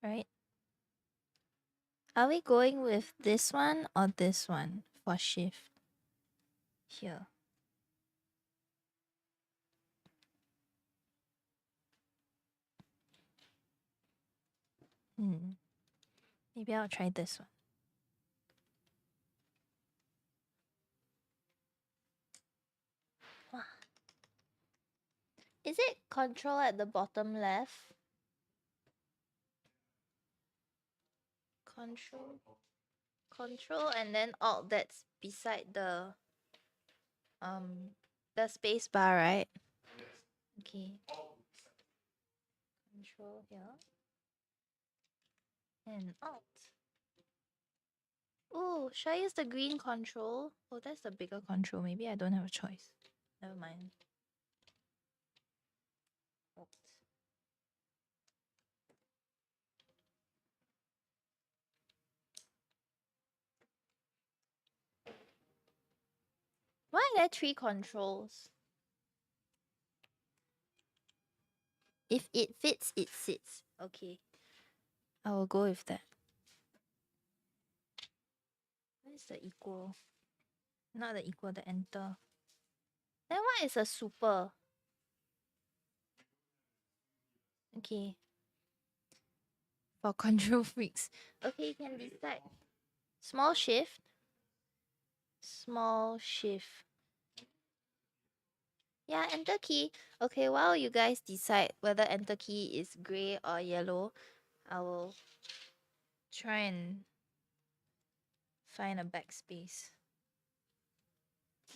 Right? Are we going with this one or this one for shift? Here. Maybe I'll try this one. Wow. Is it control at the bottom left? Control and then alt that's beside the space bar, right? Okay. Control here. And alt. Oh, should I use the green control? Oh, that's the bigger control. Maybe I don't have a choice. Never mind. Alt. Why are there 3 controls? If it fits, it sits. Okay. I will go with that. Where's the equal? Not the equal, the enter. Then what is a super? Okay. For control freaks. Okay, you can decide. Small shift. Small shift. Yeah, enter key. Okay, while you guys decide whether enter key is grey or yellow, I will try and find a backspace.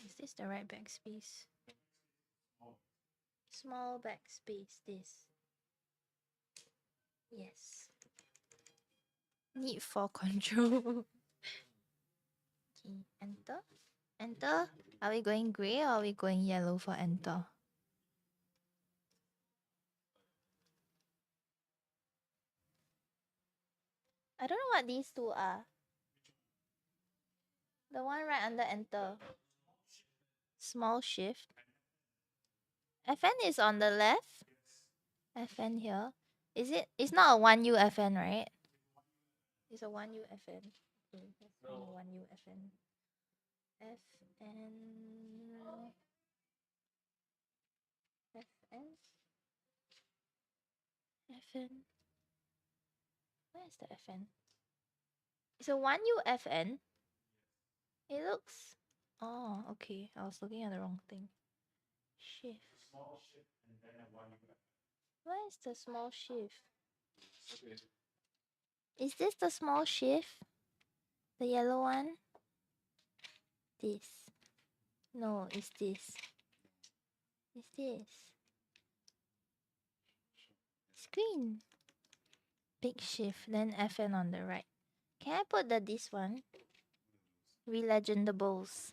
Is this the right backspace? Small backspace, this. Yes. Need for control. Okay, enter. Enter. Are we going grey or are we going yellow for enter? I don't know what these two are. The one right under enter. Small shift. FN is on the left. FN here. Is it? It's not a 1U FN, right? It's a 1U FN. Okay, let's find a 1U FN. FN. FN. FN. Where's the FN? It's a 1U FN. It looks. Oh, okay. I was looking at the wrong thing. Shift. Where is the small shift? Is this the small shift? The yellow one? This. No, it's this. It's this. Screen. Big shift, then FN on the right. Can I put this one? Relegendables.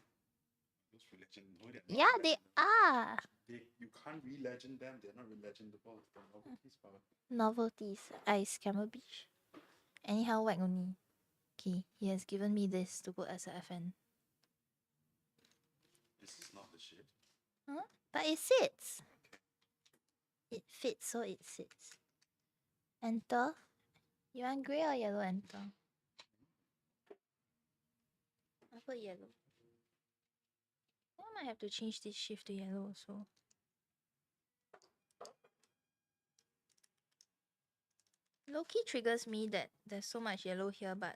Yeah, they are. You can't re-legend them. They're not re-legendable. They're novelties, power. Novelties. Ice Camel Beach. Anyhow, whack only. Okay, he has given me this to put as a FN. This is not the shit. Huh? But it sits. It fits, so it sits. Enter. You want grey or yellow enter? I put yellow. I might have to change this shift to yellow also. Low-key triggers me that there's so much yellow here, but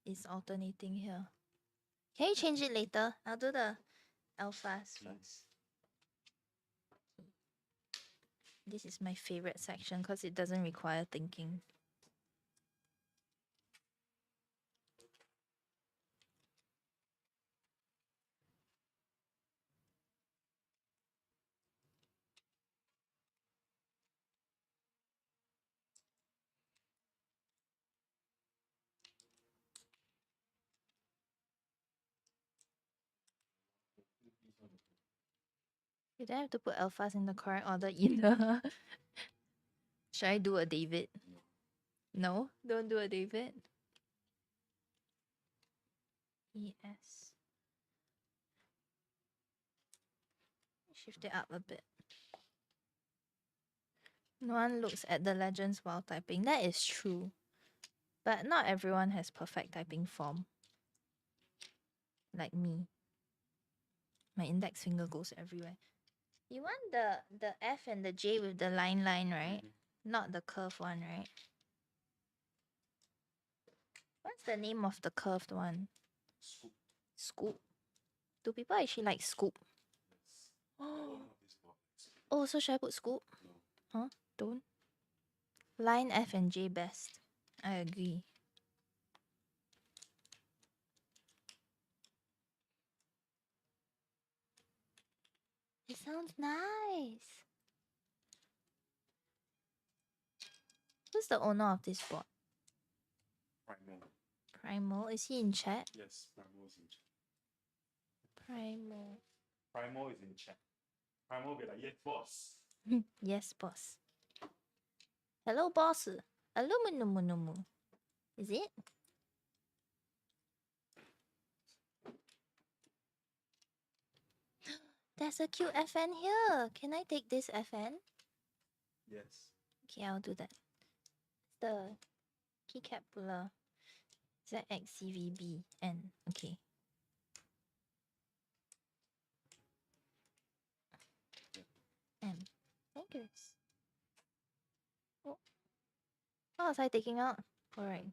it's alternating here. Can you change it later? I'll do the alphas first. This is my favorite section because it doesn't require thinking. You don't have to put alphas in the correct order either. Should I do a David? No, don't do a David. ES. Shift it up a bit. No one looks at the legends while typing. That is true. But not everyone has perfect typing form. Like me. My index finger goes everywhere. You want the F and the J with the line, right? Not the curve one, right? What's the name of the curved one? Scoop. Scoop. Do people actually like scoop? Yes. The owner of this box. Oh, so should I put scoop? No. Huh? Don't. Line F and J best. I agree. It sounds nice. Who's the owner of this board? Primal. Primal. Is he in chat? Yes, Primal is in chat. Primal. Primal is in chat. Primal will be like, yes, boss. Yes, boss. Hello, boss. Aluminum. Is it? There's a cute FN here. Can I take this FN? Yes. Okay, I'll do that. The keycap puller. ZXCVBN. Okay. M. Fingers. Oh. What was I taking out? Alright.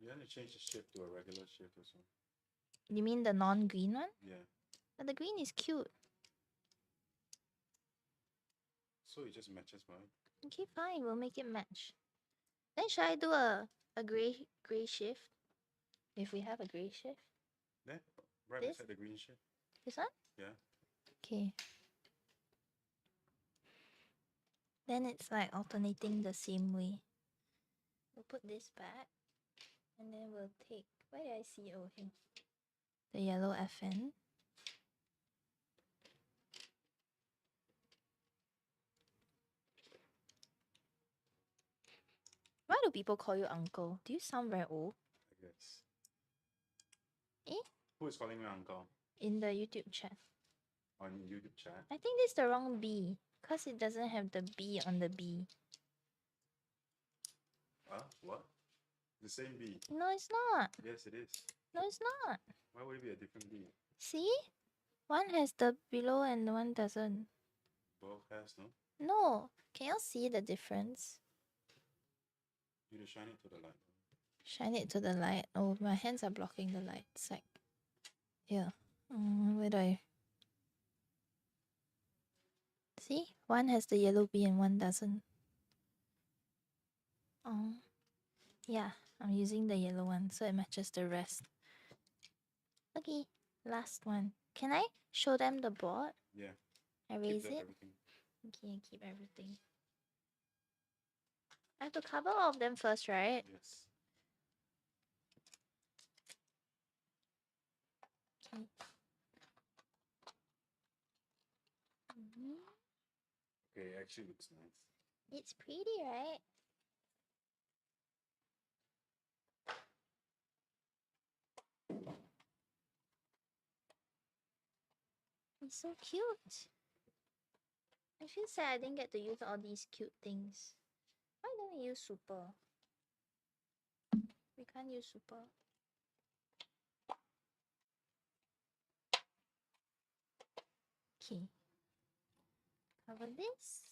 You want to change the shift to a regular shift or something? You mean the non-green one? Yeah. But the green is cute. So it just matches mine. Okay, fine. We'll make it match. Then should I do a gray shift? If we have a gray shift? There, right This? beside the green shift. This one? Yeah. Okay. Then it's like alternating the same way. We'll put this back. And then we'll take... Where did I see? Oh, here. The yellow FN. Why do people call you uncle? Do you sound very old? I guess. Eh? Who is calling me uncle In the YouTube chat. on YouTube chat? I think this is the wrong B. Because it doesn't have the B on the B. What? The same B. No, it's not. Yes, it is. No, it's not. Why would it be a different B? See? One has the below and one doesn't. Both has, no? No. Can you see the difference? You need to shine it to the light. Shine it to the light. Oh, my hands are blocking the light. It's like here. Where do I? See? One has the yellow B and one doesn't. Oh. Yeah, I'm using the yellow one so it matches the rest. Okay, last one. Can I show them the board? Yeah. I Keep raise that it? everything. Okay, keep everything. I have to cover all of them first, right? Yes. Okay. Mhm. Okay, it actually looks nice. It's pretty, right? It's so cute. I feel sad I didn't get to use all these cute things. Why don't we use super? We can't use super. Okay. Cover this.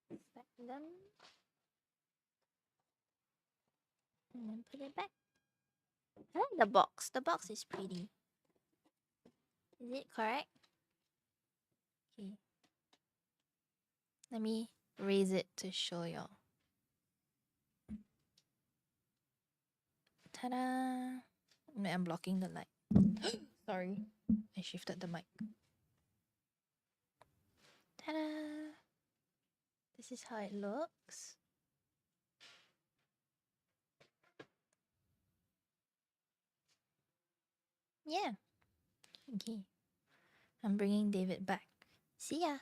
Stack them. And then put it back. I like the box. The box is pretty. Is it correct? Okay. Let me raise it to show y'all. Ta-da! I'm blocking the light. Sorry. I shifted the mic. Ta-da! This is how it looks. Yeah. Okay. I'm bringing David back. See ya.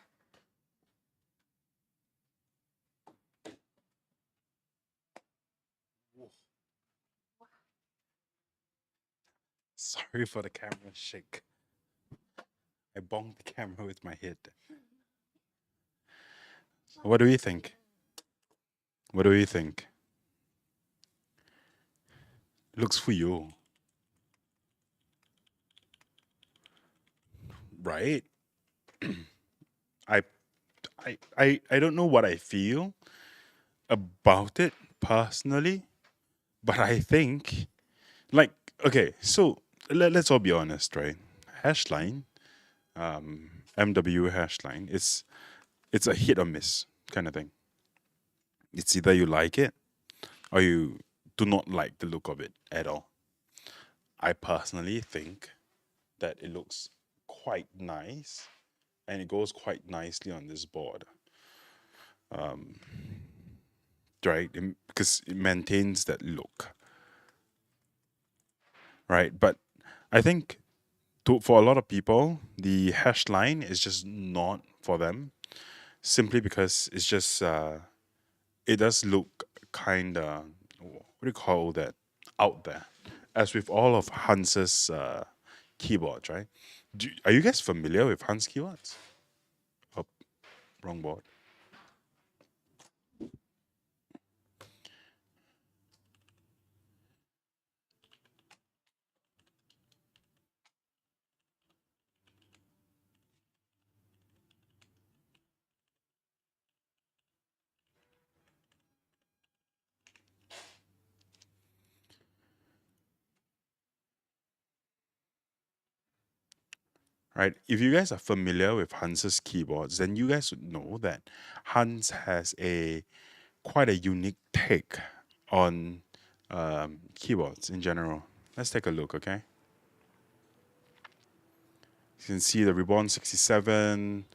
Whoa. Sorry for the camera shake. I bonged the camera with my head. What do you think? What do you think? Looks for you. Right? I don't know what I feel about it personally, But I think, like, okay, so let's all be honest, right? Hashline, MW hashline, it's a hit or miss kind of thing. It's either you like it or you do not like the look of it at all. I personally think that it looks quite nice and it goes quite nicely on this board. Right? Because it maintains that look, right? But I think for a lot of people, the hash line is just not for them, simply because it's just it does look kind of, what do you call that, out there. As with all of Hans's keyboards, right? Are you guys familiar with Hans keyboards? Oh, wrong board. Right? If you guys are familiar with Hans's keyboards, then you guys would know that Hans has a quite a unique take on keyboards in general. Let's take a look, okay? You can see the Reborn 67,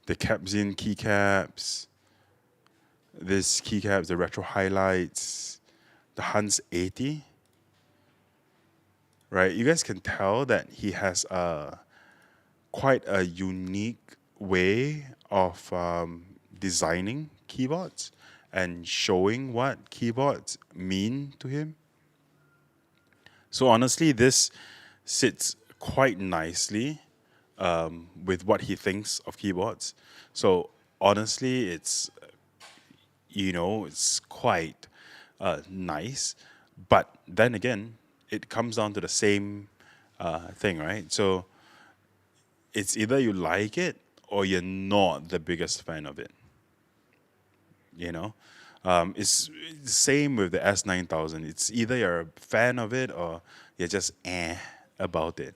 the Capzin keycaps, this keycaps, the retro highlights, the Hans 80. Right? You guys can tell that he has a quite a unique way of designing keyboards and showing what keyboards mean to him. So honestly, this sits quite nicely with what he thinks of keyboards. So honestly, it's quite nice. But then again, it comes down to the same thing, right? So it's either you like it or you're not the biggest fan of it. You know, it's same with the S9000. It's either you're a fan of it or you're just about it.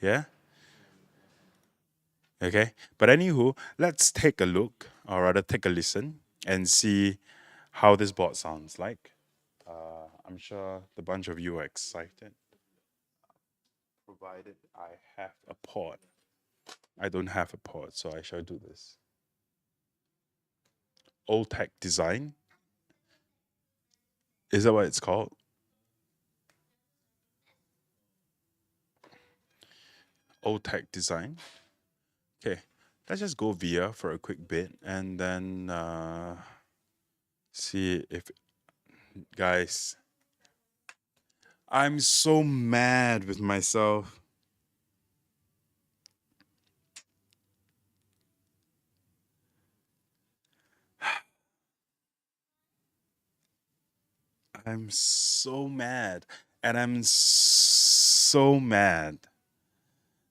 Yeah. Okay. But anywho, let's take a look, or rather take a listen, and see how this board sounds like. I'm sure the bunch of you are excited. Provided I have a port. I don't have a port, so I shall do this. Old Tech Design. Is that what it's called? Old Tech Design. Okay, let's just go via for a quick bit and then see if, guys, I'm so mad with myself. I'm so mad. And I'm so mad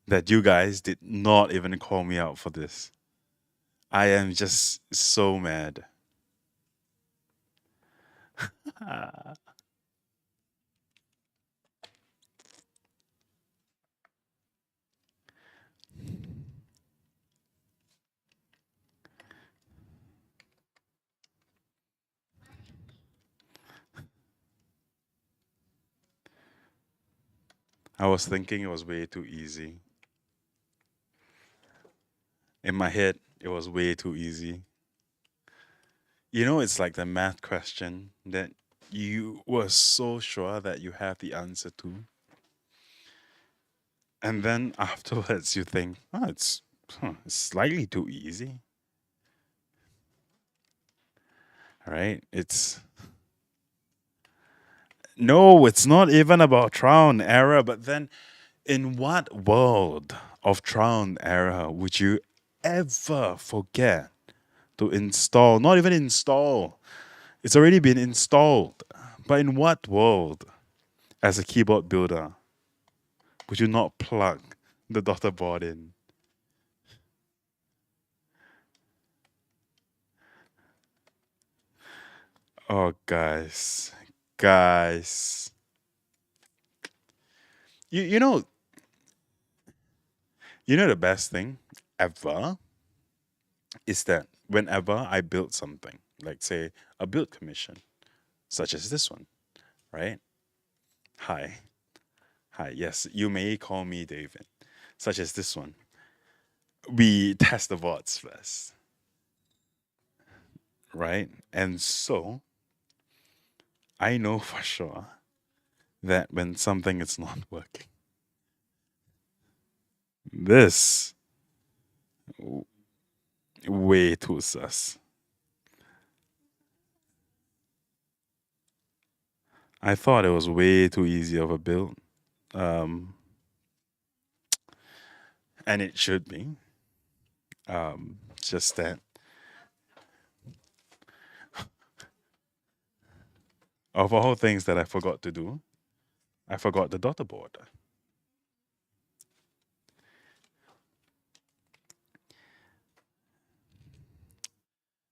that you guys did not even call me out for this. I am just so mad. I was thinking it was way too easy. In my head, it was way too easy. You know, it's like the math question that you were so sure that you have the answer to. And then afterwards, you think, oh, it's slightly too easy. Right? No, it's not even about trial and error. But then, in what world of trial and error would you ever forget to install? Not even install. It's already been installed. But in what world, as a keyboard builder, would you not plug the daughter board in? Oh, guys. Guys, you know the best thing ever is that whenever I build something, like say a build commission, such as this one, right? Hi. Hi, yes, you may call me David, such as this one. We test the bots first, right? And so I know for sure that when something is not working, this w- way too sus. I thought it was way too easy of a build. Um, and it should be. Just that of all things that I forgot to do, I forgot the daughter board.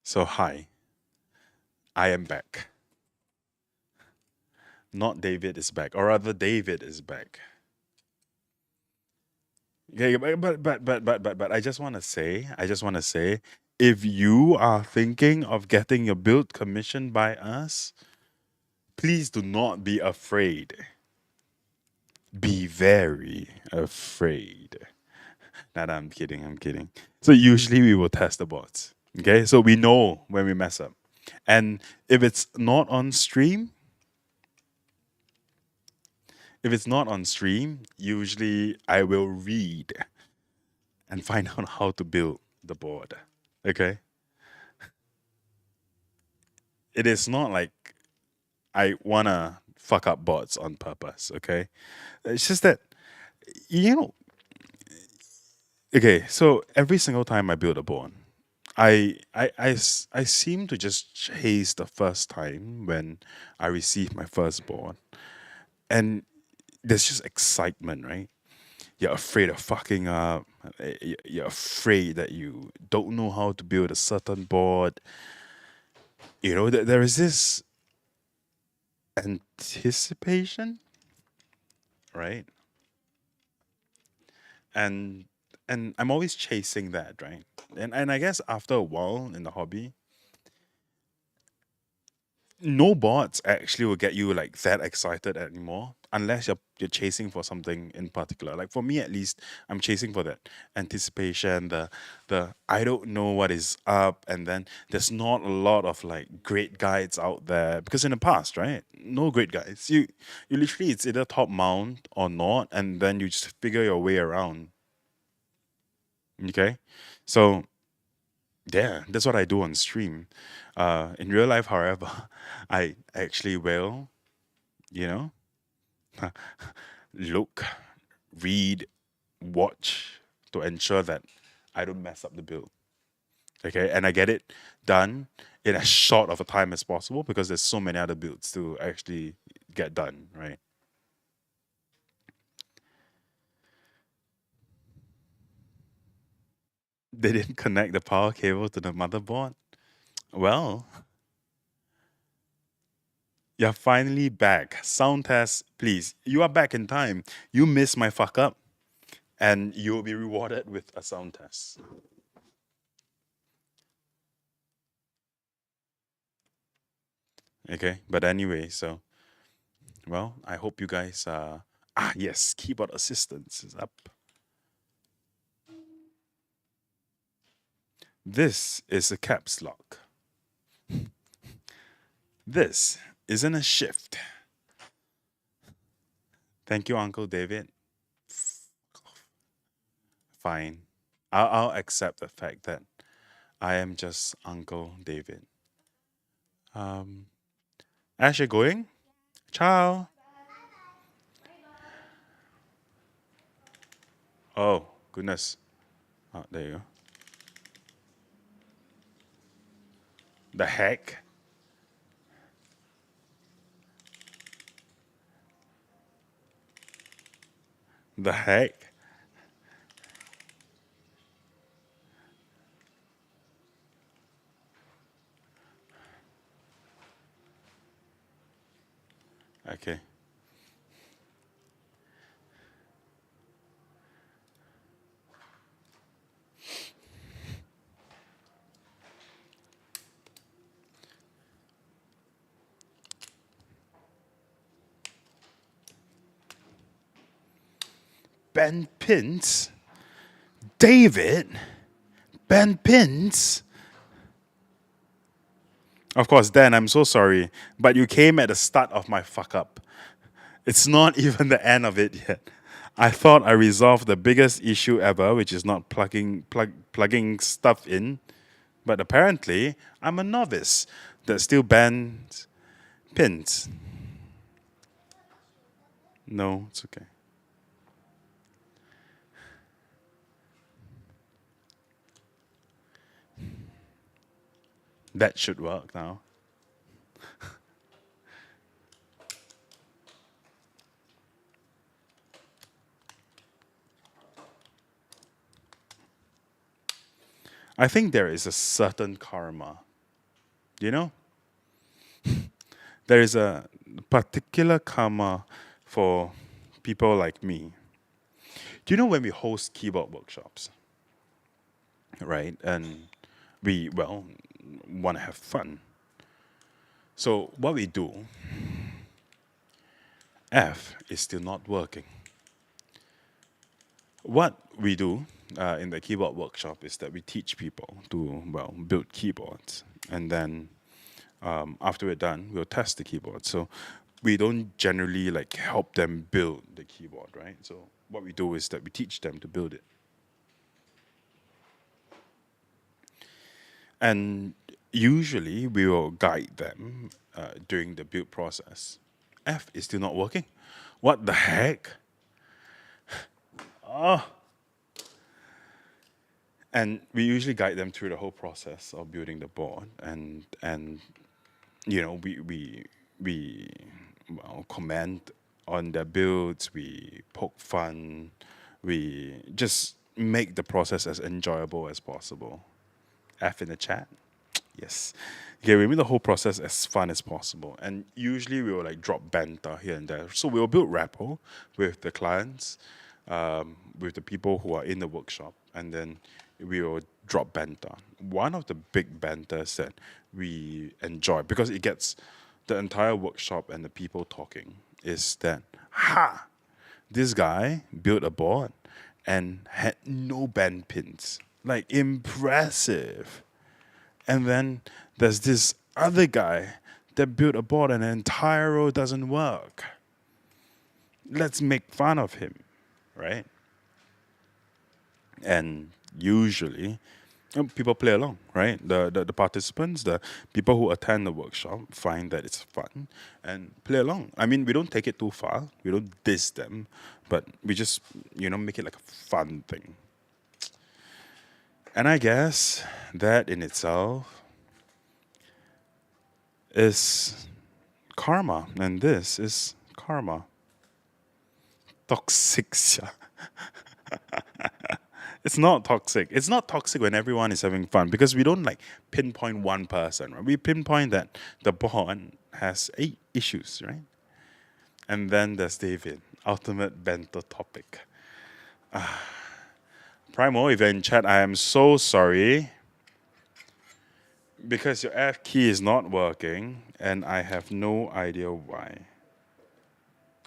So hi, I am back. Not David is back, or rather David is back. Okay, but I just want to say, if you are thinking of getting your build commissioned by us, please do not be afraid. Be very afraid. Nah, I'm kidding. I'm kidding. So usually we will test the bots. Okay, so we know when we mess up, and if it's not on stream, usually I will read and find out how to build the board. Okay, it is not like I wanna fuck up bots on purpose. Okay, it's just that you know. Okay, so every single time I build a board, I seem to just chase the first time when I receive my first board, and there's just excitement, right? You're afraid of fucking up. You're afraid that you don't know how to build a certain board. There is this anticipation, right? And I'm always chasing that, right? And I guess after a while in the hobby, no bots actually will get you like that excited anymore unless you're chasing for something in particular. Like for me at least, I'm chasing for that anticipation, the I don't know what is up, and then there's not a lot of like great guides out there because in the past, right? No great guides. You literally it's either top mount or not, and then you just figure your way around. Okay? So yeah, that's what I do on stream. In real life, however, I actually will, you know, look, read, watch to ensure that I don't mess up the build. Okay, and I get it done in as short of a time as possible because there's so many other builds to actually get done, right? They didn't connect the power cable to the motherboard. Well, you're finally back. Sound test, please. You are back in time. You missed my fuck up, and you'll be rewarded with a sound test. Okay, but anyway, so well, I hope you guys yes, keyboard assistance is up. This is a caps lock. This isn't a shift. Thank you, Uncle David. Fine. I'll accept the fact that I am just Uncle David. Um Ash, you going? Ciao. Oh, goodness. Oh, there you go. The heck? The heck? Okay. Ben Pins? David? Ben Pins? Of course, Dan, I'm so sorry, but you came at the start of my fuck up. It's not even the end of it yet. I thought I resolved the biggest issue ever, which is not plugging stuff in, but apparently I'm a novice that still bans pins. No, it's okay. That should work now. I think there is a certain karma. You know? There is a particular karma for people like me. Do you know when we host keyboard workshops? Right? And we, well, want to have fun. So what we do, F is still not working. What we do in the keyboard workshop is that we teach people to, well, build keyboards. And then after we're done, we'll test the keyboard. So we don't generally like help them build the keyboard, right? So what we do is that we teach them to build it. And usually we will guide them during the build process. F is still not working. What the heck? And we usually guide them through the whole process of building the board, and you know we well comment on their builds, we poke fun, we just make the process as enjoyable as possible. F in the chat. Yes. Okay, we make the whole process as fun as possible. And usually we will like drop banter here and there. So we'll build rapport with the clients, with the people who are in the workshop, and then we will drop banter. One of the big banters that we enjoy, because it gets the entire workshop and the people talking, is that, ha! This guy built a board and had no band pins. Like, impressive. And then there's this other guy that built a board and the entire row doesn't work. Let's make fun of him, right? And usually, people play along, right? The participants, the people who attend the workshop find that it's fun and play along. I mean, we don't take it too far. We don't diss them, but we just, make it like a fun thing. And I guess that in itself is karma, and this is karma. Toxic. It's not toxic. It's not toxic when everyone is having fun because we don't like pinpoint one person. Right? We pinpoint that the bond has 8 issues, right? And then there's David, ultimate banter topic. Primo, if you're in chat, I am so sorry because your F key is not working, and I have no idea why.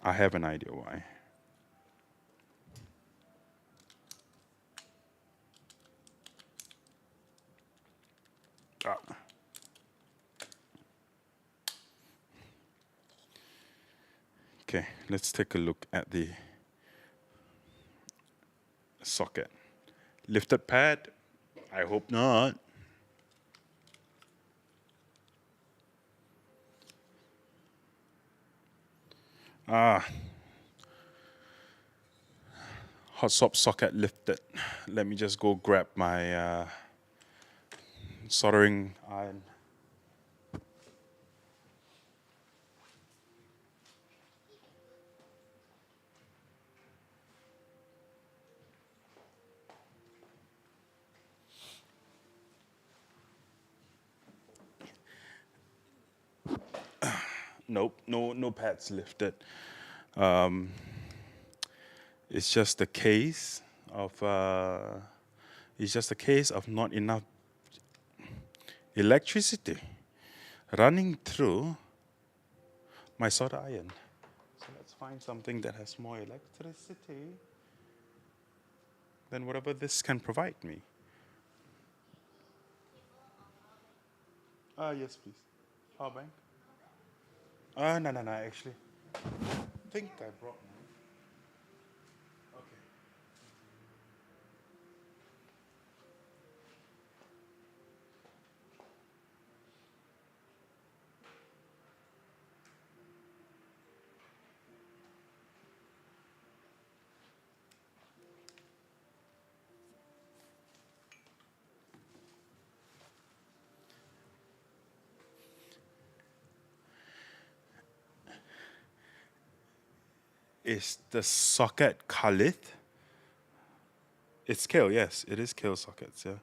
I have an idea why. Okay, let's take a look at the socket. Lifted pad? I hope not. Hot swap socket lifted. Let me just go grab my soldering iron. Nope, no pads lifted. Um, it's just a case of not enough electricity running through my solder iron. So let's find something that has more electricity than whatever this can provide me. Yes, please. Power bank. No, actually. I think I brought one. Okay. Is the socket Khalid? It's Kale, yes. It is Kale sockets, yeah.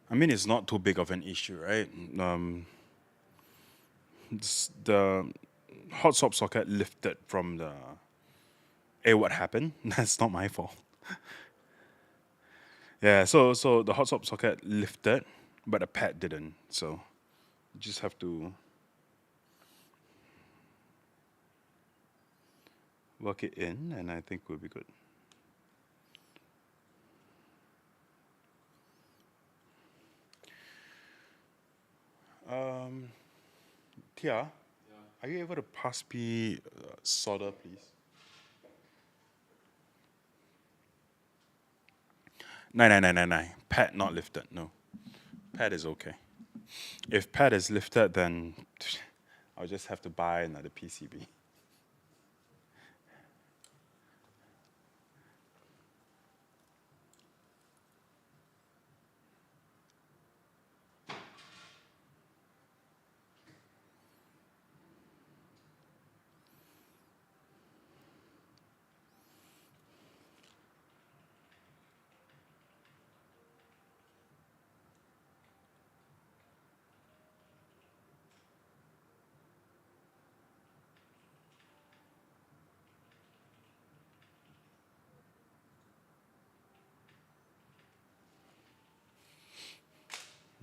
I mean, it's not too big of an issue, right? The hot swap socket lifted from the. Hey, what happened? That's not my fault. Yeah, so the hot swap socket lifted, but the pad didn't. So you just have to work it in, and I think we'll be good. Tia, Yeah. are you able to pass me solder, please? Nine. Pad not lifted. No, pad is okay. If pad is lifted, then I'll just have to buy another PCB.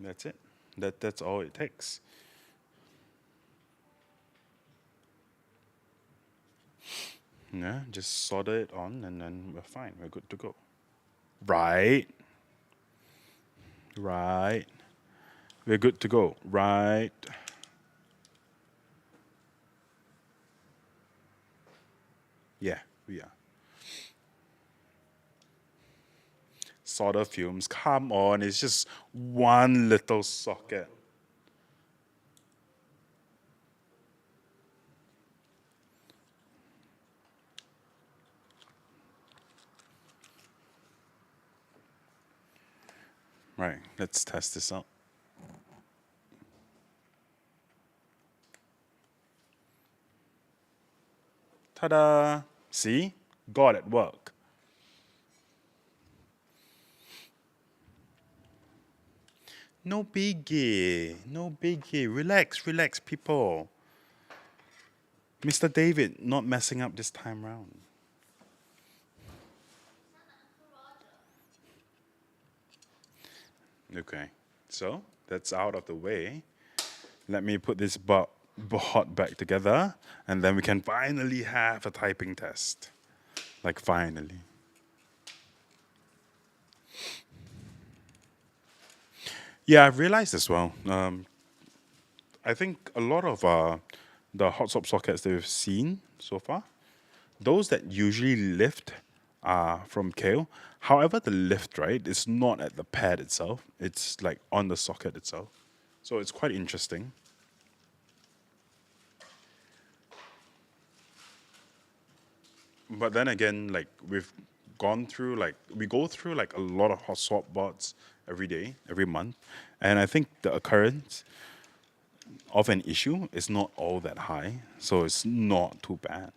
That's it. That's all it takes. Yeah, just solder it on, and then we're fine. We're good to go. Right. Right. We're good to go. Right. Yeah, we are. Solder fumes. Come on, it's just one little socket. Right, let's test this out. Ta-da! See? God at work. No biggie. No biggie. Relax, people. Mr. David, not messing up this time round. Okay, so that's out of the way. Let me put this bot back together, and then we can finally have a typing test. Like, finally. Yeah, I've realized as well. I think a lot of the hot swap sockets that we've seen so far, those that usually lift are from Kale. However, the lift, right, is not at the pad itself. It's like on the socket itself. So it's quite interesting. But then again, like we've gone through like we go through like a lot of hot swap bots every day, every month. And I think the occurrence of an issue is not all that high. So it's not too bad.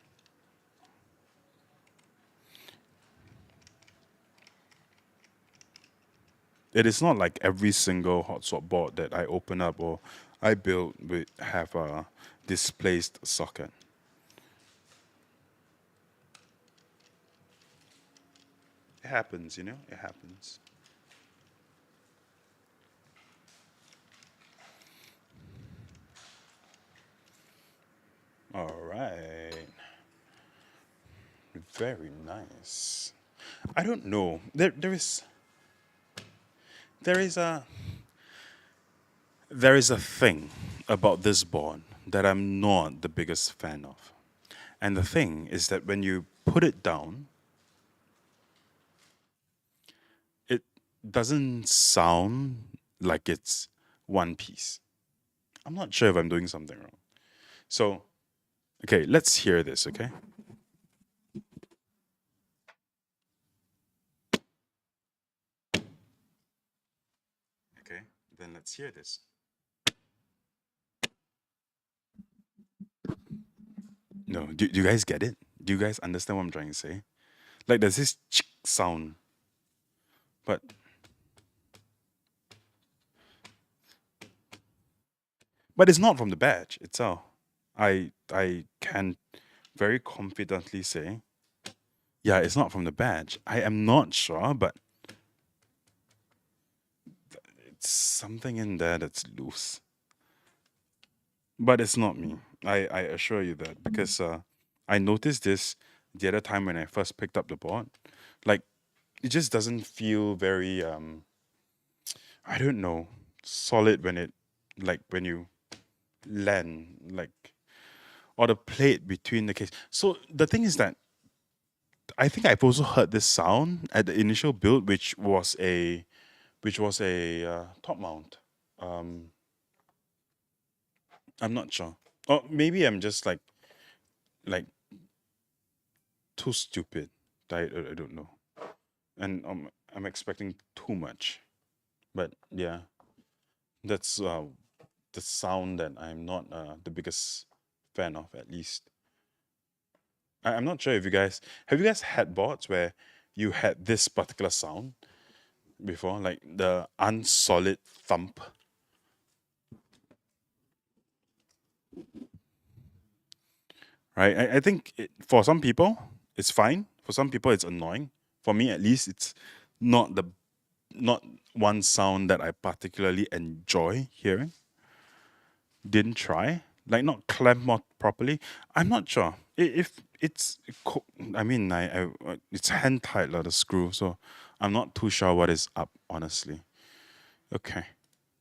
It is not like every single hot swap board that I open up or I build with have a displaced socket. It happens, you know. It happens. All right. Very nice. I don't know. There is there is a thing about this board that I'm not the biggest fan of. And the thing is that when you put it down, it doesn't sound like it's one piece. I'm not sure if I'm doing something wrong. So, okay, let's hear this, okay? Okay, then let's hear this. No, do you guys get it? Do you guys understand what I'm trying to say? Like there's this sound, but it's not from the badge itself. I can very confidently say, yeah, it's not from the badge. I am not sure, but it's something in there that's loose. But it's not me. I assure you that because I noticed this the other time when I first picked up the board. Like it just doesn't feel very I don't know, solid when it like when you land like or the plate between the case. So the thing is that I think I've also heard this sound at the initial build, which was a top mount. Um, I'm not sure, or maybe I'm just like too stupid. I don't know, and I'm expecting too much. But yeah, that's the sound that I'm not the biggest fan of, at least. I'm not sure if you guys have you guys had boards where you had this particular sound before, like the unsolid thump. Right? I think for some people it's fine. For some people it's annoying. For me, at least, it's not the not one sound that I particularly enjoy hearing. Didn't try, like not clamp more properly. I'm not sure if it's. I mean, it's hand tight like the screw, so I'm not too sure what is up, honestly. Okay,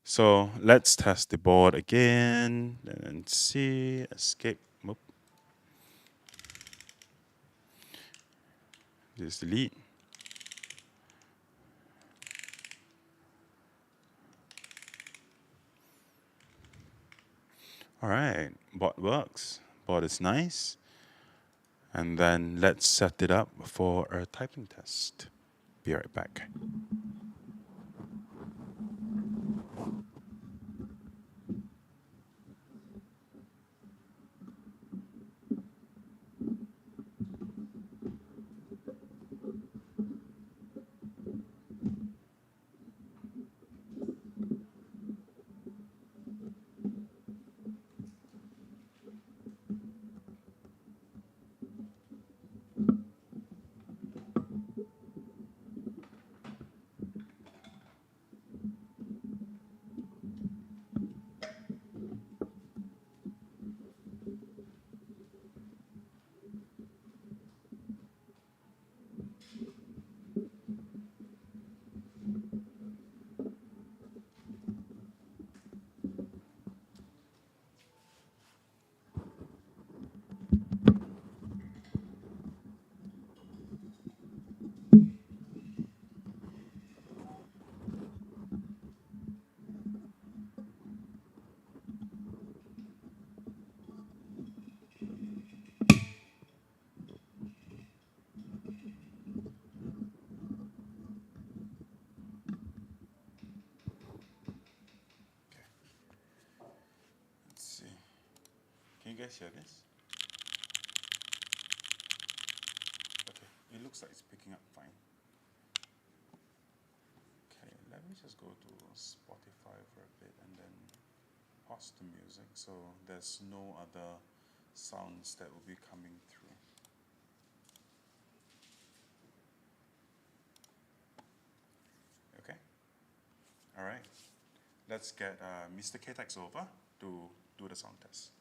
so let's test the board again and see. Escape. Whoop. Just delete. All right, bot works. Bot is nice. And then let's set it up for a typing test. Be right back. Let's see. Can you guys hear this? Okay, it looks like it's picking up fine. Okay, 11. me just go to Spotify for a bit and then pause the music so there's no other sounds that will be coming through. Okay. All right. Let's get Mr. Ktechs over to do the sound test.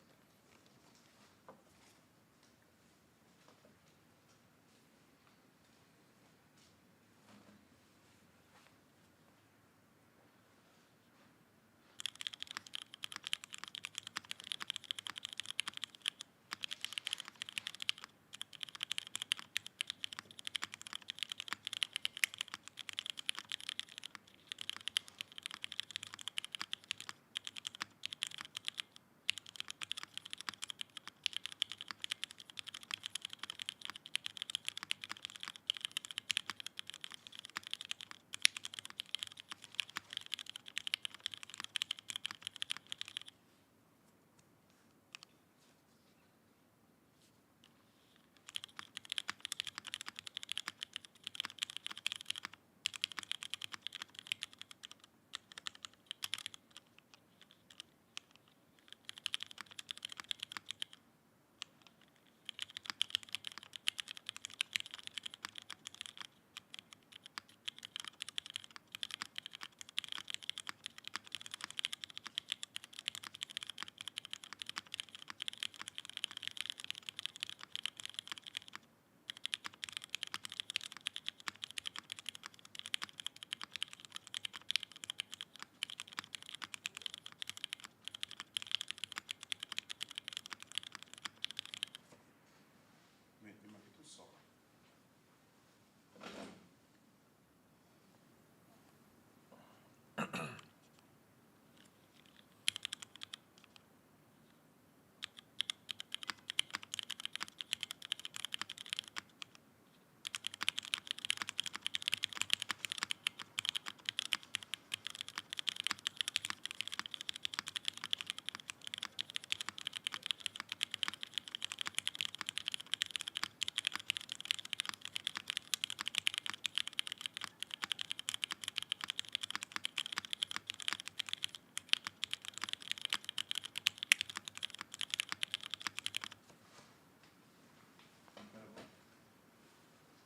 Wait, it might be too soft.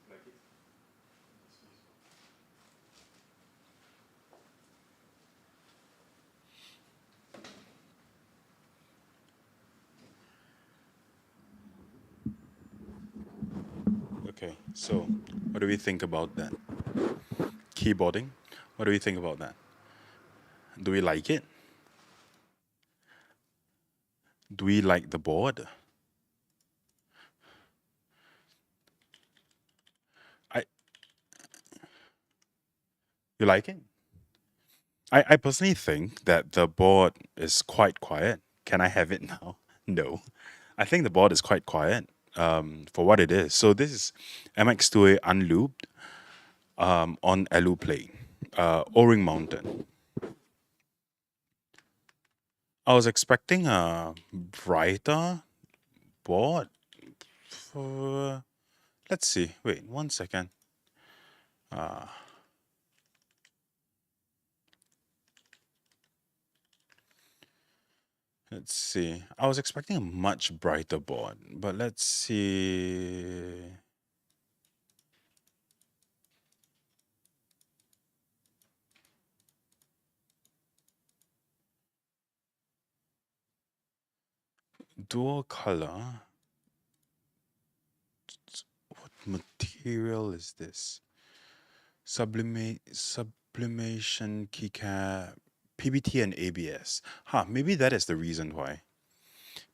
Like it? Okay, so what do we think about that? Keyboarding? What do we think about that? Do we like it? Do we like the board? I You like it? I personally think that the board is quite quiet. Can I have it now? No. I think the board is quite quiet for what it is. So this is MX2A unlooped on Alu plate, O-ring mounted. I was expecting a brighter board. For, let's see. Wait, 1 second. Let's see. I was expecting a much brighter board, but let's see. Dual color. What material is this? Sublimation keycap, PBT and ABS. Maybe that is the reason why.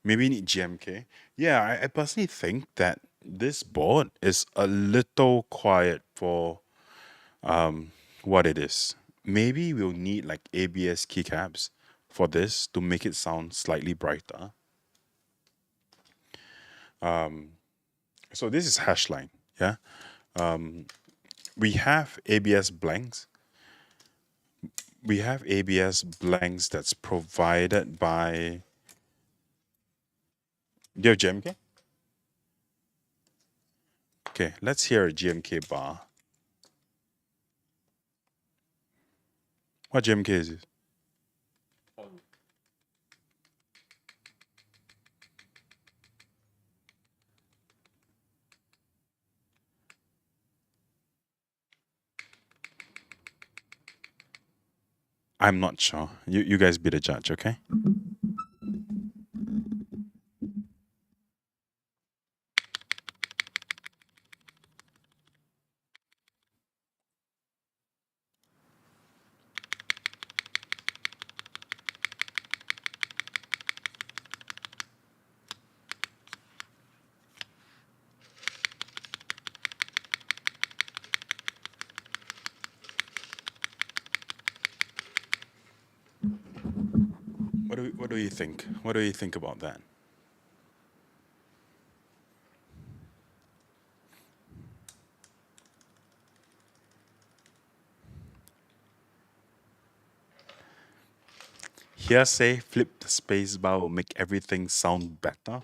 Maybe you need GMK. Yeah, I personally think that this board is a little quiet for what it is. Maybe we'll need like ABS keycaps for this to make it sound slightly brighter. So this is Hashline, yeah. We have ABS blanks. We have ABS blanks that's provided by. Do you have GMK? Okay, let's hear a GMK bar. What JMK is this? On I'm not sure. You guys be the judge, okay? What do you think? What do you think about that? Hearsay, flip the space bar will make everything sound better.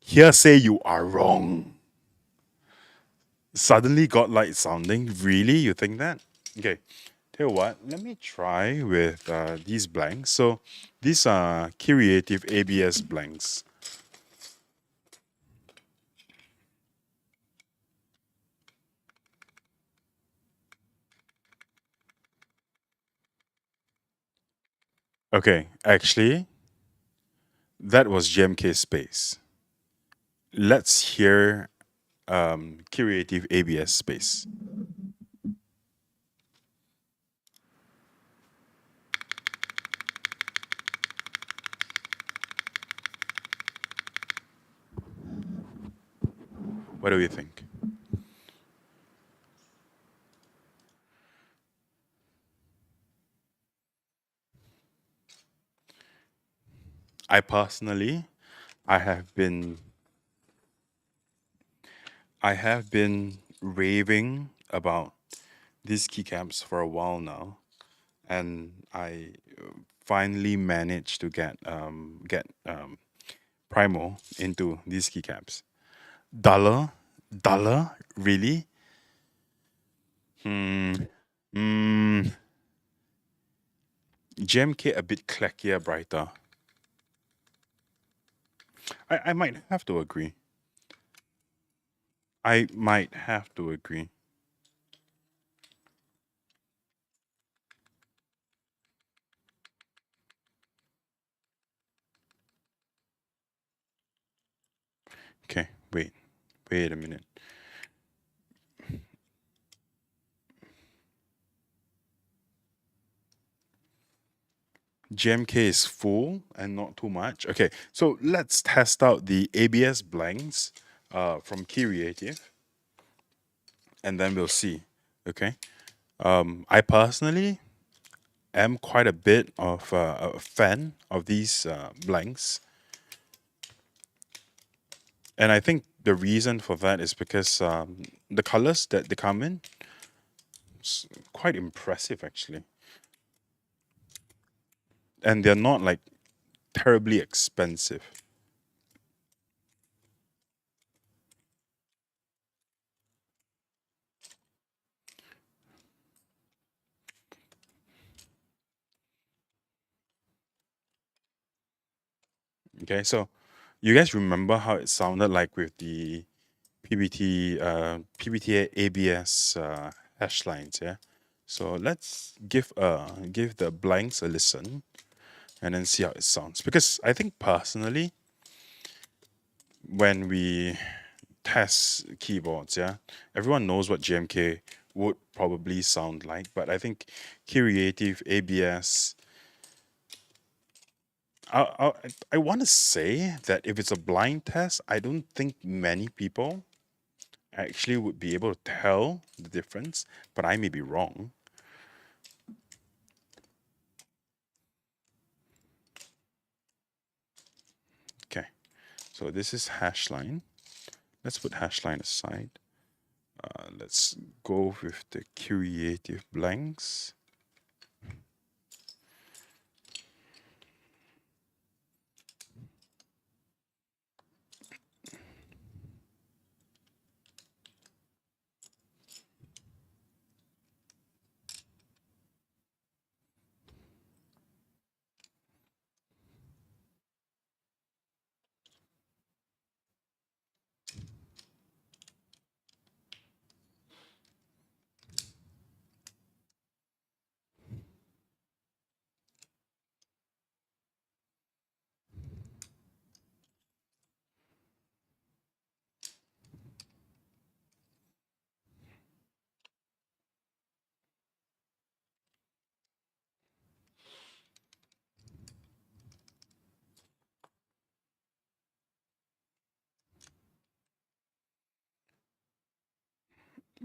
Hearsay, you are wrong. Suddenly godlike sounding. Really? You think that? Okay. Tell you what, let me try with these blanks. So these are Creative ABS blanks. Okay, actually, that was GMK space. Let's hear Creative ABS space. What do you think? I personally, I have been, I have been raving about these keycaps for a while now, and I finally managed to get Primo into these keycaps. Duller, really? Hmm. Hmm. GMK a bit clackier, brighter. I might have to agree. I might have to agree. Okay, wait a minute. GMK is full and not too much. Okay, so let's test out the ABS blanks from Creative, and then we'll see. Okay, I personally am quite a bit of a fan of these blanks, and I think the reason for that is because the colors that they come in, quite impressive actually, and they're not like terribly expensive. Okay, so you guys remember how it sounded like with the PBTA ABS hash lines, yeah? So let's give the blanks a listen and then see how it sounds. Because I think personally, when we test keyboards, yeah, everyone knows what GMK would probably sound like, but I think Creative ABS. I want to say that if it's a blind test, I don't think many people actually would be able to tell the difference, but I may be wrong. Okay, so this is hash line. Let's put hash line aside. Let's go with the creative blanks.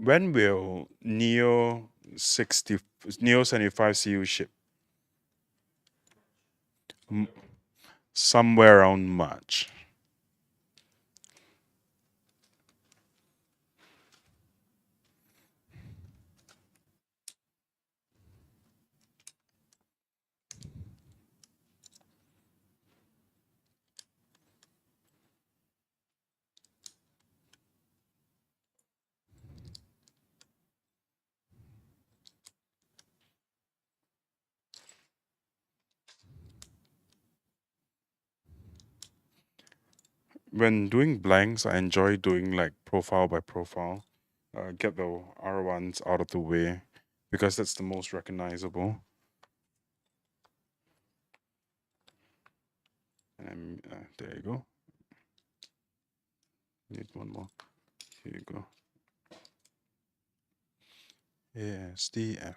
When will Neo 75 CU ship? Somewhere around March. When doing blanks, I enjoy doing like profile by profile. Get the R1s out of the way because that's the most recognizable. And there you go. Need one more. Here you go. ASDF.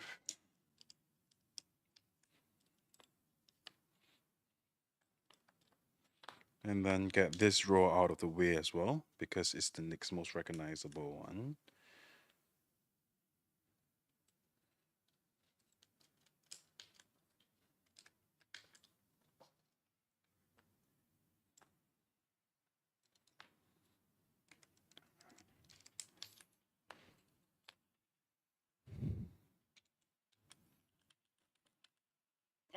And then get this row out of the way as well because it's the next most recognizable one.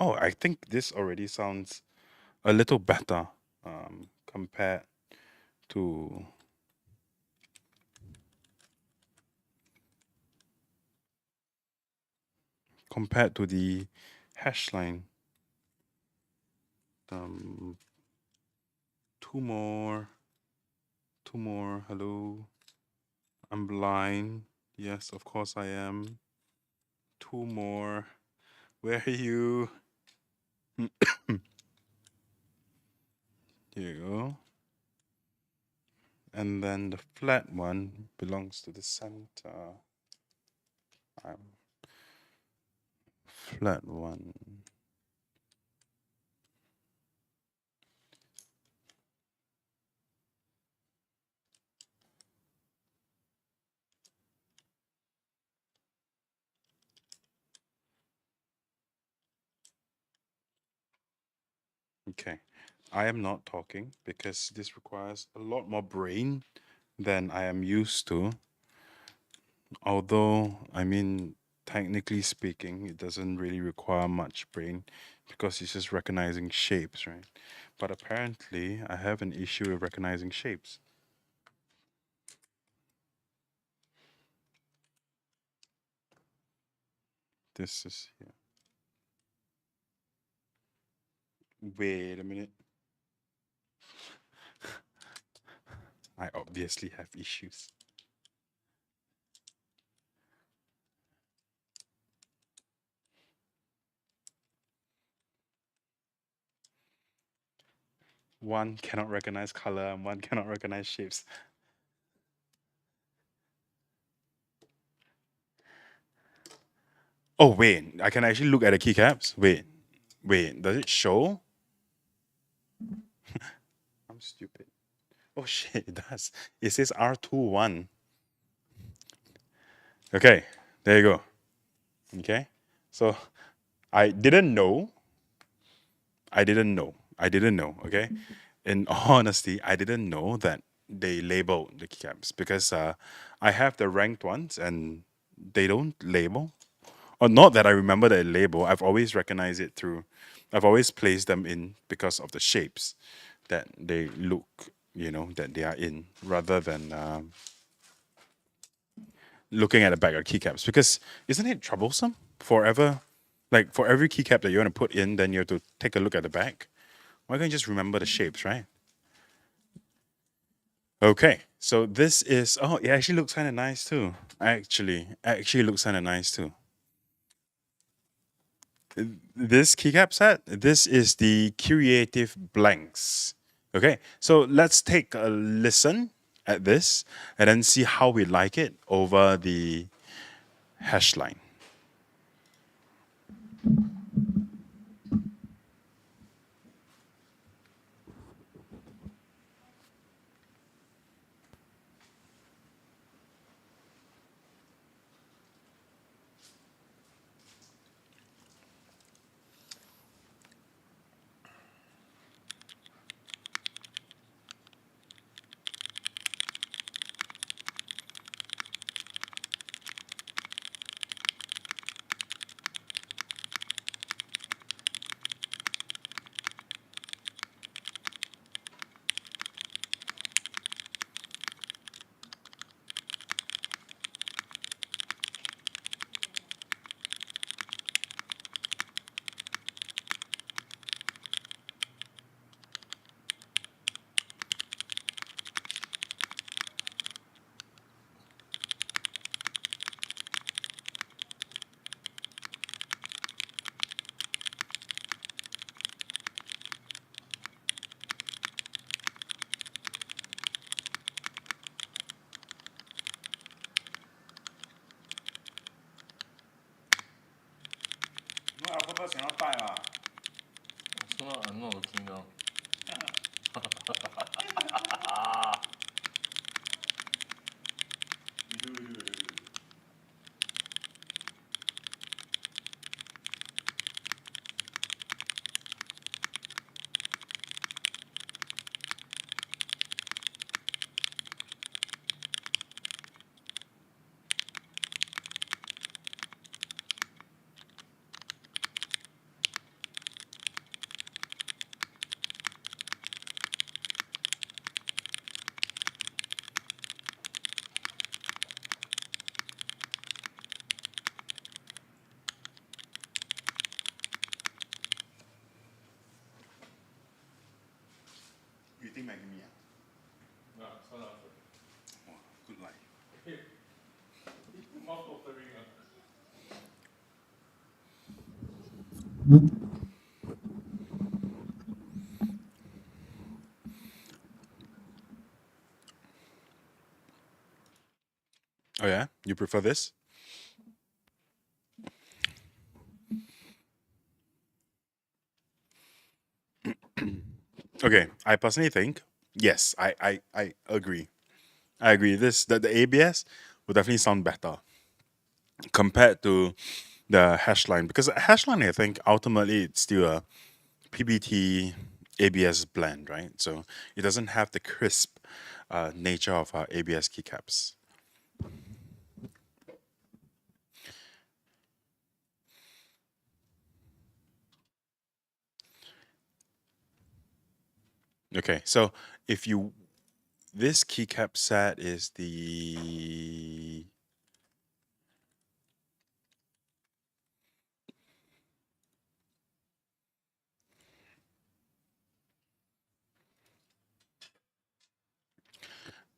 Oh, I think this already sounds a little better compared to the hash line. Two more. Hello. I'm blind. Yes, of course I am. Two more. Where are you? Here you go. And then the flat one belongs to the center. Flat one. Okay. I am not talking because this requires a lot more brain than I am used to. Although, I mean, technically speaking, it doesn't really require much brain because it's just recognizing shapes, right? But apparently, I have an issue with recognizing shapes. This is here. Wait a minute. I obviously have issues. One cannot recognize color and one cannot recognize shapes. Oh, wait. I can actually look at the keycaps. Wait. Does it show? I'm stupid. Oh, shit. It does. It says R21. Okay. There you go. Okay. So I didn't know. Okay. In all honesty, I didn't know that they labeled the keycaps because I have the ranked ones and they don't label. Or not that I remember the label. I've always recognized it through. I've always placed them in because of the shapes that they look, that they are in, rather than looking at the back of keycaps. Because isn't it troublesome forever? Like for every keycap that you want to put in, then you have to take a look at the back. Why can't you just remember the shapes, right? Okay, so this is. Oh, it actually looks kind of nice too. Actually looks kind of nice too. This keycap set, this is the Creative Blanks. Okay, so let's take a listen at this and then see how we like it over the hash line. Maggie Nah, son answer. Oh, good life. Hey, mouth watering. Oh yeah, you prefer this? Okay, I personally think yes. I agree. I agree. This the ABS will definitely sound better compared to the hashline because hashline I think ultimately it's still a PBT ABS blend, right? So it doesn't have the crisp nature of our ABS keycaps. Okay, so if you this keycap set is the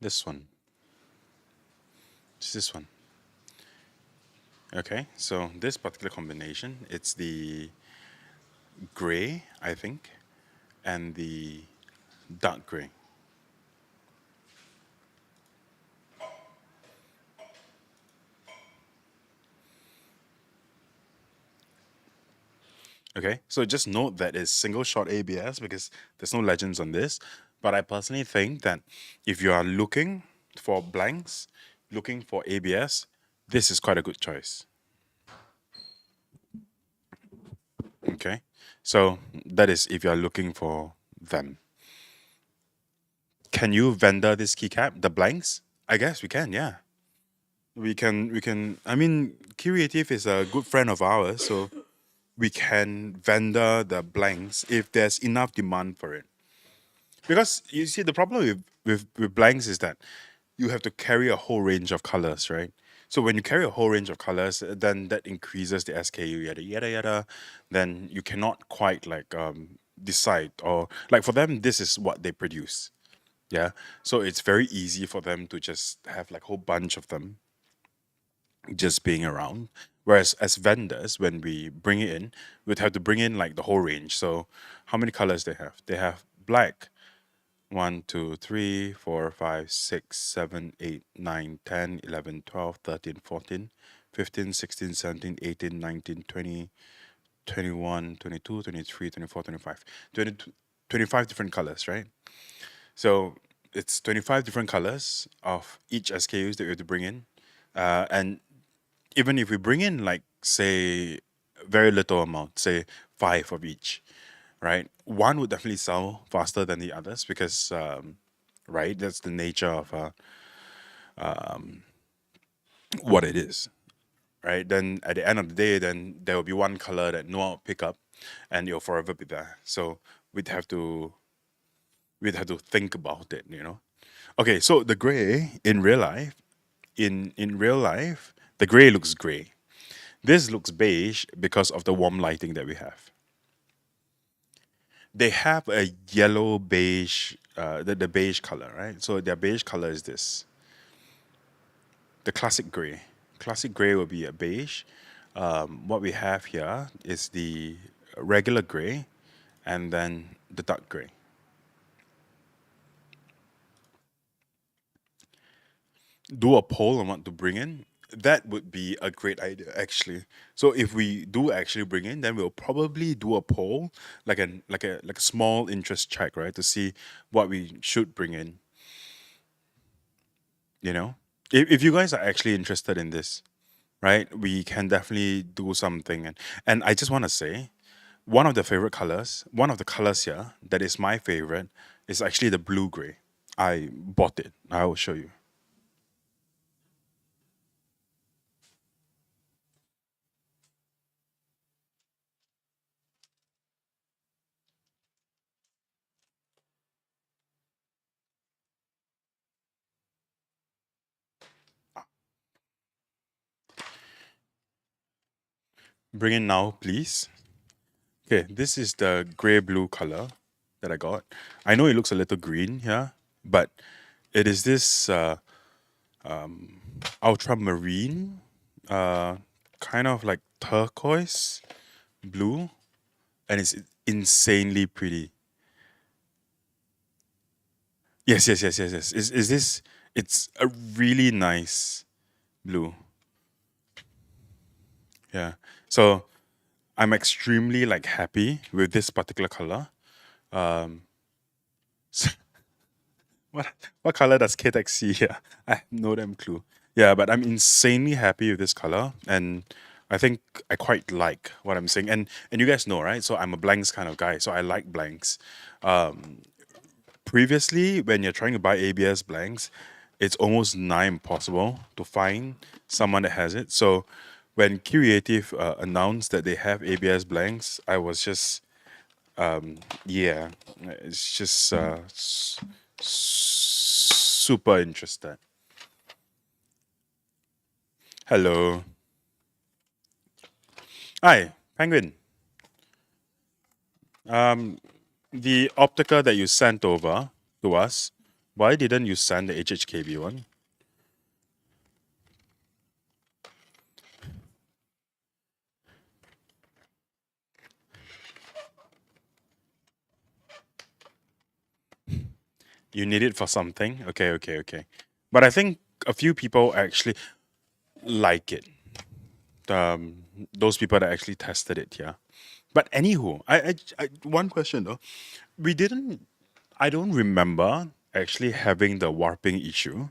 this one. It's this one. Okay, so this particular combination, it's the gray, I think, and the dark gray. Okay, so just note that it's single shot ABS because there's no legends on this. But I personally think that if you are looking for blanks, looking for ABS, this is quite a good choice. Okay, so that is if you are looking for them. Can you vendor this keycap, the blanks? I guess we can, yeah. We can I mean Creative is a good friend of ours, so we can vendor the blanks if there's enough demand for it. Because you see the problem with blanks is that you have to carry a whole range of colors, right? So when you carry a whole range of colors, then that increases the SKU, yada yada yada. Then you cannot quite like decide or like for them this is what they produce. Yeah. So it's very easy for them to just have like a whole bunch of them just being around. Whereas as vendors, when we bring it in, we'd have to bring in like the whole range. So how many colors they have? They have black, 1, 2, 3, 4, 5, 6, 7, 8, 9, 10, 11, 12, 13, 14, 15, 16, 17, 18, 19, 20, 21, 22, 23, 24, 25. 25 different colors, right? So it's 25 different colors of each SKUs that we have to bring in. And even if we bring in like say very little amount, say 5 of each, right? One would definitely sell faster than the others because right, that's the nature of what it is, right? Then at the end of the day, then there will be one color that no one will pick up, and it'll forever be there. So we'd have to we'd have to think about it, you know. Okay, so the gray in real life, in real life, the gray looks gray. This looks beige because of the warm lighting that we have. They have a yellow beige, the beige color, right? So their beige color is this, the classic gray. Classic gray will be a beige. What we have here is the regular gray, and then the dark gray. Do a poll on what to bring in. That would be a great idea, actually. So if we do actually bring in, then we'll probably do a poll, like a small interest check, right, to see what we should bring in. You know, if you guys are actually interested in this, right, we can definitely do something. And I just want to say, one of the colors here that is my favorite is actually the blue gray. I bought it. I will show you. Bring it now, please. Okay, this is the gray blue color. that I got. I know it looks a little green here, but it is this ultramarine, kind of like turquoise blue, and it's insanely pretty. Yes, yes, yes, yes, yes. Is this? It's a really nice blue. Yeah. So I'm extremely like happy with this particular color. Um, what what color does ktechs see here? I have no damn clue. Yeah, but I'm insanely happy with this color, and I think I quite like what I'm seeing. And you guys know, right? So I'm a blanks kind of guy, so I like blanks. Previously, when you're trying to buy ABS blanks, it's almost nigh impossible to find someone that has it. So when Creative announced that they have ABS blanks, I was just yeah, it's just super interested. Hello, hi, Penguin. The Optica that you sent over to us, why didn't you send the HHKB one? You need it for something? Okay, okay, okay. But I think a few people actually like it. Those people that actually tested it, yeah. But anywho, one question though, we didn't. I don't remember actually having the warping issue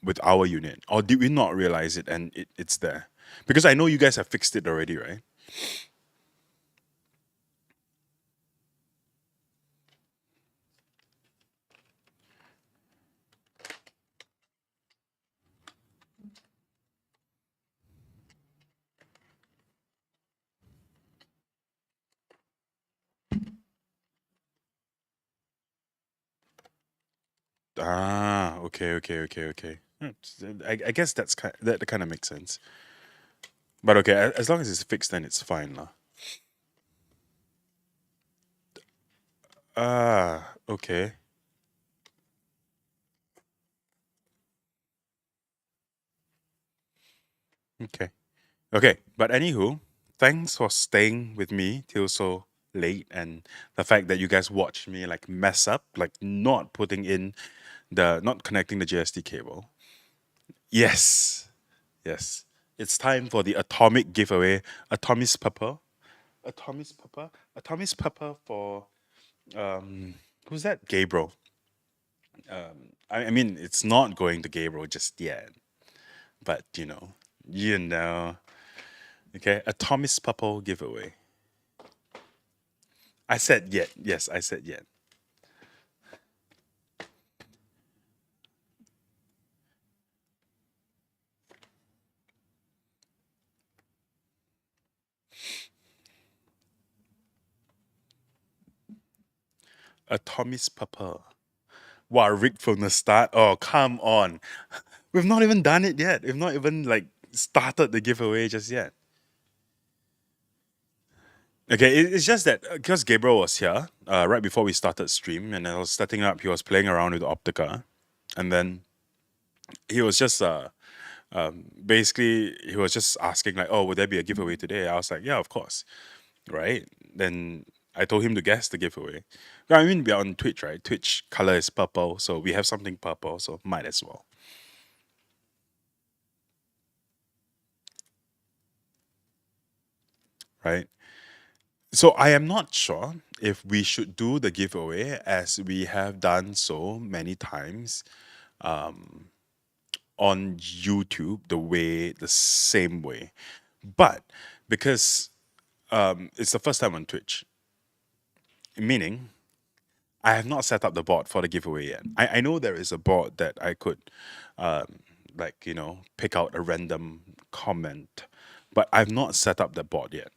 with our unit, or did we not realize it and it's there? Because I know you guys have fixed it already, right? Ah, okay, okay, okay, okay. I guess that kind of makes sense. But okay, as long as it's fixed, then it's fine, lah. Ah, okay, okay, okay. But anywho, thanks for staying with me till so late, and the fact that you guys watched me like mess up, like not connecting the GST cable. Yes, yes. It's time for the atomic giveaway. Atomis pepper, Atomis pepper, Atomis pepper for who's that? Gabriel. I mean, it's not going to Gabriel just yet, but you know. Okay, a Thomas Purple giveaway. I said yet. Yes, I said yet. A Thomas Purple. Wow, rigged from the start. Oh, come on. We've not even done it yet. We've not even like started the giveaway just yet. Okay, it's just that because Gabriel was here right before we started stream, and I was setting up. He was playing around with Optica, and then he was just basically he was just asking like, "Oh, would there be a giveaway today?" I was like, "Yeah, of course." Right? Then I told him to guess the giveaway. Yeah, I mean, we're on Twitch, right? Twitch color is purple, so we have something purple, so might as well, right? So I am not sure if we should do the giveaway as we have done so many times on YouTube, the same way. But because it's the first time on Twitch, meaning I have not set up the board for the giveaway yet. I know there is a board that I could, like, pick out a random comment, but I've not set up the board yet.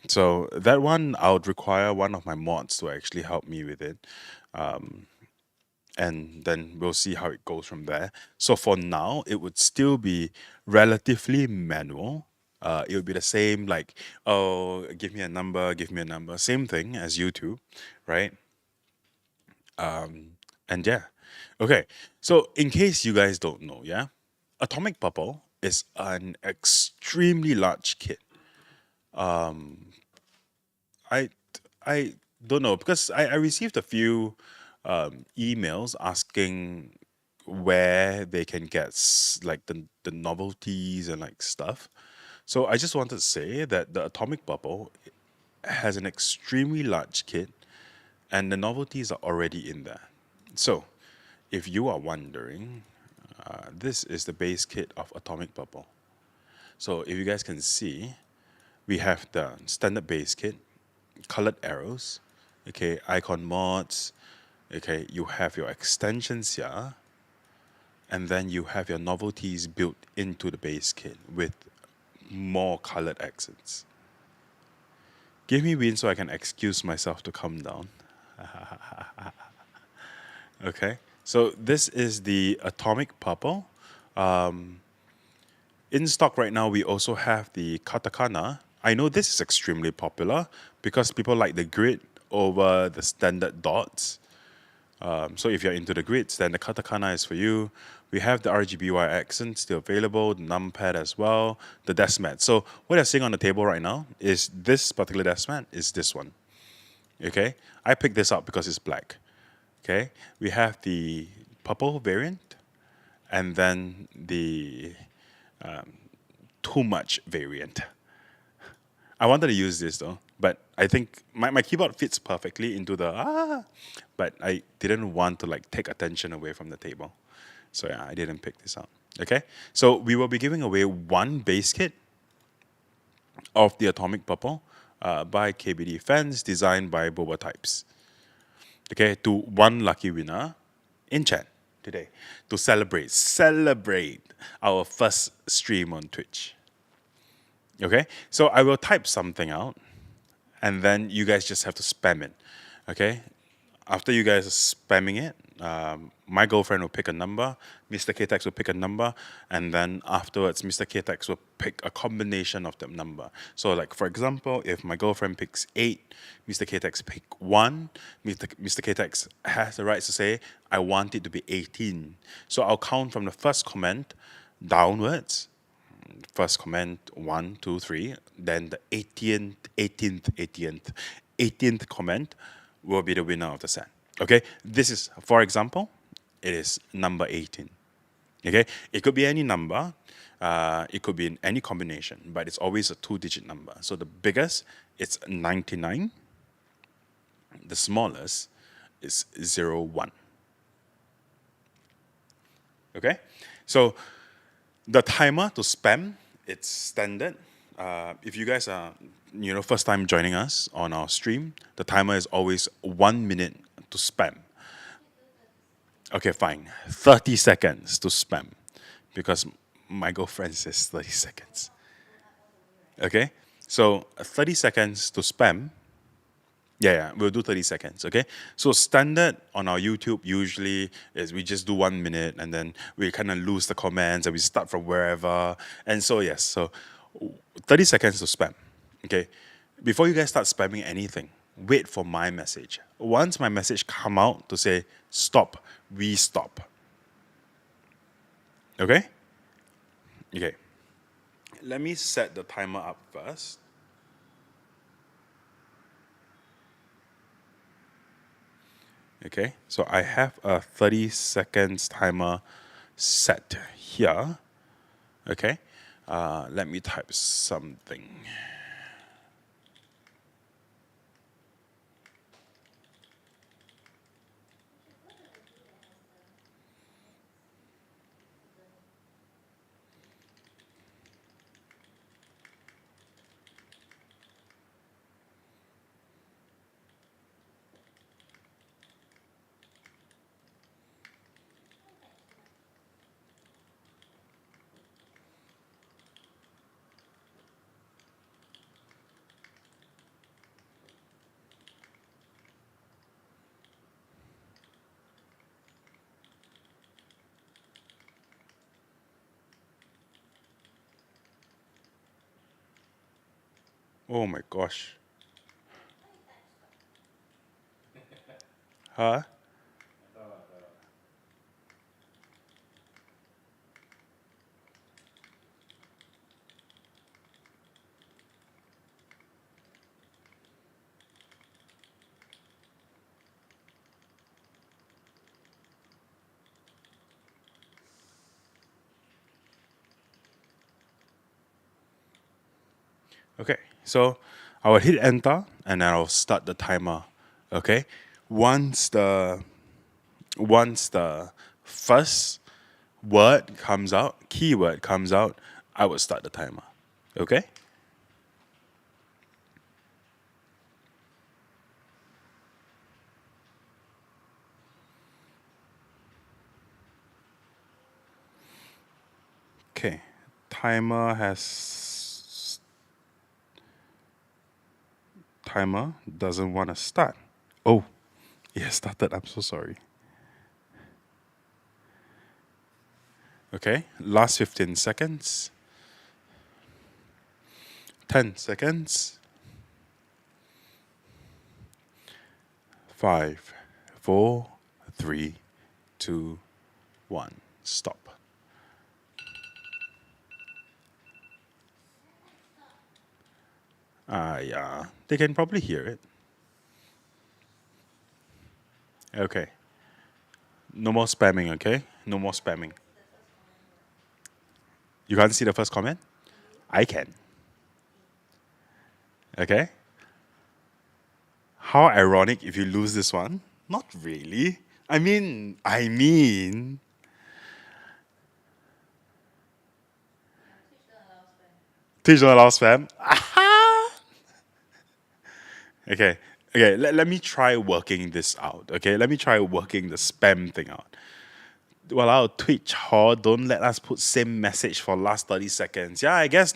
So that one, I would require one of my mods to actually help me with it. And then we'll see how it goes from there. So for now, it would still be relatively manual. it would be the same, like, oh, give me a number, give me a number. Same thing as YouTube, right? And yeah. Okay. So in case you guys don't know, yeah, Atomic Bubble is an extremely large kit. I I don't know because I received a few emails asking where they can get like the novelties and like stuff. So I just wanted to say that the Atomic Bubble has an extremely large kit and the novelties are already in there. So if you are wondering, this is the base kit of Atomic Bubble. So if you guys can see, we have the standard base kit, colored arrows, okay, icon mods, okay, you have your extensions here, and then you have your novelties built into the base kit with more colored accents. Give me win so I can excuse myself to come down. Okay, so this is the Atomic Purple. In stock right now, we also have the katakana. I know this is extremely popular because people like the grid over the standard dots. So if you're into the grids, then the katakana is for you. We have the RGBY accent still available, the numpad as well, the desk mat. So what you're seeing on the table right now is this particular desk mat is this one. Okay, I picked this up because it's black. Okay, we have the purple variant, and then the too much variant. I wanted to use this though, but I think my keyboard fits perfectly into the but I didn't want to like take attention away from the table. So yeah, I didn't pick this up. Okay. So we will be giving away one base kit of the Atomic Purple by KBD fans, designed by Boba Types. Okay, to one lucky winner in chat today to celebrate our first stream on Twitch. Okay, so I will type something out and then you guys just have to spam it. Okay, after you guys are spamming it, my girlfriend will pick a number, Mr. Ktechs will pick a number, and then afterwards, Mr. Ktechs will pick a combination of that number. So, like for example, if my girlfriend picks 8, Mr. Ktechs pick 1, Mr. Ktechs has the right to say, I want it to be 18. So I'll count from the first comment downwards. First comment 1, 2, 3. Then the 18th comment will be the winner of the set. Okay, this is, for example, it is number 18. Okay, it could be any number, it could be in any combination, but it's always a 2-digit number. So the biggest, it's 99. The smallest is 01. Okay, so the timer to spam, it's standard. If you guys are, first time joining us on our stream, the timer is always 1 minute to spam. Okay, fine. 30 seconds to spam because my girlfriend says 30 seconds. Okay, so 30 seconds to spam. Yeah, we'll do 30 seconds, okay? So standard on our YouTube usually is we just do 1 minute and then we kind of lose the comments and we start from wherever. And so, yes, so 30 seconds to spam, okay? Before you guys start spamming anything, wait for my message. Once my message come out to say stop, we stop. Okay? Okay. Let me set the timer up first. Okay, so I have a 30 seconds timer set here. Okay, let me type something. Oh my gosh. Huh? Okay, so I will hit enter and then I'll start the timer. Okay, once the once the first word comes out, keyword comes out, I will start the timer. Okay. Okay, timer doesn't want to start. Oh, it has started. I'm so sorry. Okay, last 15 seconds. 10 seconds. 5, 4, 3, 2, 1. Stop. Yeah, they can probably hear it. Okay. No more spamming, okay? No more spamming. You can't see the first comment? I can. Okay? How ironic if you lose this one? Not really. I mean. Twitch don't allow spam. Okay. Okay, let me try working this out. Okay, let me try working the spam thing out. Well, our Twitch hall don't let us put same message for last 30 seconds. Yeah, I guess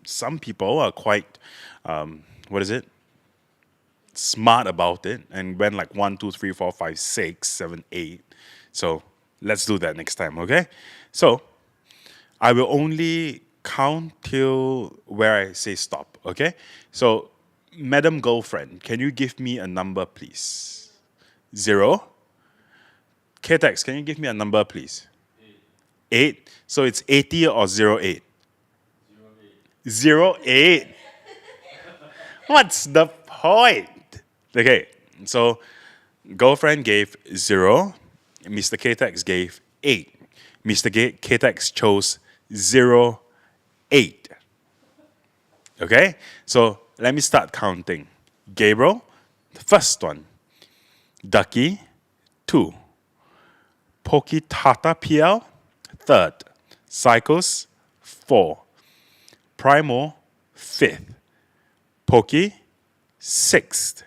some people are quite what is it? Smart about it and went like 1, 2, 3, 4, 5, 6, 7, 8. So let's do that next time, okay? So I will only count till where I say stop, okay? So, Madam Girlfriend, can you give me a number, please? 0. Ktechs, can you give me a number, please? 8. So it's 80 or 08? 08. What's the point? Okay, so girlfriend gave 0. Mr. Ktechs gave 8. Mr. Ktechs chose 08. Okay, so let me start counting. Gabriel, the first one. Ducky, 2. Poki Tata PL, third. Cycles, 4. Primo, 5th. Poki, 6th.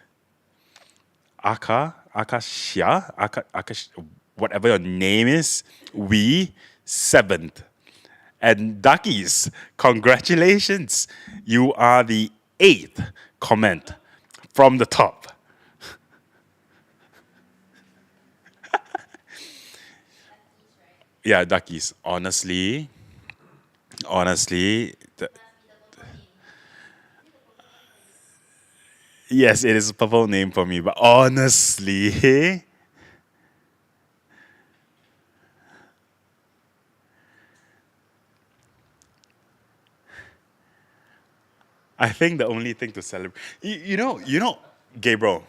Whatever your name is, we, 7th. And Duckies, congratulations. You are the 8th comment from the top. Yeah, Duckies. Honestly, yes, it is a purple name for me, but honestly, I think the only thing to celebrate, Gabriel,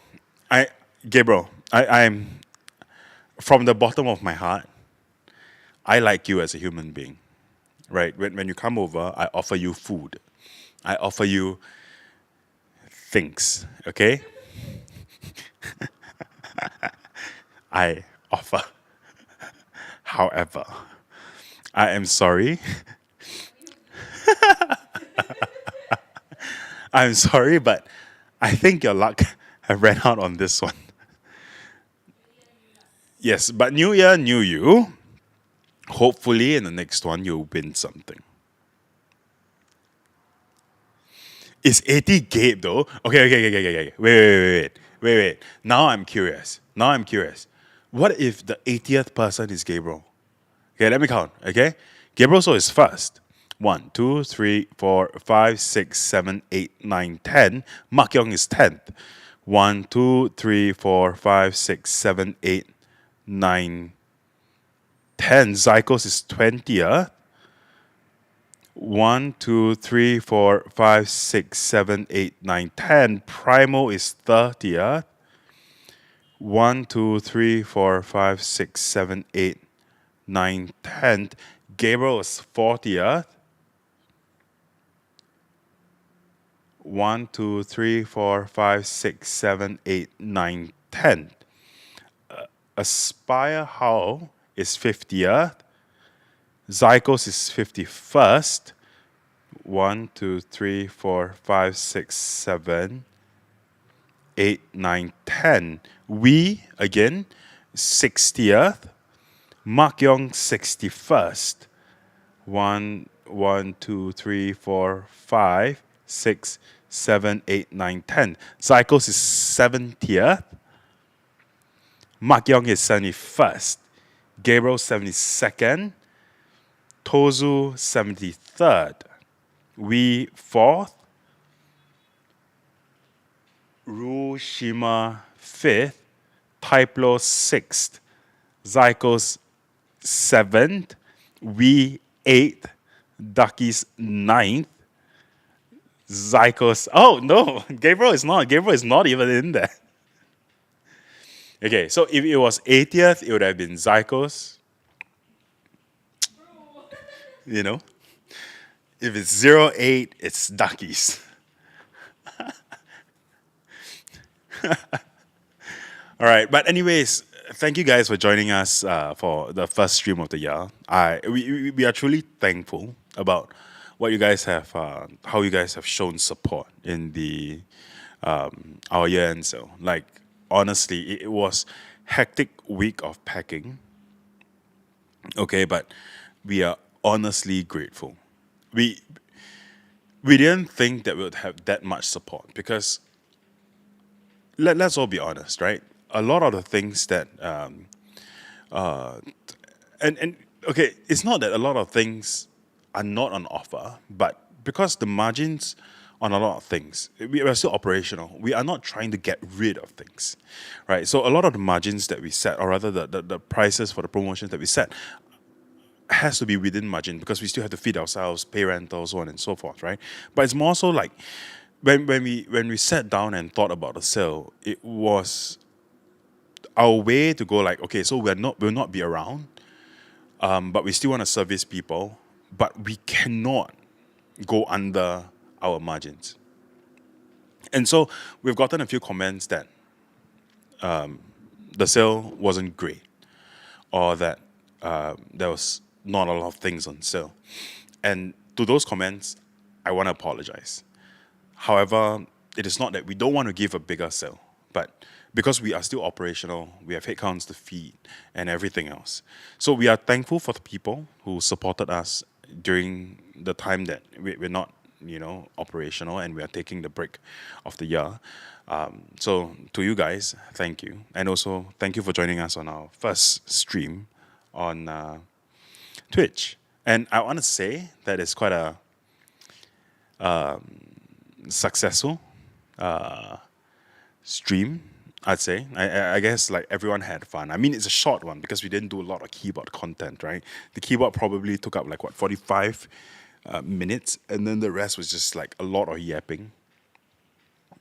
I'm from the bottom of my heart. I like you as a human being, right? When you come over, I offer you food, I offer you things, okay? I offer. However, I am sorry. I'm sorry, but I think your luck have ran out on this one. Yes, but New Year, new you. Hopefully, in the next one, you'll win something. Is 80 Gabe though? Okay. Wait. Now I'm curious. What if the 80th person is Gabriel? Okay, let me count. Okay, Gabriel so is first. 1, 2, 3, 4, 5, 6, 7, 8, 9, 10. Mak Yong is 10th. 1, 2, 3, 4, 5, 6, 7, 8, 9, 10. Zykos is 20th. 1, 2, 3, 4, 5, 6, 7, 8, 9, 10. Primo is 30th. 1, 2, 3, 4, 5, 6, 7, 8, 9, 10. Gabriel is 40th. 1, 2, 3, 4, 5, 6, 7, 8, 9, 10. Aspire How is 50th. Zykos is 51st. 1, 2, 3, 4, 5, 6, 7, 8, 9, 10. We, again, 60th. Mak Yong, 61st. 1, 1, 2, 3, 4, 5, 6, 7, 8, 9, 10. Zykos is 70th. Mak Yong is 71st. Gabriel, 72nd. Tozu, 73rd. We, 4th. Rushima, 5th. Taiplo, 6th. Zykos, 7th. We, 8th. Duckies, 9th. Zykos. Oh, no. Gabriel is not. Gabriel is not even in there. Okay, so if it was 80th, it would have been Zykos. You know? If it's 08, it's Duckies. All right, but anyways, thank you guys for joining us for the first stream of the year. We are truly thankful about what you guys have, how you guys have shown support in the our year end sale. Like honestly, it was hectic week of packing. Okay, but we are honestly grateful. We we didn't think that we would have that much support because let's all be honest, right? A lot of the things that and okay, it's not that a lot of things are not on offer, but because the margins on a lot of things, we are still operational. We are not trying to get rid of things, right? So a lot of the margins that we set, or rather the prices for the promotions that we set, has to be within margin because we still have to feed ourselves, pay rental, so on and so forth, right? But it's more so like when we sat down and thought about the sale, it was our way to go like, okay, so we'll not be around, but we still want to service people, but we cannot go under our margins. And so we've gotten a few comments that the sale wasn't great, or that there was not a lot of things on sale. And to those comments, I want to apologize. However, it is not that we don't want to give a bigger sale, but because we are still operational, we have headcounts to feed and everything else. So we are thankful for the people who supported us during the time that we're not, operational, and we are taking the break of the year. So to you guys, thank you. And also thank you for joining us on our first stream on Twitch. And I want to say that it's quite a successful stream, I'd say. I guess like everyone had fun. I mean, it's a short one because we didn't do a lot of keyboard content, right? The keyboard probably took up 45 minutes, and then the rest was just like a lot of yapping.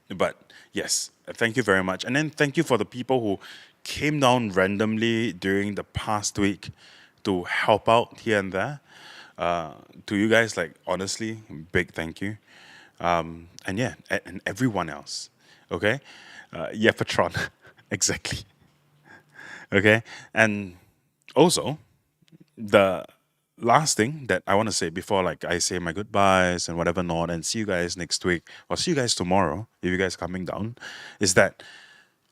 But yes, thank you very much. And then thank you for the people who came down randomly during the past week to help out here and there. To you guys, honestly, big thank you. And yeah, and everyone else. Okay? Patron. Exactly. Okay? And also, the last thing that I want to say before I say my goodbyes and whatever not, and see you guys next week, or see you guys tomorrow, if you guys coming down, is that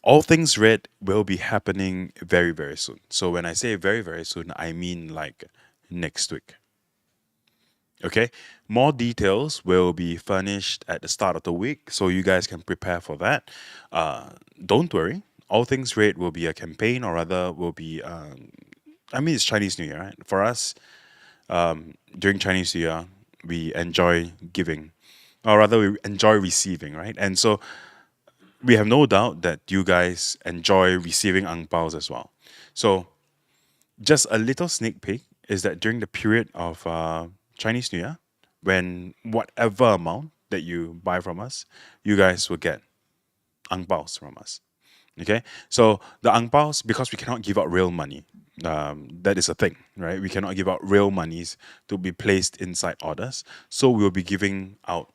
all things red will be happening very, very soon. So when I say very, very soon, I mean next week. Okay, more details will be furnished at the start of the week, so you guys can prepare for that. Don't worry, All Things Red will be a campaign, or rather, will be. I mean, it's Chinese New Year, right? For us, during Chinese New Year, we enjoy giving, or rather, we enjoy receiving, right? And so we have no doubt that you guys enjoy receiving ang paos as well. So just a little sneak peek is that during the period of Chinese New Year, when whatever amount that you buy from us, you guys will get ang paos from us. Okay, so the ang paos, because we cannot give out real money, that is a thing, right? We cannot give out real monies to be placed inside orders, so we will be giving out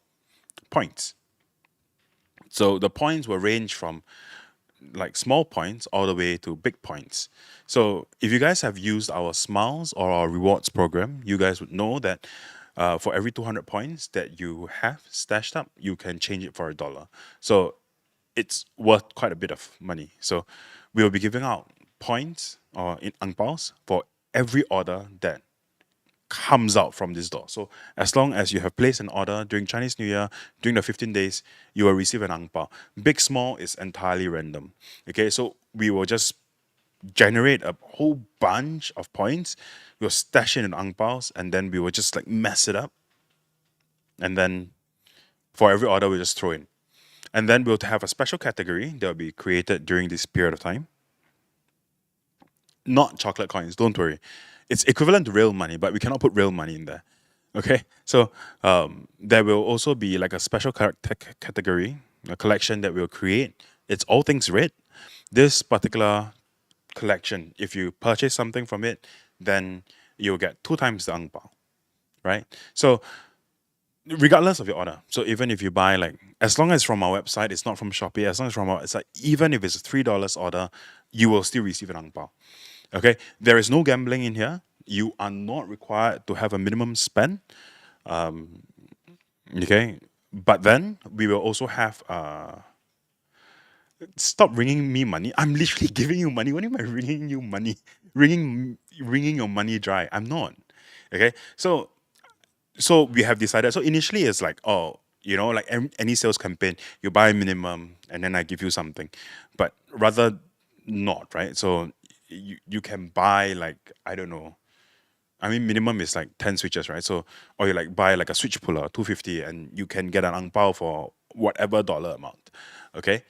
points. So the points will range from like small points all the way to big points. So if you guys have used our Smiles or our rewards program, you guys would know that for every 200 points that you have stashed up, you can change it for $1. So it's worth quite a bit of money. So we'll be giving out points or in ang paos for every order that comes out from this door. So as long as you have placed an order during Chinese New Year, during the 15 days, you will receive an ang pao. Big, small is entirely random. Okay, so we will just generate a whole bunch of points. We'll stash it in ang paos, and then we will just like mess it up. And then for every order, we just throw in. And then we'll have a special category that will be created during this period of time. Not chocolate coins, don't worry. It's equivalent to real money, but we cannot put real money in there. Okay, so there will also be like a special category, a collection that we'll create. It's all things red. This particular collection, if you purchase something from it, then you'll get 2 times the ang pao, right? So regardless of your order, so even if you buy like, as long as from our website, it's not from Shopee, as long as from our website, even if it's a $3 order, you will still receive an ang pao. Okay, there is no gambling in here. You are not required to have a minimum spend. Okay, but then we will also have. Stop ringing me money. I'm literally giving you money. What am I ringing you money? Ringing your money dry. I'm not. Okay, so we have decided. So initially, it's like, oh, like any sales campaign, you buy a minimum and then I give you something, but rather not, right? So you can buy like, I don't know. I mean, minimum is like 10 switches, right? So, or you like buy like a switch puller, 250, and you can get an ang pao for whatever dollar amount. Okay.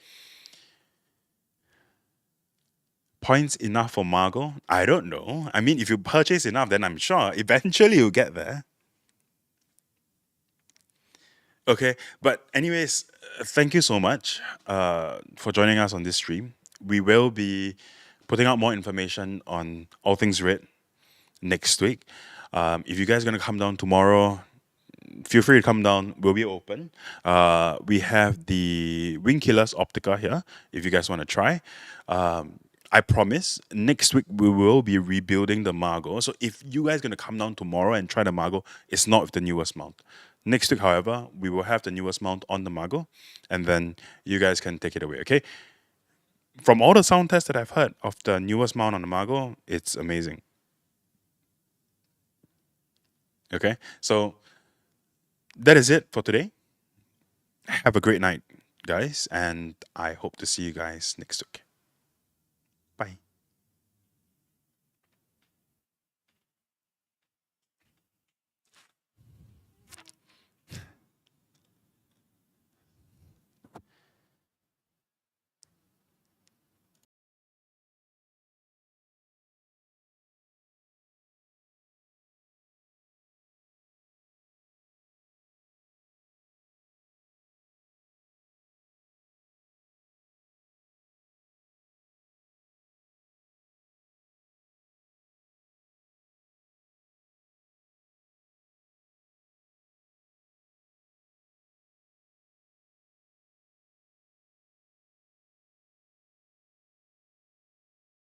Points enough for Margot? I don't know. I mean, if you purchase enough, then I'm sure eventually you'll get there. Okay, but anyways, thank you so much for joining us on this stream. We will be putting out more information on all things red next week. If you guys are gonna come down tomorrow, feel free to come down. We'll be open. We have the Wing Killers Optica here. If you guys want to try, I promise next week we will be rebuilding the Margot. So if you guys gonna come down tomorrow and try the Margot, it's not with the newest mount. Next week, however, we will have the newest mount on the Margot, and then you guys can take it away. Okay. From all the sound tests that I've heard of the newest mount on the Margot, it's amazing. Okay, so that is it for today. Have a great night, guys, and I hope to see you guys next week. Bye.